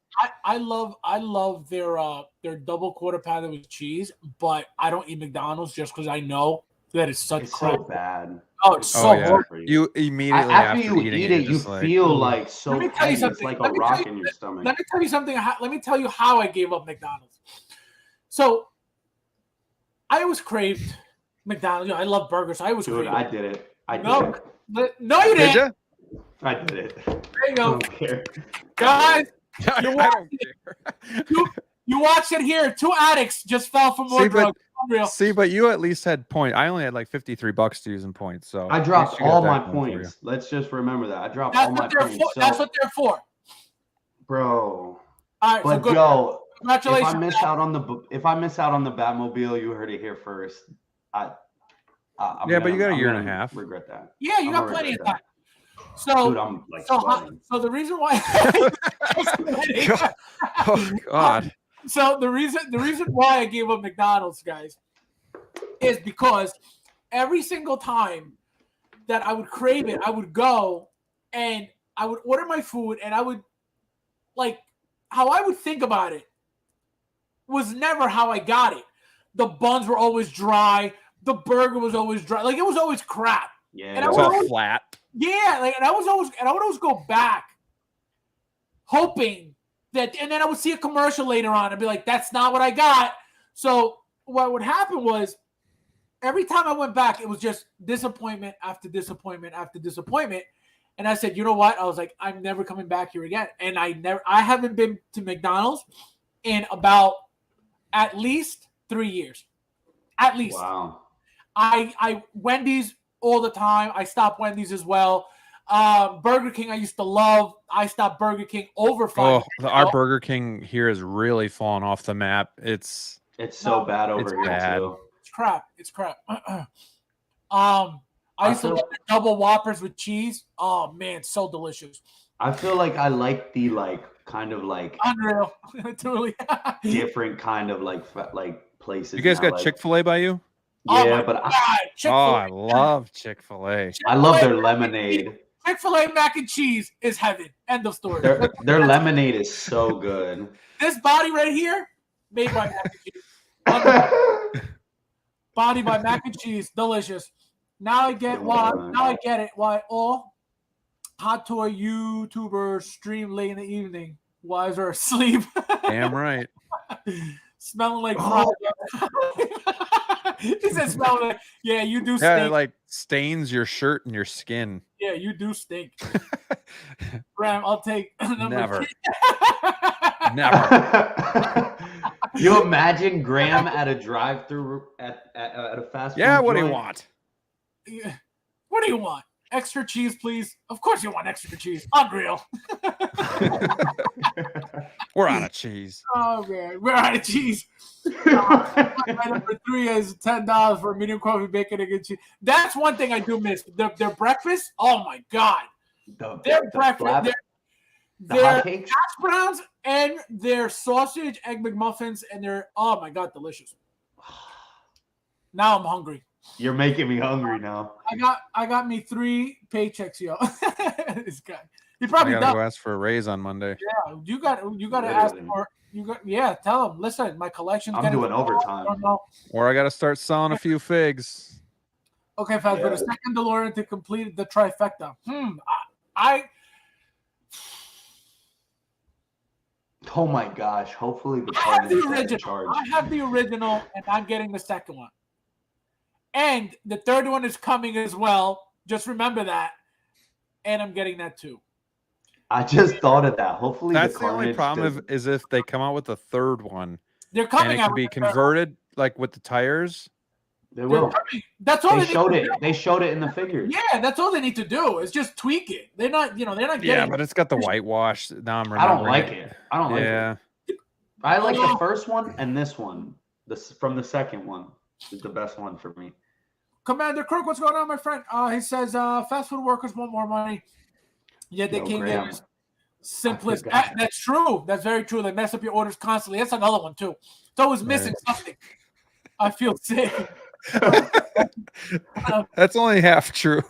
I love their double quarter pounder with cheese, but I don't eat McDonald's just because I know that it's such crap. So bad. Oh, it's so horrible. You immediately after you eating eat it, you feel like so heavy. It's like a rock in your stomach. Let me tell you something. Let me tell you how I gave up McDonald's. So I always craved McDonald's. I love burgers. I always craved. I did it. No, you didn't. Did you? I did it. There you go. I don't care. Guys, I don't care. You watched it here. 2 addicts just fell for more drugs. Unreal. See, but you at least had points. I only had like $53 to use in points. So I dropped all my points. Let's just remember that. I dropped all my points. That's what they're for. Bro. All right, but so Joe, congratulations. if I miss out on the Batmobile, you heard it here first. but you got a year and a half. Regret that. Yeah, you got plenty of time. So, dude, I'm like so the reason why oh God. So the reason why I gave up McDonald's, guys, is because every single time that I would crave it, I would go and I would order my food and I would how I would think about it was never how I got it. The buns were always dry. The burger was always dry. Like it was always crap. Yeah, and it's all flat. Yeah, and I would always go back, hoping that, and then I would see a commercial later on and be like, "That's not what I got." So what would happen was, every time I went back, it was just disappointment after disappointment after disappointment. And I said, "You know what?" I was like, "I'm never coming back here again." And I haven't been to McDonald's in about at least 3 years, at least. Wow. I Wendy's all the time. I stopped Wendy's as well. Burger King I used to love. I stopped Burger King over 5 years our ago. Burger King here has really fallen off the map. It's so bad over here too. It's crap. I used to love the double Whoppers with cheese. Oh man, so delicious. I feel like I like the kind of unreal, totally different kind of places. You guys got Chick-fil-A by you? Yeah, but I love Chick-fil-A. I love their lemonade. Chick-fil-A mac and cheese is heaven. End of story. Their lemonade is so good. This body right here, made by mac and cheese. Body by mac and cheese, delicious. Now I get why. Now I get it. Why all hot toy YouTubers stream late in the evening while they're asleep. Damn right. Smelling like fries. He said smelling like, yeah, you do stink. Yeah, it like stains your shirt and your skin. Yeah, you do stink. Graeme, I'll take Never. Never. You imagine Graeme at a drive-through at a fast food what do you joint? want? Yeah. What do you want? Extra cheese, please. Of course you want extra cheese. Unreal. We're out of cheese. Oh man, we're out of cheese. My number 3 is $10 for a medium coffee, bacon, and cheese. That's one thing I do miss. Their breakfast. Oh my god. Their breakfast. Their hash browns and their sausage, egg McMuffins, and their oh my god, delicious. Now I'm hungry. You're making me hungry now. I got me 3 paychecks, yo. This guy. He probably I does. gotta go ask for a raise on Monday. Yeah, you got to ask for tell him. Listen, my collection's I'm getting doing overtime. I don't know. Or I gotta start selling a few figs. Okay, Fabs, but a second DeLorean to complete the trifecta. Oh my gosh! Hopefully the I have the partner's in original. charge. I have the original, and I'm getting the second one. And the third one is coming as well. Just remember that. And I'm getting that too. I just thought of that. Hopefully That's the the only Carnage problem is if they come out with a third one. They're coming and it out can be with the third one. converted like with the tires. They will. That's all They showed it. do. They showed it in the figures. Yeah, that's all they need to do is just tweak it. They're not getting. Yeah, but it's got the whitewash. Now I'm remembering. I don't like it. I don't like it. I like the first one and this one. This from the second one is the best one for me. Commander Kirk, what's going on, my friend? He says fast food workers want more money. Yet they can't get it. Simplest. That's true. That's very true. They mess up your orders constantly. That's another one too. It's always missing something. I feel sick. That's only half true.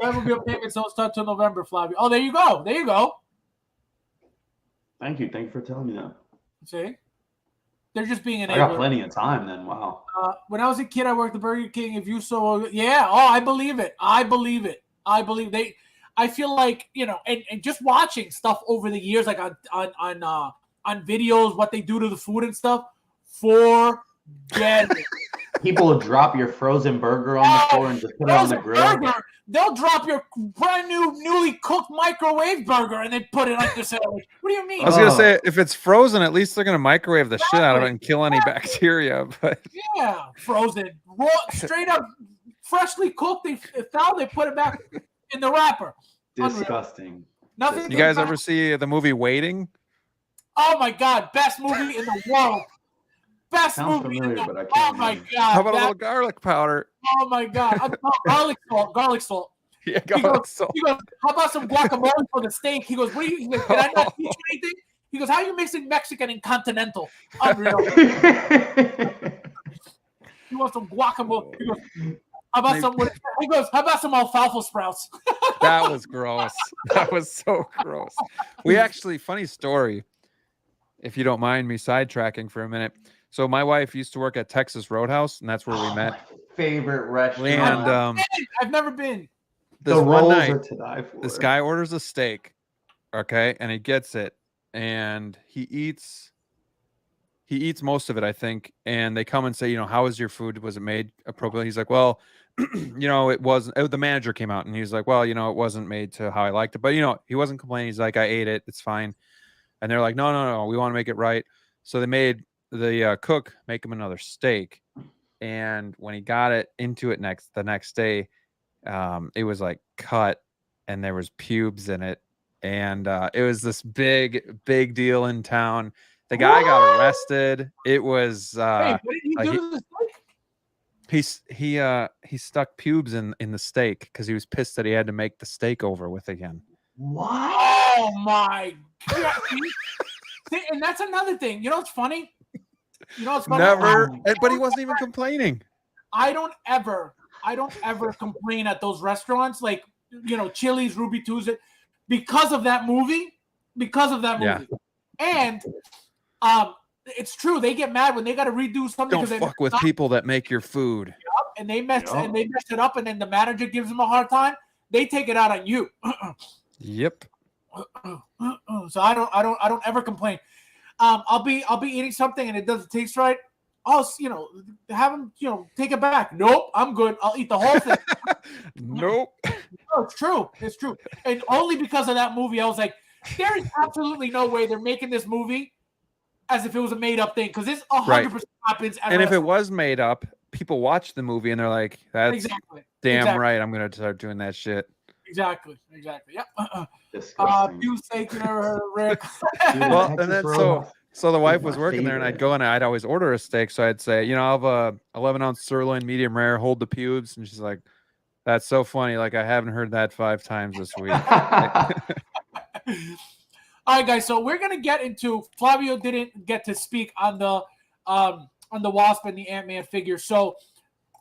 Batmobile payments don't start till November, Flavio. Oh, there you go. There you go. Thank you. Thank you for telling me that. See? They're just being enabled. I got plenty of time then. Wow. When I was a kid, I worked at Burger King. If you saw, I believe it. I believe I feel like, and just watching stuff over the years, like on videos, what they do to the food and stuff, forget it. People will drop your frozen burger on the floor and just put it on the grill. They'll drop your brand new, newly cooked microwave burger and they put it on the sandwich. What do you mean? I was gonna say, if it's frozen, at least they're gonna microwave the shit out of it and kill any bacteria. But yeah, frozen, raw, straight up, freshly cooked. They put it back in the wrapper. Disgusting. Nothing. You guys ever see the movie Waiting? Oh my God, best movie in the world. Best movie in the world. Oh my God. How about a little garlic powder? Oh my God. Garlic salt. Yeah, garlic salt. He goes, how about some guacamole for the steak? He goes, did I not teach you anything? He goes, how are you mixing Mexican and continental? Unreal. He wants some guacamole. He goes, how about some alfalfa sprouts? That was gross. That was so gross. We actually, funny story, if you don't mind me sidetracking for a minute. So my wife used to work at Texas Roadhouse, and that's where we met. My favorite restaurant. And I've never been. This the one rolls night, are to die for. this guy orders a steak, okay, and he gets it, and he eats most of it, I think. And they come and say, how was your food? Was it made appropriately? He's like, well, it wasn't. The manager came out and he's like, well, it wasn't made to how I liked it, but he wasn't complaining. He's like, I ate it, it's fine. And they're like, no, we want to make it right. So they made the cook make him another steak, and when he got it into it the next day, it was like cut and there was pubes in it, and it was this big deal in town. The guy got arrested. It was what did he do to the steak? He stuck pubes in the steak because he was pissed that he had to make the steak over with again. What? Oh my God. And that's another thing. It's funny? Never, but he wasn't even complaining. I don't ever complain at those restaurants like Chili's, Ruby Tuesday, because of that movie. Yeah. And it's true, they get mad when they got to redo something. Don't fuck with people that make your food. And they mess it up, and then the manager gives them a hard time. They take it out on you. Yep. So I don't ever complain. I'll be eating something and it doesn't taste right. I'll have them take it back. Nope, I'm good. I'll eat the whole thing. Nope. No, it's true. And only because of that movie, I was like, there is absolutely no way they're making this movie as if it was a made up thing, because this 100% happens. And if it was made up, people watch the movie and they're like, "That's damn right. I'm gonna start doing that shit." Exactly. Yep. Disgusting. You say you never heard of Rick. Well, and then so the wife was working there, and I'd go and I'd always order a steak. So I'd say, I'll have a 11-ounce sirloin, medium rare, hold the pubes, and she's like, "That's so funny. Like I haven't heard that 5 times this week." All right, guys. So we're gonna get into. Flavio didn't get to speak on the Wasp and the Ant-Man figure. So,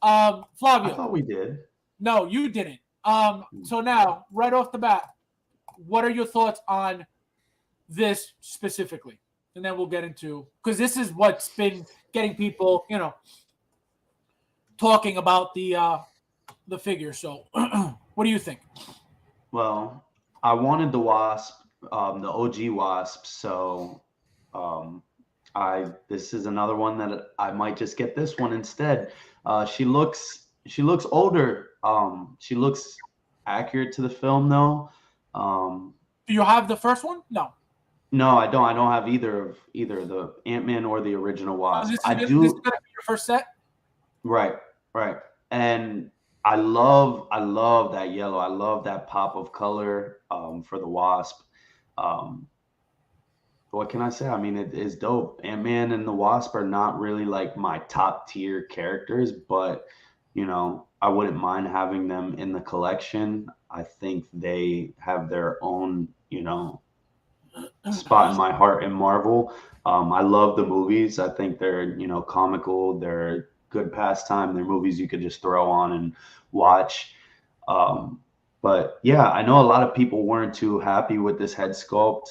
Flavio, I thought we did. No, you didn't. So now, right off the bat, what are your thoughts on this specifically? And then we'll get into, because this is what's been getting people, talking about the figure. So, what do you think? Well, I wanted the Wasp, the OG Wasp. So, this is another one that I might just get this one instead. She looks older. She looks accurate to the film though. Do you have the first one? No. No, I don't. I don't have either the Ant-Man or the original Wasp. This is I gonna do. be your first set. Right. And I love that yellow. I love that pop of color for the Wasp. What can I say? I mean, it is dope. Ant-Man and the Wasp are not really like my top tier characters, but I wouldn't mind having them in the collection. I think they have their own, spot in my heart in Marvel. I love the movies. I think they're, comical. They're good pastime. They're movies you could just throw on and watch. But yeah, I know a lot of people weren't too happy with this head sculpt.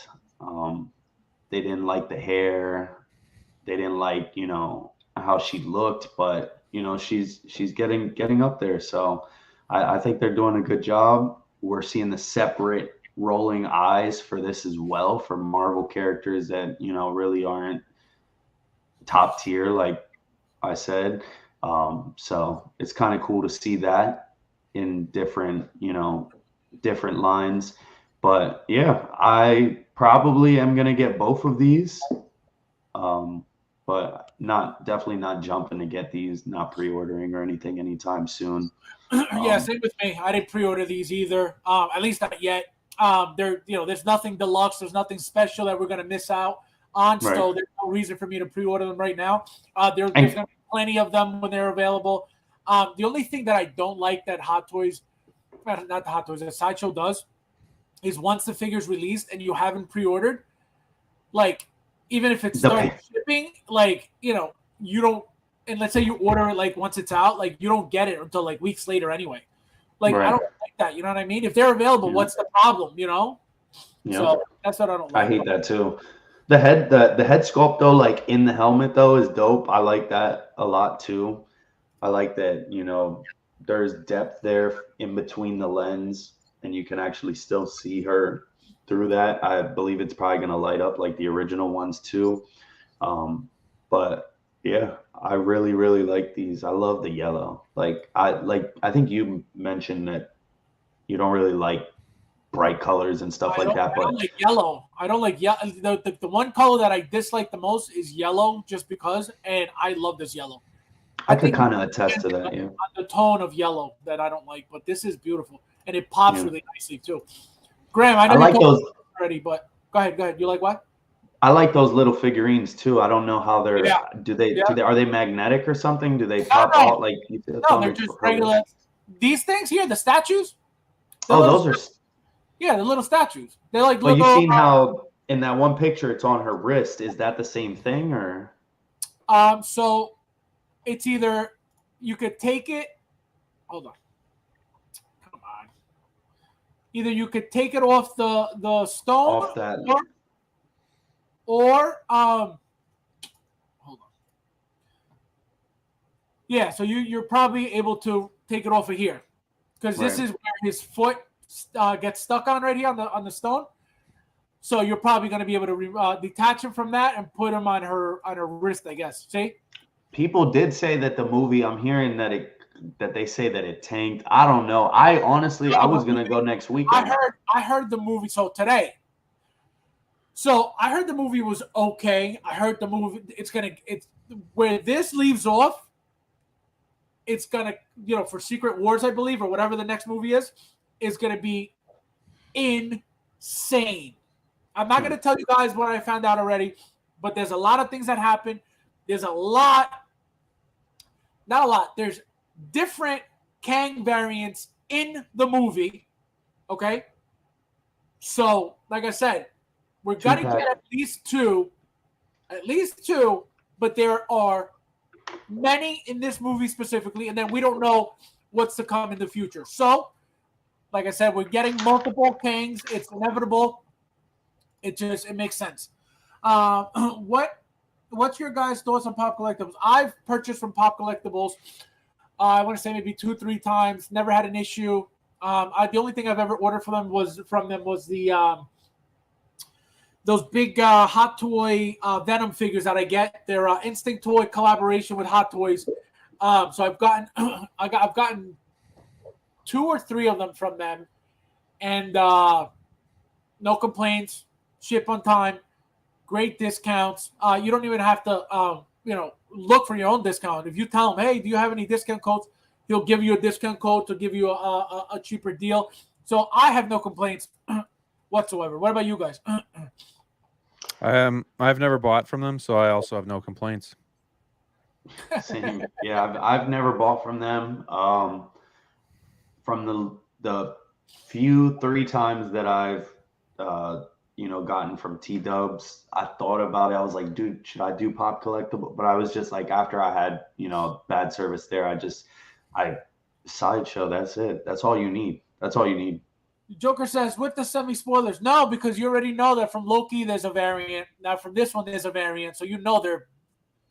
They didn't like the hair. They didn't like, how she looked, but she's getting up there. So I think they're doing a good job. We're seeing the separate rolling eyes for this as well, for Marvel characters that really aren't top tier, like I said. So it's kind of cool to see that in different lines. But yeah, I probably am gonna get both of these, but definitely not jumping to get these, not pre-ordering or anything anytime soon. Yeah, same with me. I didn't pre-order these either, at least not yet. There's nothing deluxe, there's nothing special that we're gonna miss out on. Right. So there's no reason for me to pre-order them right now. There's gonna be plenty of them when they're available. The only thing that I don't like that that Sideshow does is once the figure's released and you haven't pre-ordered, like even if it started shipping, like you don't, and let's say you order it like once it's out, like you don't get it until like weeks later anyway. Like I don't like that, you know what I mean? If they're available, what's the problem, So that's what I don't like. I hate that too. The head sculpt though, like in the helmet though, is dope. I like that a lot too. I like that, there's depth there in between the lens and you can actually still see her through that. I believe it's probably going to light up like the original ones too. But yeah, I really, really like these. I love the yellow. I think you mentioned that you don't really like bright colors and stuff like that. But I don't like yellow. I don't like yellow. The one color that I dislike the most is yellow, just because, and I love this yellow. I could kind of attest to that, yeah. On the tone of yellow that I don't like, but this is beautiful, and it pops really nicely too. Graeme, I know like those already, but go ahead. You like what? I like those little figurines too. I don't know how they're. Yeah. Are they magnetic or something? Do they pop out like? No, they're just regular. These things here, the statues. Those are. Yeah, the little statues. They're like. But you've seen how in that one picture it's on her wrist. Is that the same thing or? So. It's either you could take it. Hold on. Come on. Either you could take it off the stone, off that, or hold on. Yeah, so you're probably able to take it off of here, because this is where his foot gets stuck on right here on the stone. So you're probably going to be able to detach him from that and put him on her wrist, I guess. See. People did say that the movie, I'm hearing that they say that it tanked. I don't know. I was gonna go next weekend. I heard the movie today. So I heard the movie was okay. I heard the movie it's where this leaves off. It's gonna for Secret Wars, I believe, or whatever the next movie is gonna be insane. I'm not gonna tell you guys what I found out already, but there's a lot of things that happen. There's not a lot. There's different Kang variants in the movie. Okay. So, like I said, we're going to get at least two, but there are many in this movie specifically, and then we don't know what's to come in the future. So, Like I said, we're getting multiple Kangs. It's inevitable. It makes sense. What's your guys' thoughts on Pop Collectibles? I've purchased from Pop Collectibles. I want to say maybe 2-3 times. Never had an issue. The only thing I've ever ordered from them was the those big Hot Toy Venom figures that I get. They're Instinct Toy collaboration with Hot Toys. So I've gotten I've gotten 2 or 3 of them from them, and no complaints. Ship on time. Great discounts. You don't even have to look for your own discount. If you tell him, hey, do you have any discount codes? He'll give you a discount code to give you a cheaper deal. So I have no complaints whatsoever. What about you guys? I've never bought from them, so I also have no complaints. Same. Yeah, I've never bought from them. From the 3 times that I've gotten from T-Dubs, I thought about it. I was like, dude, should I do Pop Collectible? But I was just like, after I had bad service there, I Sideshow. That's it. That's all you need. That's all you need. Joker says, with the semi-spoilers. No, because you already know that from Loki there's a variant. Now from this one there's a variant. So there are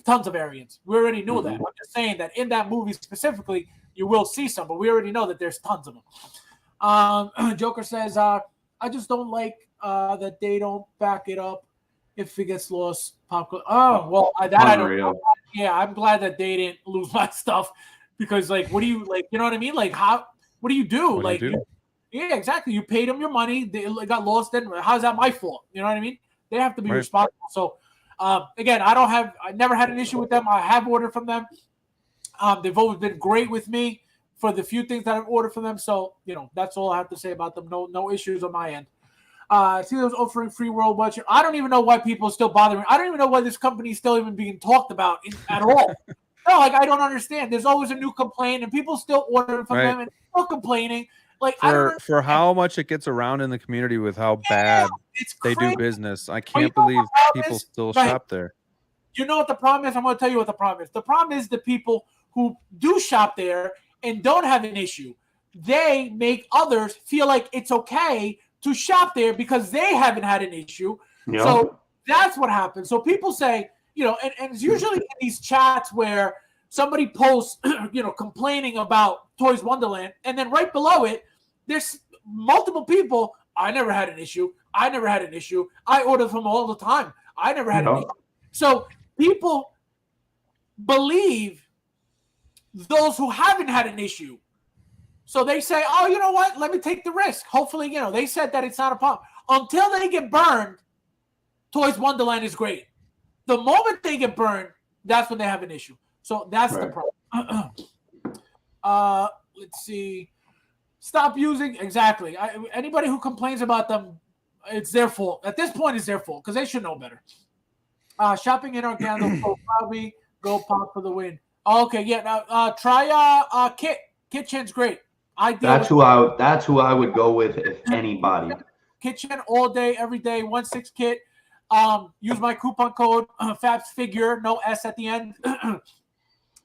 tons of variants. We already knew that. I'm just saying that in that movie specifically, you will see some, but we already know that there's tons of them. Joker says, I just don't like that they don't back it up if it gets lost. I don't know. Yeah, I'm glad that they didn't lose my stuff, because what do you you know what I mean? What do you do? Yeah, exactly. You paid them your money. They got lost. Then how's that my fault? You know what I mean? They have to be responsible. So again, I never had an issue with them. I have ordered from them. They've always been great with me for the few things that I've ordered from them. So, that's all I have to say about them. No issues on my end. See those offering free world budget. I don't even know why people are still bothering. I don't even know why this company is still even being talked about at all. No, I don't understand. There's always a new complaint, and people still ordering from them and still complaining. For how much it gets around in the community with how bad they do business. I can't believe people still shop there. You know what the problem is? I'm going to tell you what the problem is. The problem is the people who do shop there and don't have an issue. They make others feel like it's okay to shop there because they haven't had an issue. Yep. So that's what happens. So people say, and it's usually in these chats where somebody posts, complaining about Toys Wonderland, and then right below it, there's multiple people. I never had an issue. I order from all the time. I never had an issue. So people believe those who haven't had an issue. So they say, oh, you know what? Let me take the risk. Hopefully, they said that it's not a problem. Until they get burned, Toys Wonderland is great. The moment they get burned, that's when they have an issue. So that's the problem. Let's see. Stop using. Exactly. Anybody who complains about them, it's their fault. At this point, it's their fault because they should know better. Shopping in Orlando will probably go Pop for the win. Okay, yeah. Now try Kit. Kitchen's great. That's who I would go with if anybody. Kitchen all day, every day. 1/6 Kit. Use my coupon code FabsFigure, no S at the end.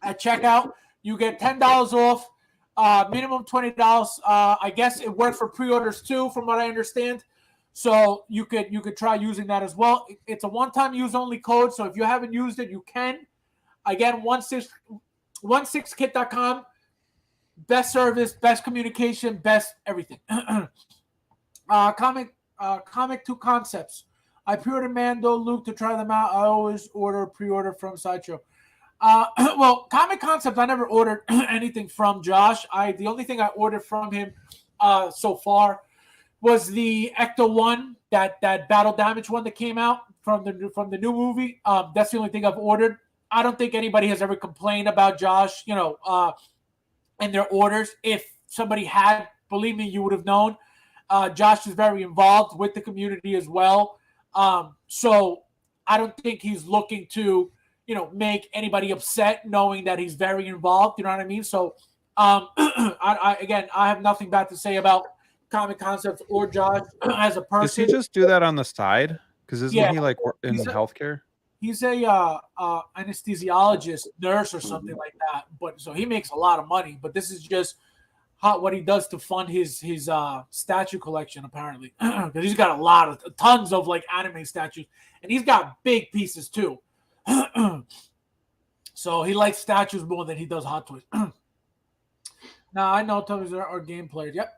At checkout, you get $10 off. Minimum $20. I guess it works for pre-orders too, from what I understand. So you could try using that as well. It's a one-time use only code, so if you haven't used it, you can. Again, 16kit.com. Best service, best communication, best everything. Comic 2 Concepts. I pre-ordered Mando, Luke to try them out. I always pre-order from Sideshow. Well, Comic Concepts, I never ordered anything from Josh. The only thing I ordered from him so far was the Ecto 1, that battle damage one that came out from the new movie. That's the only thing I've ordered. I don't think anybody has ever complained about Josh, and their orders. If somebody had, believe me, you would have known. Josh is very involved with the community as well. So I don't think he's looking to, make anybody upset knowing that he's very involved. You know what I mean? So I have nothing bad to say about Comic Concepts or Josh as a person. Does he just do that on the side? Because isn't he in healthcare? He's a anesthesiologist, nurse, or something like that. But so he makes a lot of money. But this is just what he does to fund his statue collection, apparently, because he's got a lot of tons of like anime statues, and he's got big pieces too. So he likes statues more than he does Hot Toys. Now I know toys are game players. Yep.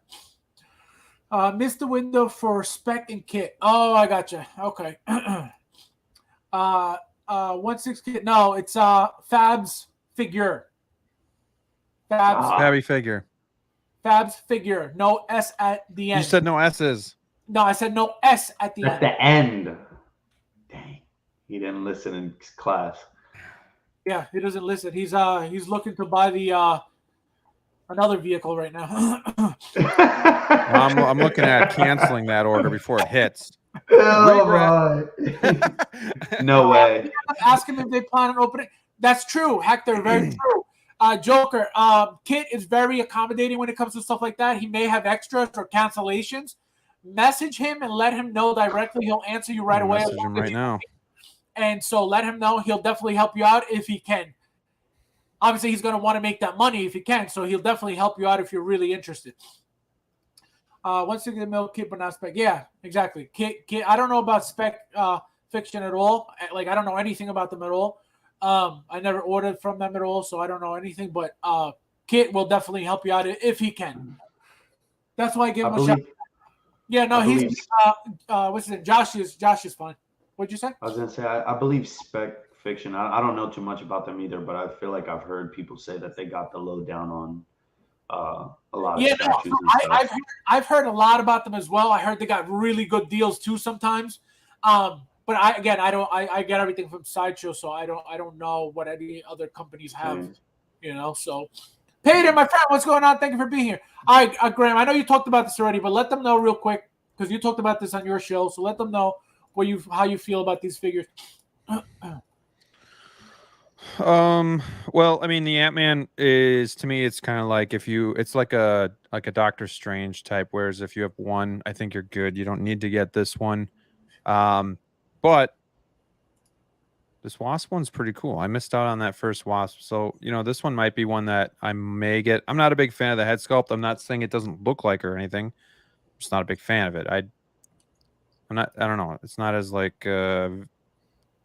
Missed the window for Spec and Kit. Oh, I gotcha. Okay. 1/6 Kit. No, it's Fabs Figure. Fabby figure. Fabs Figure. No S at the end. You said no S's. No, I said no S at the end. At the end. Dang. He didn't listen in class. Yeah, he doesn't listen. He's looking to buy the another vehicle right now. I'm looking at canceling that order before it hits. Oh my. No way. Ask him if they plan on opening. That's true, Hector. Very true. Joker, Kit is very accommodating when it comes to stuff like that. He may have extras or cancellations. Message him and let him know directly. He'll answer you right away. Message him right now. And so let him know. He'll definitely help you out if he can. Obviously, he's going to want to make that money if he can, so he'll definitely help you out if you're really interested. 1/6 mil Kit, but not Spec. Yeah, exactly. Kit. I don't know about Spec Fiction at all. Like, I don't know anything about them at all. I never ordered from them at all, so I don't know anything. But Kit will definitely help you out if he can. That's why I give him a shot. Yeah, no, he's what's his name? Josh is fine. What'd you say? I was gonna say I believe Spec Fiction. I don't know too much about them either, but I feel like I've heard people say that they got the lowdown on a lot of statues. I've heard a lot about them as well. I heard they got really good deals too sometimes. But I get everything from Sideshow, so I don't know what any other companies have, you know. So, Peyton, my friend, what's going on? Thank you for being here. All right, Graeme, I know you talked about this already, but let them know real quick because you talked about this on your show. So let them know how you feel about these figures. Well, I mean, the Ant-Man is, to me, it's kind of like it's like a Doctor Strange type. Whereas if you have one, I think you're good. You don't need to get this one. But this Wasp one's pretty cool. I missed out on that first Wasp. So, you know, this one might be one that I may get. I'm not a big fan of the head sculpt. I'm not saying it doesn't look like her or anything. I'm just not a big fan of it. I don't know. It's not as like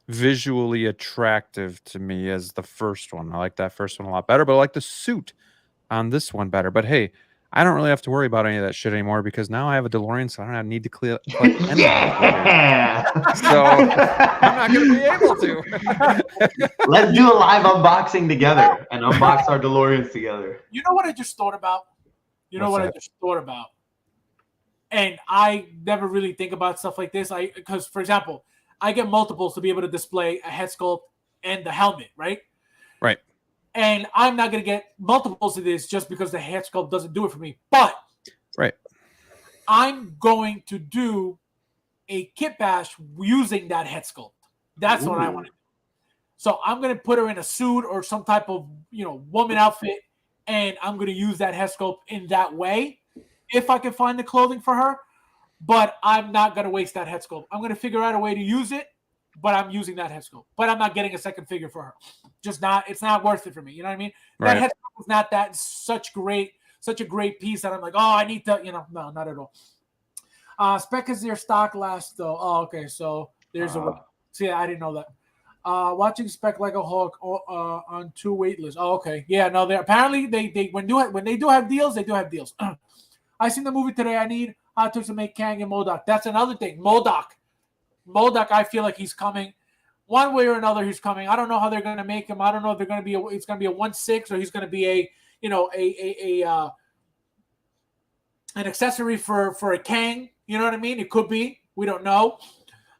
visually attractive to me as the first one. I like that first one a lot better, but I like the suit on this one better. But hey, I don't really have to worry about any of that shit anymore because now I have a DeLorean, so I don't need to collect any So I'm not going to be able to. Let's do a live unboxing together and unbox our DeLoreans together. You know what I just thought about? And I never really think about stuff like this. Because, for example, I get multiples to be able to display a head sculpt and the helmet, right? Right. And I'm not going to get multiples of this just because the head sculpt doesn't do it for me. But right, I'm going to do a kit bash using that head sculpt. That's what I want to do. So I'm going to put her in a suit or some type of, woman outfit, and I'm going to use that head sculpt in that way if I can find the clothing for her. But I'm not going to waste that head sculpt. I'm going to figure out a way to use it, but I'm using that head sculpt. But I'm not getting a second figure for her. It's not worth it for me. You know what I mean? Right. That head sculpt is not that such a great piece that I'm like, oh, I need to, no, not at all. Spec is their stock last though. Oh, okay. So there's a, see, I didn't know that. Watching Spec like a hawk on 2 waitlist. Oh, okay. Yeah, no, they apparently when they do have deals, they do have deals. I seen the movie today. I need Hot Toys to make Kang and MODOK. That's another thing. MODOK, I feel like he's coming. One way or another, he's coming. I don't know how they're going to make him. I don't know if it's going to be a 1/6 or he's going to be an accessory for a Kang. You know what I mean? It could be. We don't know.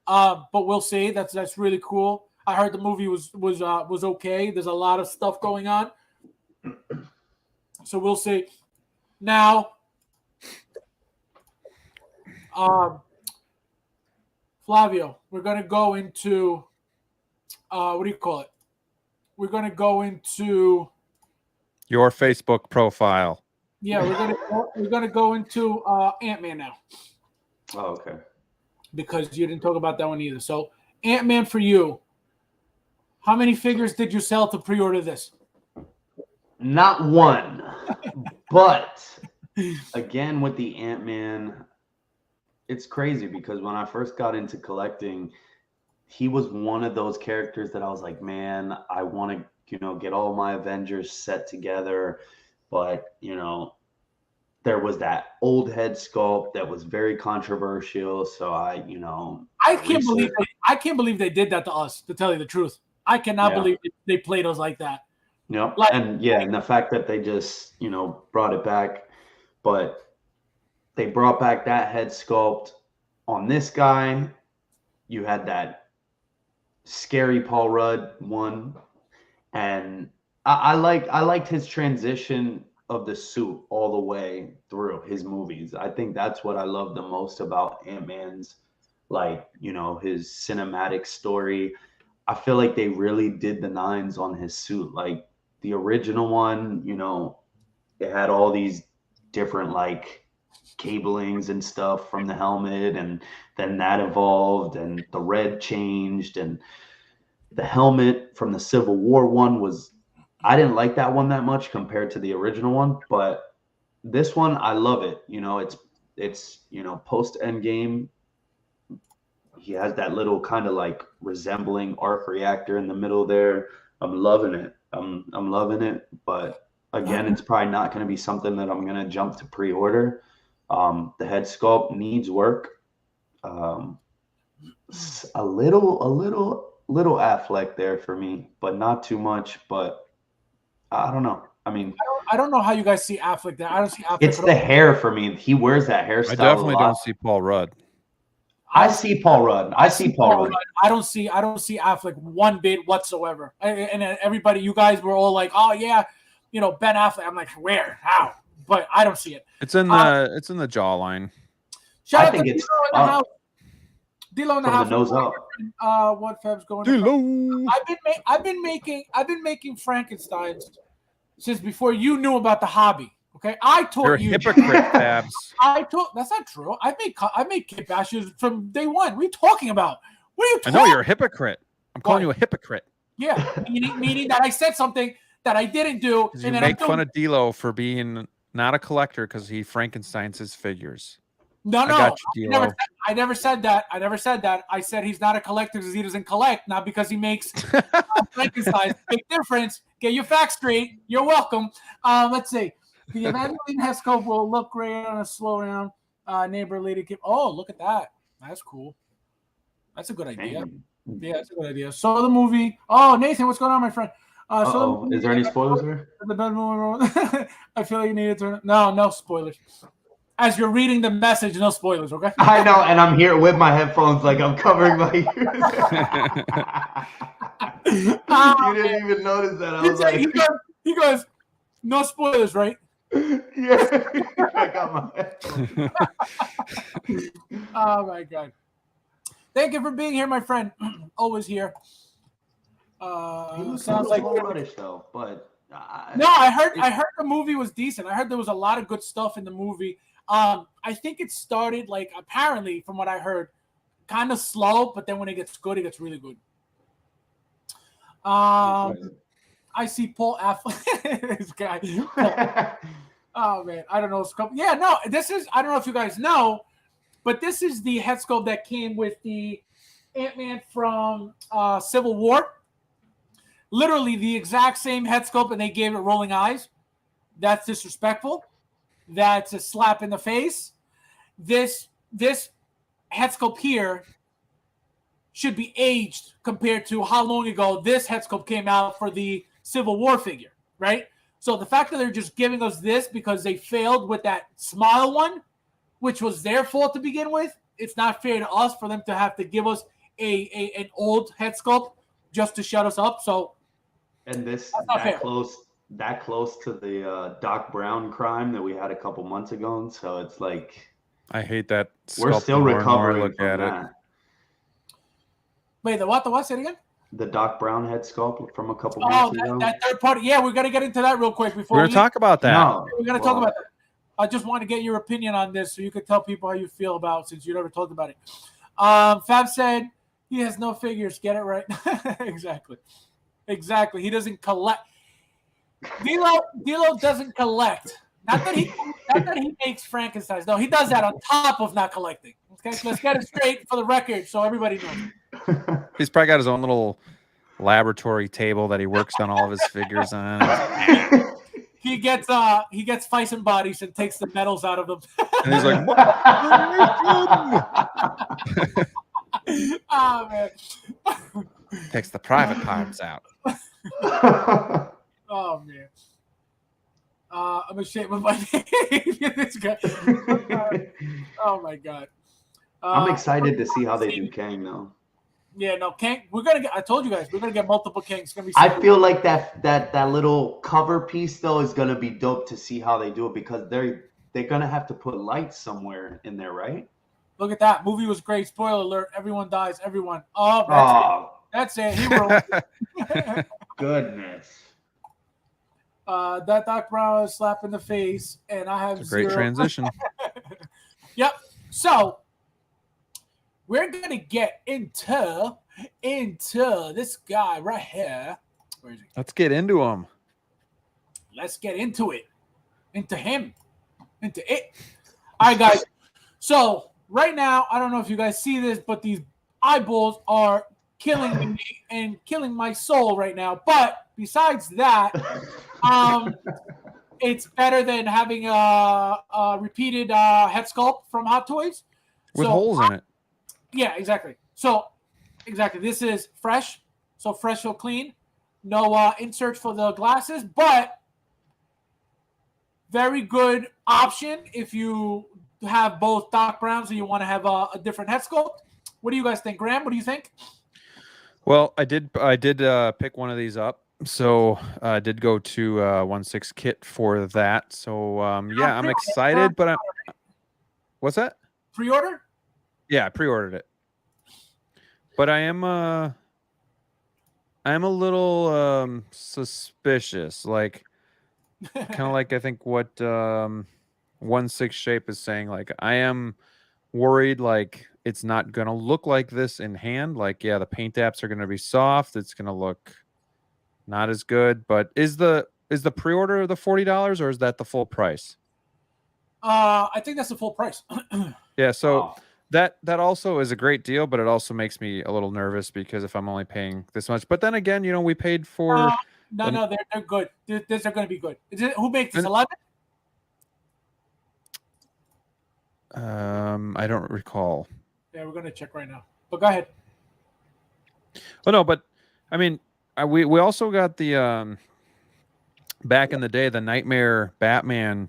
But we'll see. That's really cool. I heard the movie was okay. There's a lot of stuff going on. So we'll see. Now, Flavio, we're going to go into what do you call it? We're going to go into your Facebook profile. Yeah, we're going to go into Ant-Man now. Oh, okay. Because you didn't talk about that one either. So, Ant-Man for you. How many figures did you sell to pre-order this? Not one, but again with the Ant-Man, it's crazy because when I first got into collecting, he was one of those characters that I was like, man, I want to, get all my Avengers set together. But, there was that old head sculpt that was very controversial. So I can't believe they did that to us, to tell you the truth. I cannot believe they played us like that. Yep. And the fact that they just, brought it back, but they brought back that head sculpt on this guy. You had that scary Paul Rudd one, and I liked his transition of the suit all the way through his movies. I think that's what I love the most about Ant-Man's, his cinematic story. I feel like they really did the nines on his suit. Like the original one, it had all these different cablings and stuff from the helmet, and then that evolved and the red changed, and the helmet from the Civil War one I didn't like that one that much compared to the original one, but this one I love it. It's post Endgame. He has that little kind of resembling arc reactor in the middle there. I'm loving it. I'm loving it, but again, it's probably not going to be something that I'm going to jump to pre-order. The head sculpt needs work. A little Affleck there for me, but not too much. But I don't know. I mean, I don't know how you guys see Affleck there. I don't see Affleck. It's the hair for me. He wears that hairstyle. I definitely don't see Paul Rudd. I see Paul Rudd. I don't see Affleck one bit whatsoever. And everybody, you guys were all like, "Oh yeah, Ben Affleck." I'm like, where? How? But I don't see it. It's in the jawline. Shout out to D'Lo in the house. D'Lo in the house. The nose up. What Fab's going? D'Lo. I've been making Frankensteins since before you knew about the hobby. Okay, I taught You're you. You're a hypocrite, Fabs. That's not true. I made kit bashes from day one. What are you talking about? What are you talking? I know you're a hypocrite. I'm calling you a hypocrite. Yeah, meaning that I said something that I didn't do. You make fun of D'Lo for being not a collector because he Frankensteins his figures. No, I got you, D'Lo. I never said that. I said he's not a collector because he doesn't collect, not because he makes Frankenstein. Big difference. Get your facts straight. You're welcome. Let's see. The Evangeline Hesco will look great on a slow down neighbor lady. Oh, look at that. That's cool. That's a good idea. Yeah, that's a good idea. So the movie. Oh, Nathan, what's going on, my friend? Is there any spoilers there? I feel like you needed to. No spoilers. As you're reading the message, no spoilers, okay? I know, and I'm here with my headphones, I'm covering my ears. You didn't even notice that. I was he goes, no spoilers, right? Yeah, I got my headphones. Oh my God! Thank you for being here, my friend. Always here. Sounds like rubbish though, but no, I heard the movie was decent. I heard there was a lot of good stuff in the movie. I think it started apparently from what I heard, kind of slow, but then when it gets good, it gets really good. I see Paul Affleck. This guy. Oh man, I don't know. Yeah, no, this is. I don't know if you guys know, but this is the head sculpt that came with the Ant-Man from Civil War. Literally the exact same head sculpt, and they gave it rolling eyes. That's disrespectful. That's a slap in the face. This head sculpt here should be aged compared to how long ago this head sculpt came out for the Civil War figure, right? So the fact that they're just giving us this because they failed with that Smile one, which was their fault to begin with, it's not fair to us for them to have to give us an old head sculpt just to shut us up. So, and this that close to the Doc Brown crime that we had a couple months ago, and so it's I hate that. We're still recovering look from at that. it. Wait, the what? The what? Say it again. The Doc Brown head sculpt from a couple months ago. That third party. Yeah, we're gonna get into that real quick before we're gonna talk about that. No, we're gonna talk about that. I just want to get your opinion on this so you can tell people how you feel about it, since you never talked about it. Fab said he has no figures. Get it right. Exactly. He doesn't collect. D'Lo doesn't collect. Not that he makes Frankensteins. No, he does that on top of not collecting. Okay, so let's get it straight for the record, so everybody knows. He's probably got his own little laboratory table that he works on all of his figures on. He gets Feisen bodies and takes the metals out of them. And he's like, oh man. Takes the private parts out. Oh man. I'm ashamed of my name. This guy. Oh my god. I'm excited to see how they do Kang though. Yeah, no, Kang. I told you guys, we're gonna get multiple Kangs. It's gonna be. I feel like that little cover piece though is gonna be dope to see how they do it because they're gonna have to put lights somewhere in there, right? Look at that movie was great. Spoiler alert: everyone dies. Everyone. Oh, that's it. He wrote. Goodness. That Doc Brown is slap in the face, and I have a great transition. Yep. So we're gonna get into this guy right here. Where is he? Let's get into him. Let's get into it. Into him. Into it. All right, guys. So right now, I don't know if you guys see this, but these eyeballs are killing me and killing my soul right now. But besides that, it's better than having a repeated head sculpt from Hot Toys with holes in it. Yeah, exactly. So, exactly. This is fresh. So fresh, so clean. No inserts for the glasses, but very good option if you have both Doc Browns and you want to have a different head sculpt. What do you guys think, Graeme? What do you think? Well, I did pick one of these up. So I did go to 1/6 kit for that. So yeah, I'm excited, but what's that? Pre-order? Yeah, I pre-ordered it. But I am a little suspicious. Like kind of like I think what 1/6 shape is saying. Like I am worried like it's not gonna look like this in hand. Like, yeah, the paint apps are gonna be soft. It's gonna look not as good, but is the pre-order the $40 or is that the full price? I think that's the full price. Yeah, so that also is a great deal, but it also makes me a little nervous because if I'm only paying this much, but then again, you know, we paid for no, they're good. These are going to be good. Who makes this? 11? I don't recall. Yeah, we're going to check right now. But go ahead. Oh no, but I mean. We also got the back in the day the Nightmare Batman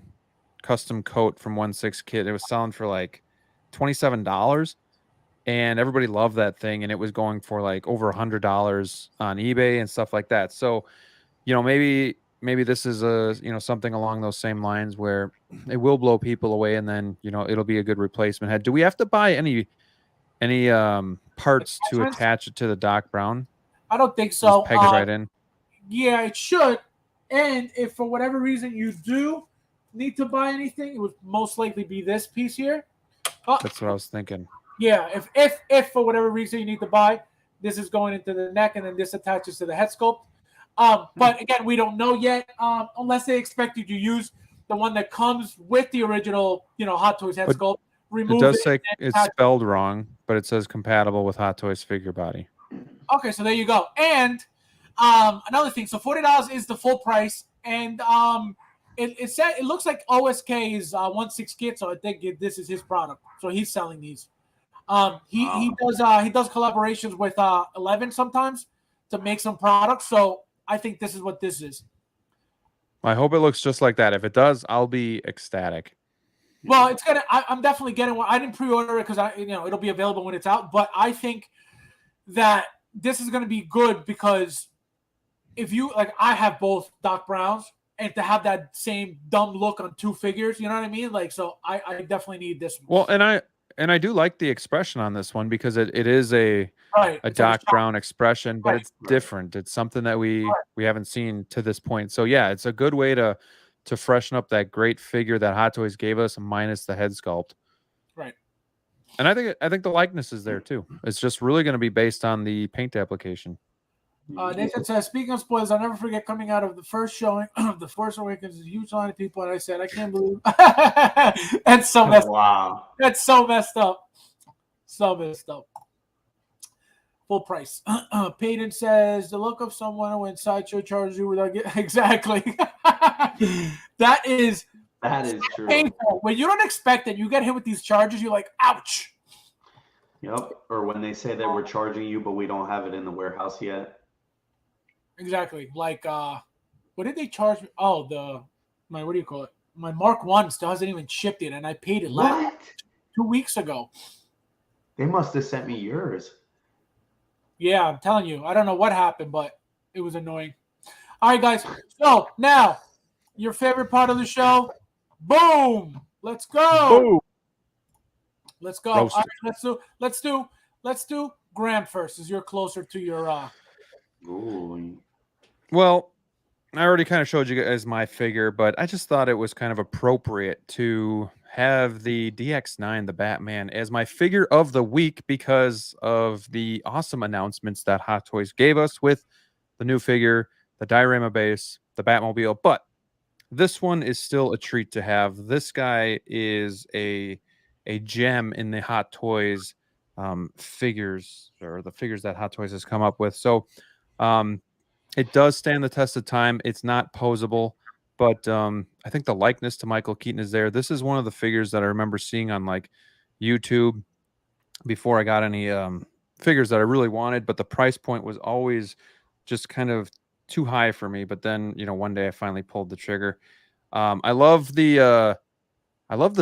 custom coat from 1/6 kit. It was selling for like $27, and everybody loved that thing, and it was going for like over $100 on eBay and stuff like that. So, you know, maybe this is something along those same lines where it will blow people away, and then it'll be a good replacement head. Do we have to buy any parts to attach it to the Doc Brown? I don't think so. Just peg it right in. Yeah, it should. And if for whatever reason you do need to buy anything, it would most likely be this piece here. That's what I was thinking. Yeah, if for whatever reason you need to buy, this is going into the neck, and then this attaches to the head sculpt. But again, we don't know yet, unless they expect you to use the one that comes with the original, Hot Toys head sculpt. It does say it's spelled wrong, but it says compatible with Hot Toys figure body. Okay, so there you go. And another thing, so $40 is the full price, and it looks like OSK is 1/6 kit, so I think this is his product. So he's selling these. He does collaborations with 11 sometimes to make some products. So I think this is what this is. I hope it looks just like that. If it does, I'll be ecstatic. Well, it's gonna. I'm definitely getting one. I didn't pre-order it because it'll be available when it's out. But I think that this is going to be good because if you I have both Doc Browns, and to have that same dumb look on two figures, you know what I mean? Like, so I definitely need this one. Well, and I do like the expression on this one because it is a Doc Brown expression, but it's different. It's something that we haven't seen to this point. So yeah, it's a good way to freshen up that great figure that Hot Toys gave us, minus the head sculpt. Right. And I think the likeness is there too. It's just really going to be based on the paint application. Nathan says, speaking of spoilers, I'll never forget coming out of the first showing of The Force Awakens, a huge line of people, and I said, I can't believe that's so messed up. That's so messed up. So messed up. Full price. Peyton says, the look of someone when Sideshow charges you without getting exactly. That is true. Painful. When you don't expect it, you get hit with these charges, you're like, ouch. Yep. Or when they say that we're charging you, but we don't have it in the warehouse yet. Exactly. Like, what did they charge me? Oh, what do you call it? My Mark 1 still hasn't even shipped it, and I paid it last 2 weeks ago. They must have sent me yours. Yeah, I'm telling you. I don't know what happened, but it was annoying. All right, guys. So now, your favorite part of the show. Boom. Let's go. Boom. Let's go. All right, let's do Graeme first, as you're closer to your Ooh. Well, I already kind of showed you guys my figure, but I just thought it was kind of appropriate to have the DX9, the Batman, as my figure of the week because of the awesome announcements that Hot Toys gave us with the new figure, the diorama base, the Batmobile. But this one is still a treat to have. This guy is a gem in the Hot Toys figures, or the figures that Hot Toys has come up with. So it does stand the test of time. It's not posable, but I think the likeness to Michael Keaton is there. This is one of the figures that I remember seeing on like YouTube before I got any figures that I really wanted, but the price point was always just kind of too high for me. But then, one day I finally pulled the trigger. I love the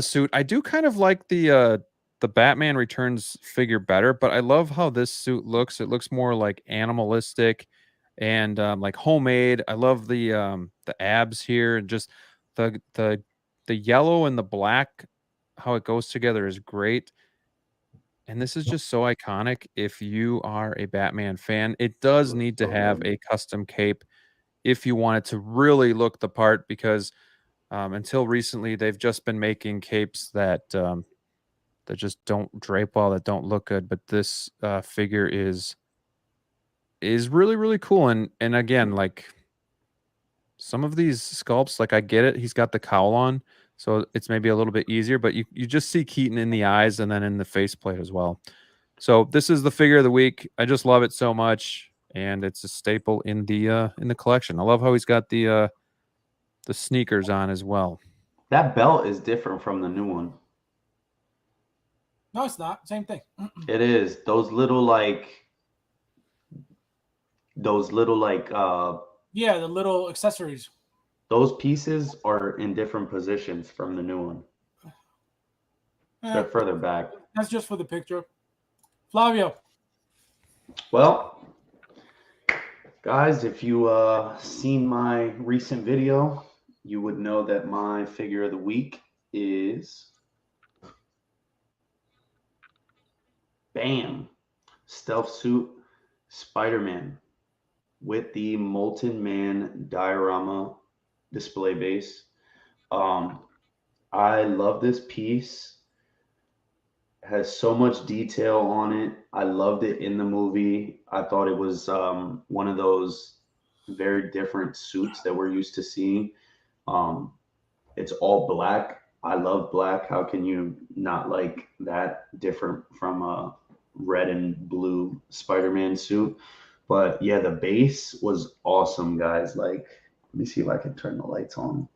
suit. I do kind of like the Batman Returns figure better, but I love how this suit looks. It looks more like animalistic and like homemade. I love the abs here, and just the yellow and the black, how it goes together is great. And this is just so iconic. If you are a Batman fan, it does need to have a custom cape if you want it to really look the part, because until recently they've just been making capes that just don't drape well, that don't look good. But this figure is really, really cool. And again, like some of these sculpts, like I get it, he's got the cowl on, so it's maybe a little bit easier, but you just see Keaton in the eyes and then in the faceplate as well. So this is the figure of the week. I just love it so much, and it's a staple in the collection. I love how he's got the sneakers on as well. That belt is different from the new one. No, it's not. Same thing. It is. Those little yeah, the little accessories. Those pieces are in different positions from the new one. They're further back. That's just for the picture. Flavio. Well, guys, if you seen my recent video, you would know that my figure of the week is bam, Stealth Suit Spider-Man with the Molten Man diorama display base. I love this piece. It has so much detail on it. I loved it in the movie. I thought it was one of those very different suits that we're used to seeing. It's all black. I love black. How can you not like that? Different from a red and blue Spider-Man suit. But yeah, the base was awesome, guys. Like, let me see if I can turn the lights on.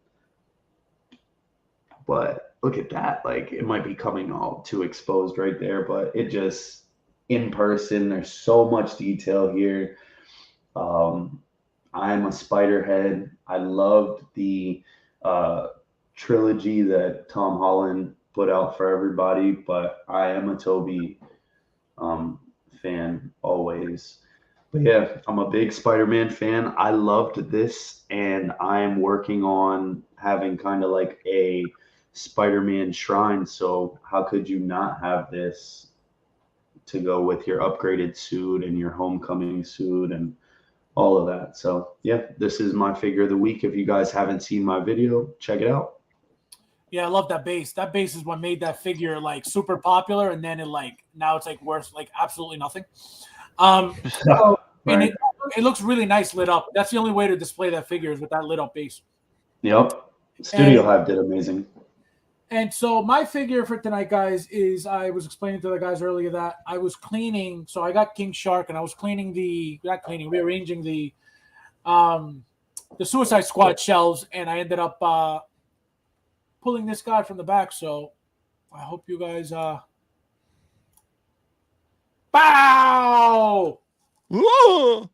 But look at that. Like, it might be coming all too exposed right there, but it just, in person, there's so much detail here. I'm a Spiderhead. I loved the trilogy that Tom Holland put out for everybody, but I am a Toby fan always. But yeah, I'm a big Spider-Man fan. I loved this, and I am working on having kind of like a Spider-Man shrine. So how could you not have this to go with your upgraded suit and your homecoming suit and all of that? So yeah, this is my figure of the week. If you guys haven't seen my video, check it out. Yeah, I love that base. That base is what made that figure like super popular, and then it now it's like worth like absolutely nothing. So, and it it looks really nice lit up. That's the only way to display that figure is with that lit up base. Yep. Studio Hive did amazing. And so my figure for tonight, guys, is I was explaining to the guys earlier that I was cleaning. So I got King Shark, and I was rearranging the Suicide Squad shelves, and I ended up pulling this guy from the back. So I hope you guys bow. Whoa!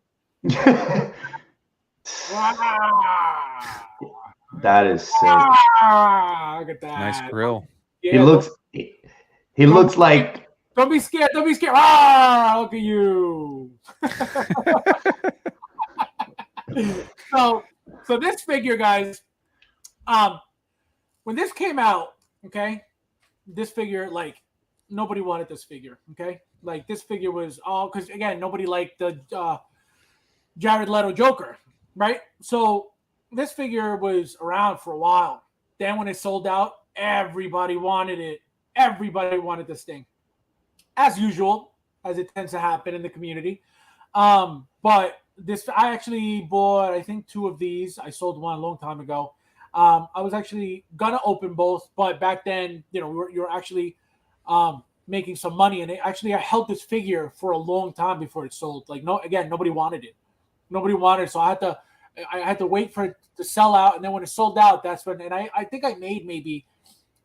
That is sick. Look at that. Nice grill. Yeah, He looks like. Don't be scared. Don't be scared. Ah, look at you. So this figure, guys, when this came out, okay, this figure, like, nobody wanted this figure, okay? Like, this figure was all, because, again, nobody liked the Jared Leto Joker, right? So this figure was around for a while. Then when it sold out, everybody wanted it. Everybody wanted this thing. As usual, as it tends to happen in the community. But this, I actually bought, I think, 2 of these. I sold one a long time ago. I was actually gonna open both, but back then, you know, you were actually making some money, and I held this figure for a long time before it sold. Like, nobody wanted it. Nobody wanted it, so I had to wait for it to sell out, and then when it sold out, that's when. And I think I made maybe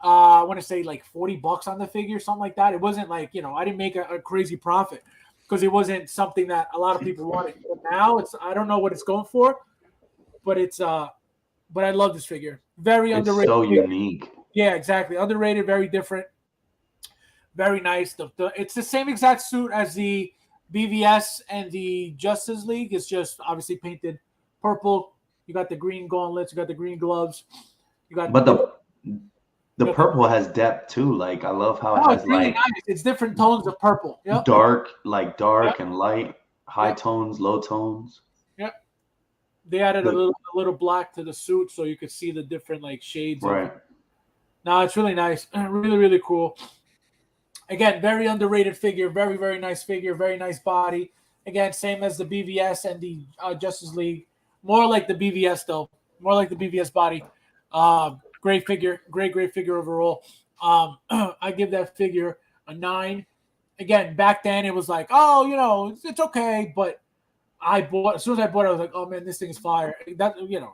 I want to say like $40 on the figure, something like that. It wasn't like, you know, I didn't make a crazy profit because it wasn't something that a lot of people wanted. But now I don't know what it's going for, but but I love this figure. Very underrated. It's so unique. Yeah, exactly. Underrated, very different, very nice. It's the same exact suit as the BVS and the Justice League. It's just obviously painted purple. You got the green gauntlets. You got the green gloves. But the purple has depth too. Like, I love how it has, it's really like, nice. It's different tones of purple. Yep. Dark and light, high tones, low tones. Yep. They added a little black to the suit so you could see the different, like, shades. Right. No, it's really nice. Really, really cool. Again, very underrated figure. Very, very nice figure. Very nice body. Again, same as the BVS and the Justice League. More like the BVS, though. More like the BVS body. Great figure. Great figure overall. I give that figure a 9. Again, back then it was like, oh, you know, it's okay. But as soon as I bought it, I was like, oh, man, this thing is fire. That, you know,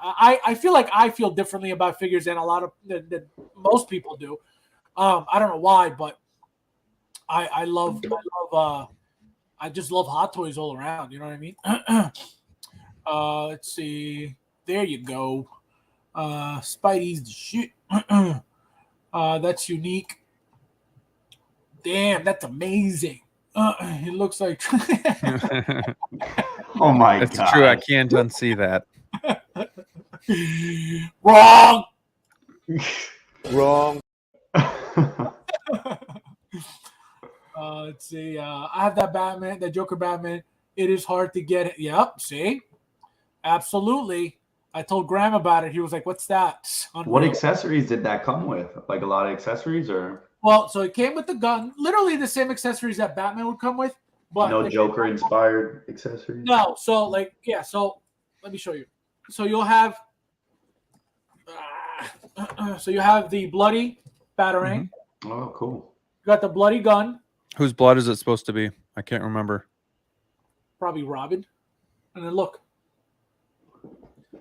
I feel like I feel differently about figures than than most people do. I don't know why, but I just love Hot Toys all around. You know what I mean? Let's see. There you go. Spidey's the shit. That's unique. Damn, that's amazing. It looks like. Oh my God. That's true. I can't unsee that. Wrong. Wrong. Let's see. I have that Batman, that Joker Batman. It is hard to get it. Yep. See, absolutely. I told Graeme about it. He was like, "What's that?" What accessories did that come with? Like, a lot of accessories, or? Well, so it came with the gun, literally the same accessories that Batman would come with, but No Joker-inspired accessories. No. So, like, yeah. So let me show you. So you'll have. So you have the bloody batarang. Mm-hmm. Oh, cool. You got the bloody gun. Whose blood is it supposed to be? I can't remember. Probably Robin. And then look.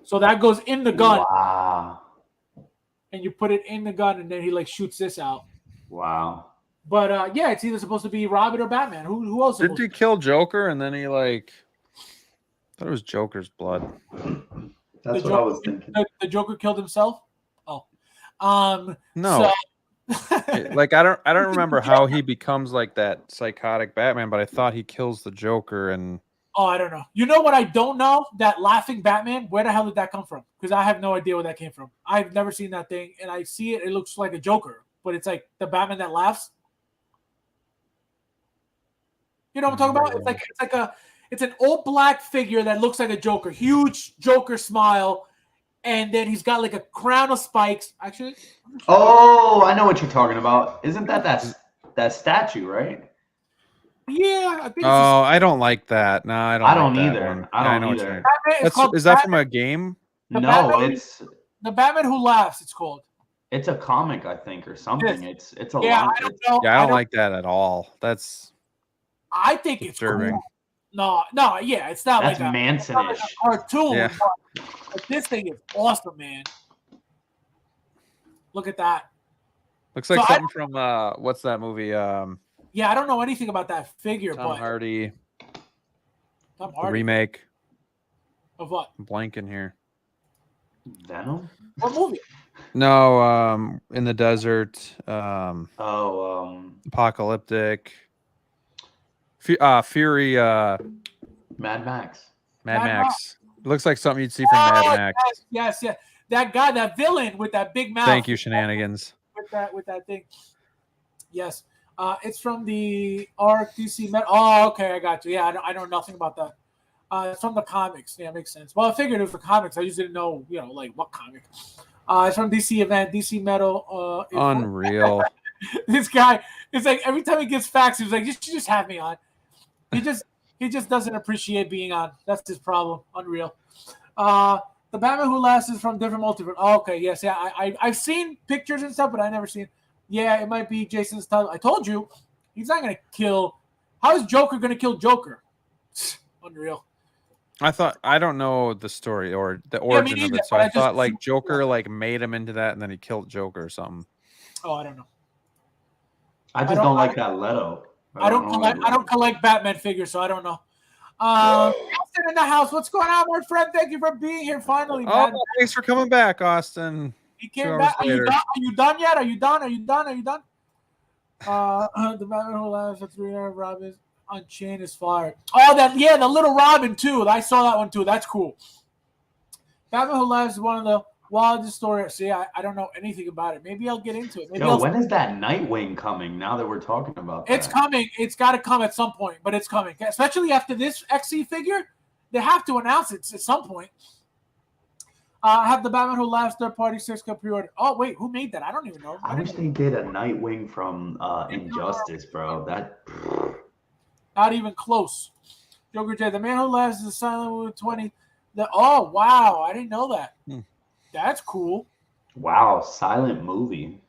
So that goes in the gun. Wow. And you put it in the gun, and then he, like, shoots this out. Wow. But yeah, it's either supposed to be Robin or Batman. Who else? Didn't he kill Joker and then he, like, I thought it was Joker's blood. That's what I was thinking. The Joker killed himself? Oh. No. So... Like, I don't remember how he becomes like that psychotic Batman, but I thought he kills the Joker and. Oh, I don't know. You know what I don't know? That laughing Batman, where the hell did that come from? Because I have no idea where that came from. I've never seen that thing, and I see it. It looks like a Joker, but it's like the Batman that laughs. You know what I'm talking about? It's an old black figure that looks like a Joker, huge Joker smile, and then he's got like a crown of spikes. Actually, oh, I know what you're talking about. Isn't that statue, right? Yeah, I think. Oh, I don't like that. No, I don't. I don't like that either. one. I Yeah, don't know what you either. mean. Batman, Is that from a game? The No, Batman- it's The Batman Who Laughs. It's called. a comic, I think, or something. It's a Yeah, long. I don't know. Yeah, I don't like that at all. That's I think it's disturbing. cool. No, yeah, it's not That's like Manson-ish. a cartoon. Yeah. But this thing is awesome, man. Look at that. Looks like So something from what's that movie? Yeah, I don't know anything about that figure, Tom but Hardy, Tom the Hardy remake. of what? I'm blanking here. Venom. What movie? No, in the desert. Apocalyptic. Fury. Mad Max. Mad Mad Max. It looks like something you'd see from Mad Max. Yes. That guy, that villain with that big mouth. Thank you, shenanigans. With that thing. Yes. It's from the arc DC Metal. Oh, okay, I got you. Yeah, I know nothing about that. It's from the comics. Yeah, makes sense. Well, I figured it was the comics. I just didn't know, like what comic. It's from DC event, DC Metal. Unreal. This guy, it's like every time he gets facts, he's like, "You should just have me on." He just doesn't appreciate being on. That's his problem. Unreal. The Batman Who Laughs is from different multiverse. Oh, okay, yes, yeah. I've seen pictures and stuff, but I never seen. Yeah, it might be Jason's title. I told you, he's not gonna kill. How is Joker gonna kill Joker? Unreal. I don't know the story or the origin of it, so I thought like Joker like made him into that and then he killed Joker or something. Oh, I don't know. I don't like that Leto. I don't collect Batman figures, so I don't know. Austin in the house. What's going on, my friend? Thank you for being here finally, man. Oh, thanks for coming back, Austin. He came back. Are you done yet? Are you done? The Batman Who Laughs for 3 hours. Robin Unchained is fired. Oh, the little Robin too. I saw that one too. That's cool. Batman Who Laughs is one of the wildest stories. See, I don't know anything about it. Maybe I'll get into it. When is that Nightwing coming? Now that we're talking about that, it's coming. It's got to come at some point, but it's coming. Especially after this XC figure, they have to announce it at some point. I have the Batman Who Laughs third-party 6-cup pre-order. Oh wait, who made that? I don't even know. I wish they did a Nightwing from Injustice, bro. That not even close. Joker J. The Man Who Laughs is a silent movie 20. Oh wow, I didn't know that. That's cool. Wow, silent movie.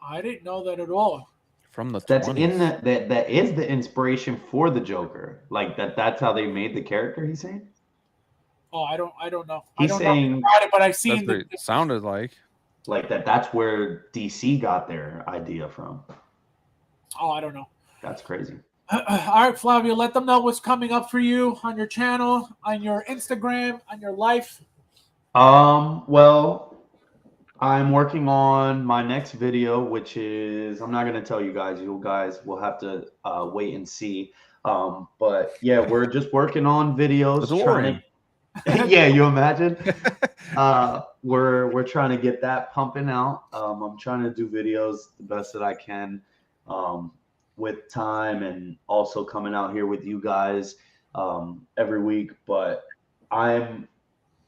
I didn't know that at all. From the that's 20s. in that is the inspiration for the Joker. Like that's how they made the character. He's saying. Oh, I don't know. He's saying, know about it, but I've seen it sounded like that. That's where DC got their idea from. Oh, I don't know. That's crazy. All right, Flavio, let them know what's coming up for you on your channel, on your Instagram, on your life. Well, I'm working on my next video, which is I'm not gonna tell you guys. You guys will have to wait and see. But yeah, we're just working on videos. Yeah, you imagine? We're trying to get that pumping out. I'm trying to do videos the best that I can with time, and also coming out here with you guys every week. But I'm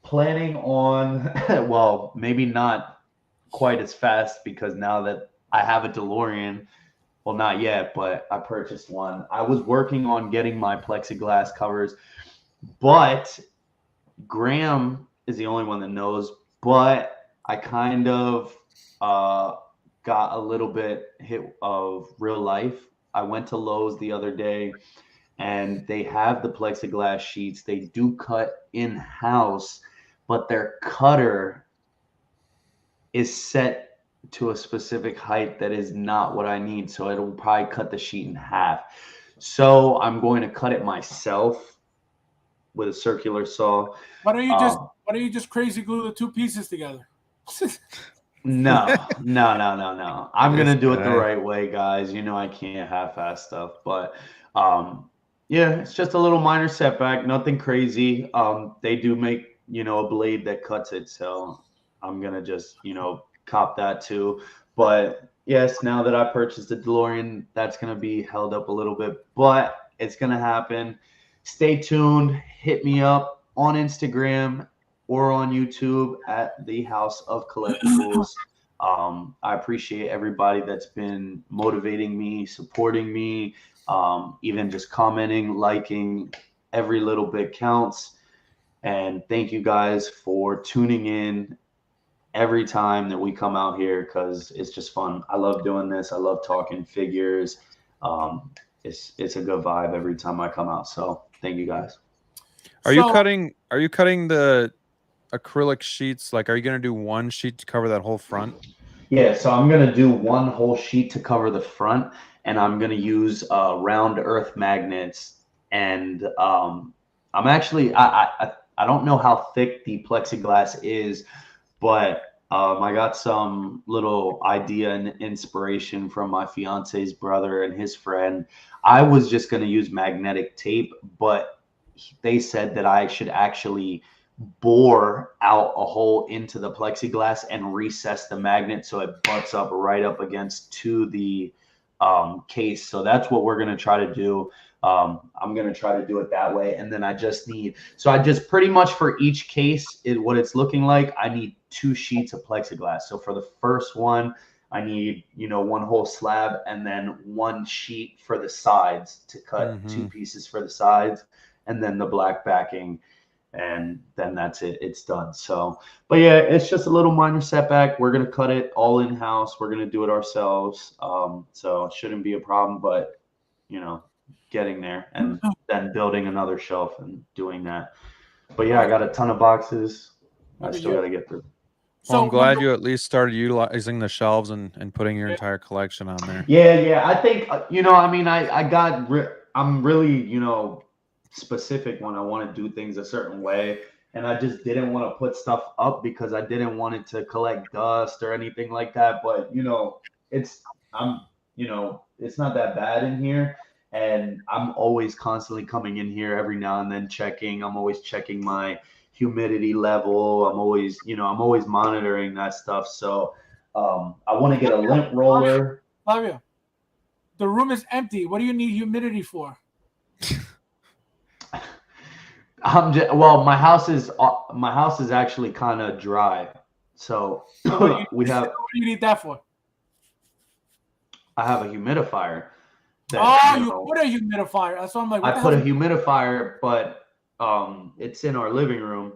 planning on, well, maybe not quite as fast, because now that I have a DeLorean, well, not yet, but I purchased one. I was working on getting my plexiglass covers, but Graeme is the only one that knows, but I kind of got a little bit hit of real life. I went to Lowe's the other day, and they have the plexiglass sheets. They do cut in-house, but their cutter is set to a specific height that is not what I need. So it'll probably cut the sheet in half. So I'm going to cut it myself with a circular saw. Why don't you just crazy glue the two pieces together? No. I'm gonna do it the right way, guys. You know I can't half-ass stuff, but yeah, it's just a little minor setback, nothing crazy. They do make, a blade that cuts it, so I'm gonna just, cop that too. But yes, now that I purchased the DeLorean, that's gonna be held up a little bit, but it's gonna happen. Stay tuned. Hit me up on Instagram or on YouTube at the House of Collectibles. I appreciate everybody that's been motivating me, supporting me, even just commenting, liking. Every little bit counts. And thank you guys for tuning in every time that we come out here, because it's just fun. I love doing this. I love talking figures. It's a good vibe every time I come out. So thank you guys. Are you cutting the acrylic sheets? Like, are you going to do one sheet to cover that whole front? Yeah, so I'm going to do one whole sheet to cover the front, and I'm going to use round earth magnets. And I'm actually, I don't know how thick the plexiglass is, but I got some little idea and inspiration from my fiance's brother and his friend. I was just going to use magnetic tape, but they said that I should actually bore out a hole into the plexiglass and recess the magnet so it butts up right up against to the case. So that's what we're going to try to do. I'm going to try to do it that way. And then I just pretty much for each case, what it's looking like, I need 2 sheets of plexiglass. So for the first one, I need, one whole slab, and then 1 sheet for the sides to cut 2 pieces for the sides, and then the black backing. And then that's it. It's done. So, but yeah, it's just a little minor setback. We're going to cut it all in-house. We're going to do it ourselves. So it shouldn't be a problem, but, getting there and then building another shelf and doing that. But yeah, I got a ton of boxes. I still got to get through. So I'm glad you at least started utilizing the shelves and putting your entire collection on there. Yeah. I think, I'm really, specific when I want to do things a certain way, and I just didn't want to put stuff up because I didn't want it to collect dust or anything like that. But it's not that bad in here, and I'm always constantly coming in here every now and then checking. I'm always checking my humidity level. I'm always monitoring that stuff. So I want to get a lint roller. Flavio, the room is empty. What do you need humidity for? My house is actually kind of dry, so what do you need that for? I have a humidifier. You put a humidifier. That's what I'm like. I put a humidifier, but it's in our living room.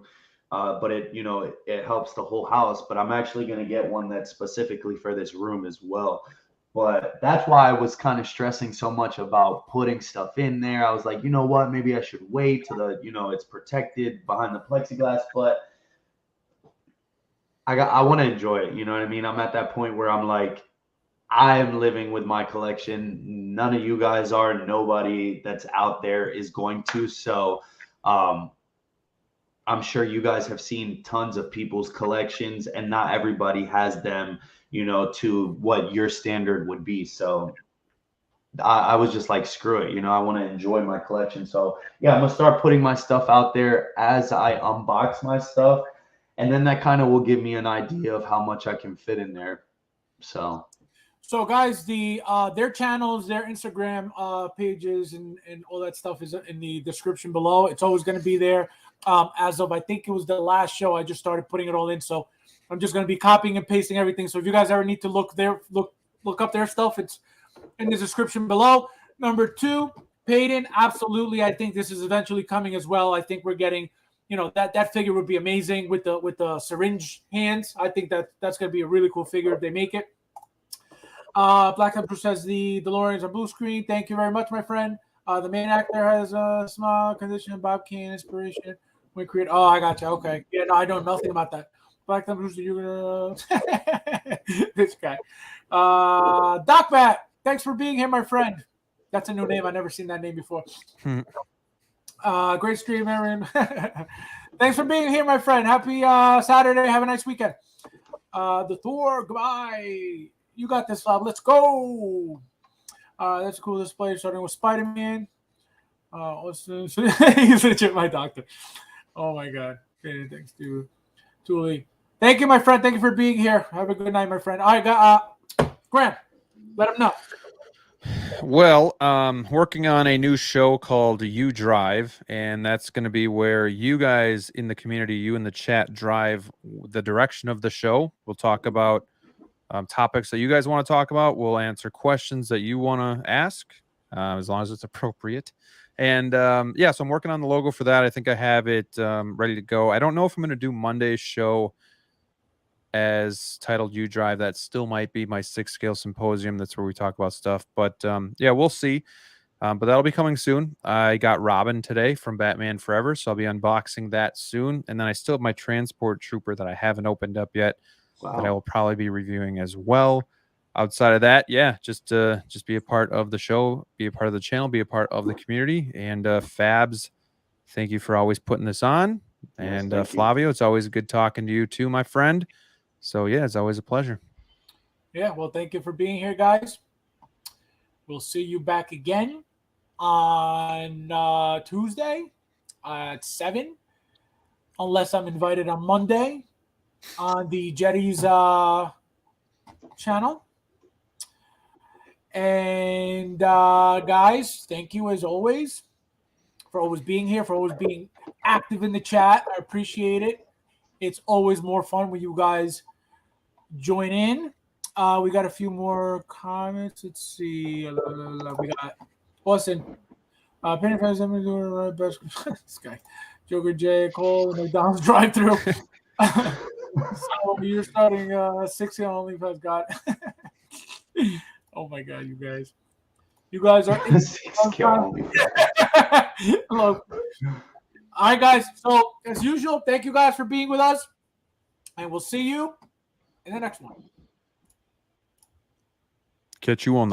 But it helps the whole house. But I'm actually going to get one that's specifically for this room as well. But that's why I was kind of stressing so much about putting stuff in there. I was like, you know what? Maybe I should wait till it's protected behind the plexiglass. But I want to enjoy it. You know what I mean? I'm at that point where I'm like, I'm living with my collection. None of you guys are. Nobody that's out there is going to. So I'm sure you guys have seen tons of people's collections, and not everybody has them, to what your standard would be. So I was just like, screw it. I want to enjoy my collection. So yeah, I'm going to start putting my stuff out there as I unbox my stuff. And then that kind of will give me an idea of how much I can fit in there. So guys, their channels, their Instagram pages, and all that stuff is in the description below. It's always going to be there. As of, I think it was the last show, I just started putting it all in. So I'm just going to be copying and pasting everything. So if you guys ever need to look up their stuff, it's in the description below. Number 2, Payton. Absolutely. I think this is eventually coming as well. I think we're getting, that figure would be amazing with the syringe hands. I think that's going to be a really cool figure if they make it. Black Hunter says the DeLoreans are blue screen. Thank you very much, my friend. The main actor has a small condition. Bob Kane inspiration. We create. Oh, I got you. Okay. Yeah, no, I know nothing about that. Black Hunter, you're gonna this guy. Doc Bat, thanks for being here, my friend. That's a new name. I've never seen that name before. Great stream, Aaron. Thanks for being here, my friend. Happy Saturday. Have a nice weekend. The Thor, goodbye. You got this, Bob. Let's go. That's a cool display starting with Spider-Man. He's legit my doctor. Oh, my God. Okay, thanks to Julie. Thank you, my friend. Thank you for being here. Have a good night, my friend. All right, Graeme, let him know. Well, working on a new show called You Drive, and that's going to be where you guys in the community, you in the chat, drive the direction of the show. We'll talk about topics that you guys want to talk about. We'll answer questions that you want to ask, as long as it's appropriate. And yeah, so I'm working on the logo for that. I think I have it ready to go. I don't know if I'm going to do Monday's show as titled You Drive. That still might be my 6-scale symposium. That's where we talk about stuff. But yeah, we'll see. But that'll be coming soon. I got Robin today from Batman Forever, so I'll be unboxing that soon. And then I still have my Transport Trooper that I haven't opened up yet, that I will probably be reviewing as well. Outside of that, yeah, just be a part of the show, be a part of the channel, be a part of the community. And Fabs, thank you for always putting this on. And Flavio, it's always good talking to you too, my friend. So yeah, it's always a pleasure. Yeah, well, thank you for being here, guys. We'll see you back again on Tuesday at 7, unless I'm invited on Monday on the Jetty's channel. And guys, thank you as always for always being here, for always being active in the chat. I appreciate it. It's always more fun when you guys join in. We got a few more comments. Let's see. We got Austin. Penny Fans, I'm doing the best. This guy, Joker J. Cole, the McDonald's drive-through. So you're starting 60 on OnlyFans, God. Oh my God, you guys. You guys are. Look. All right, guys. So as usual, thank you guys for being with us, and we'll see you in the next one. Catch you on the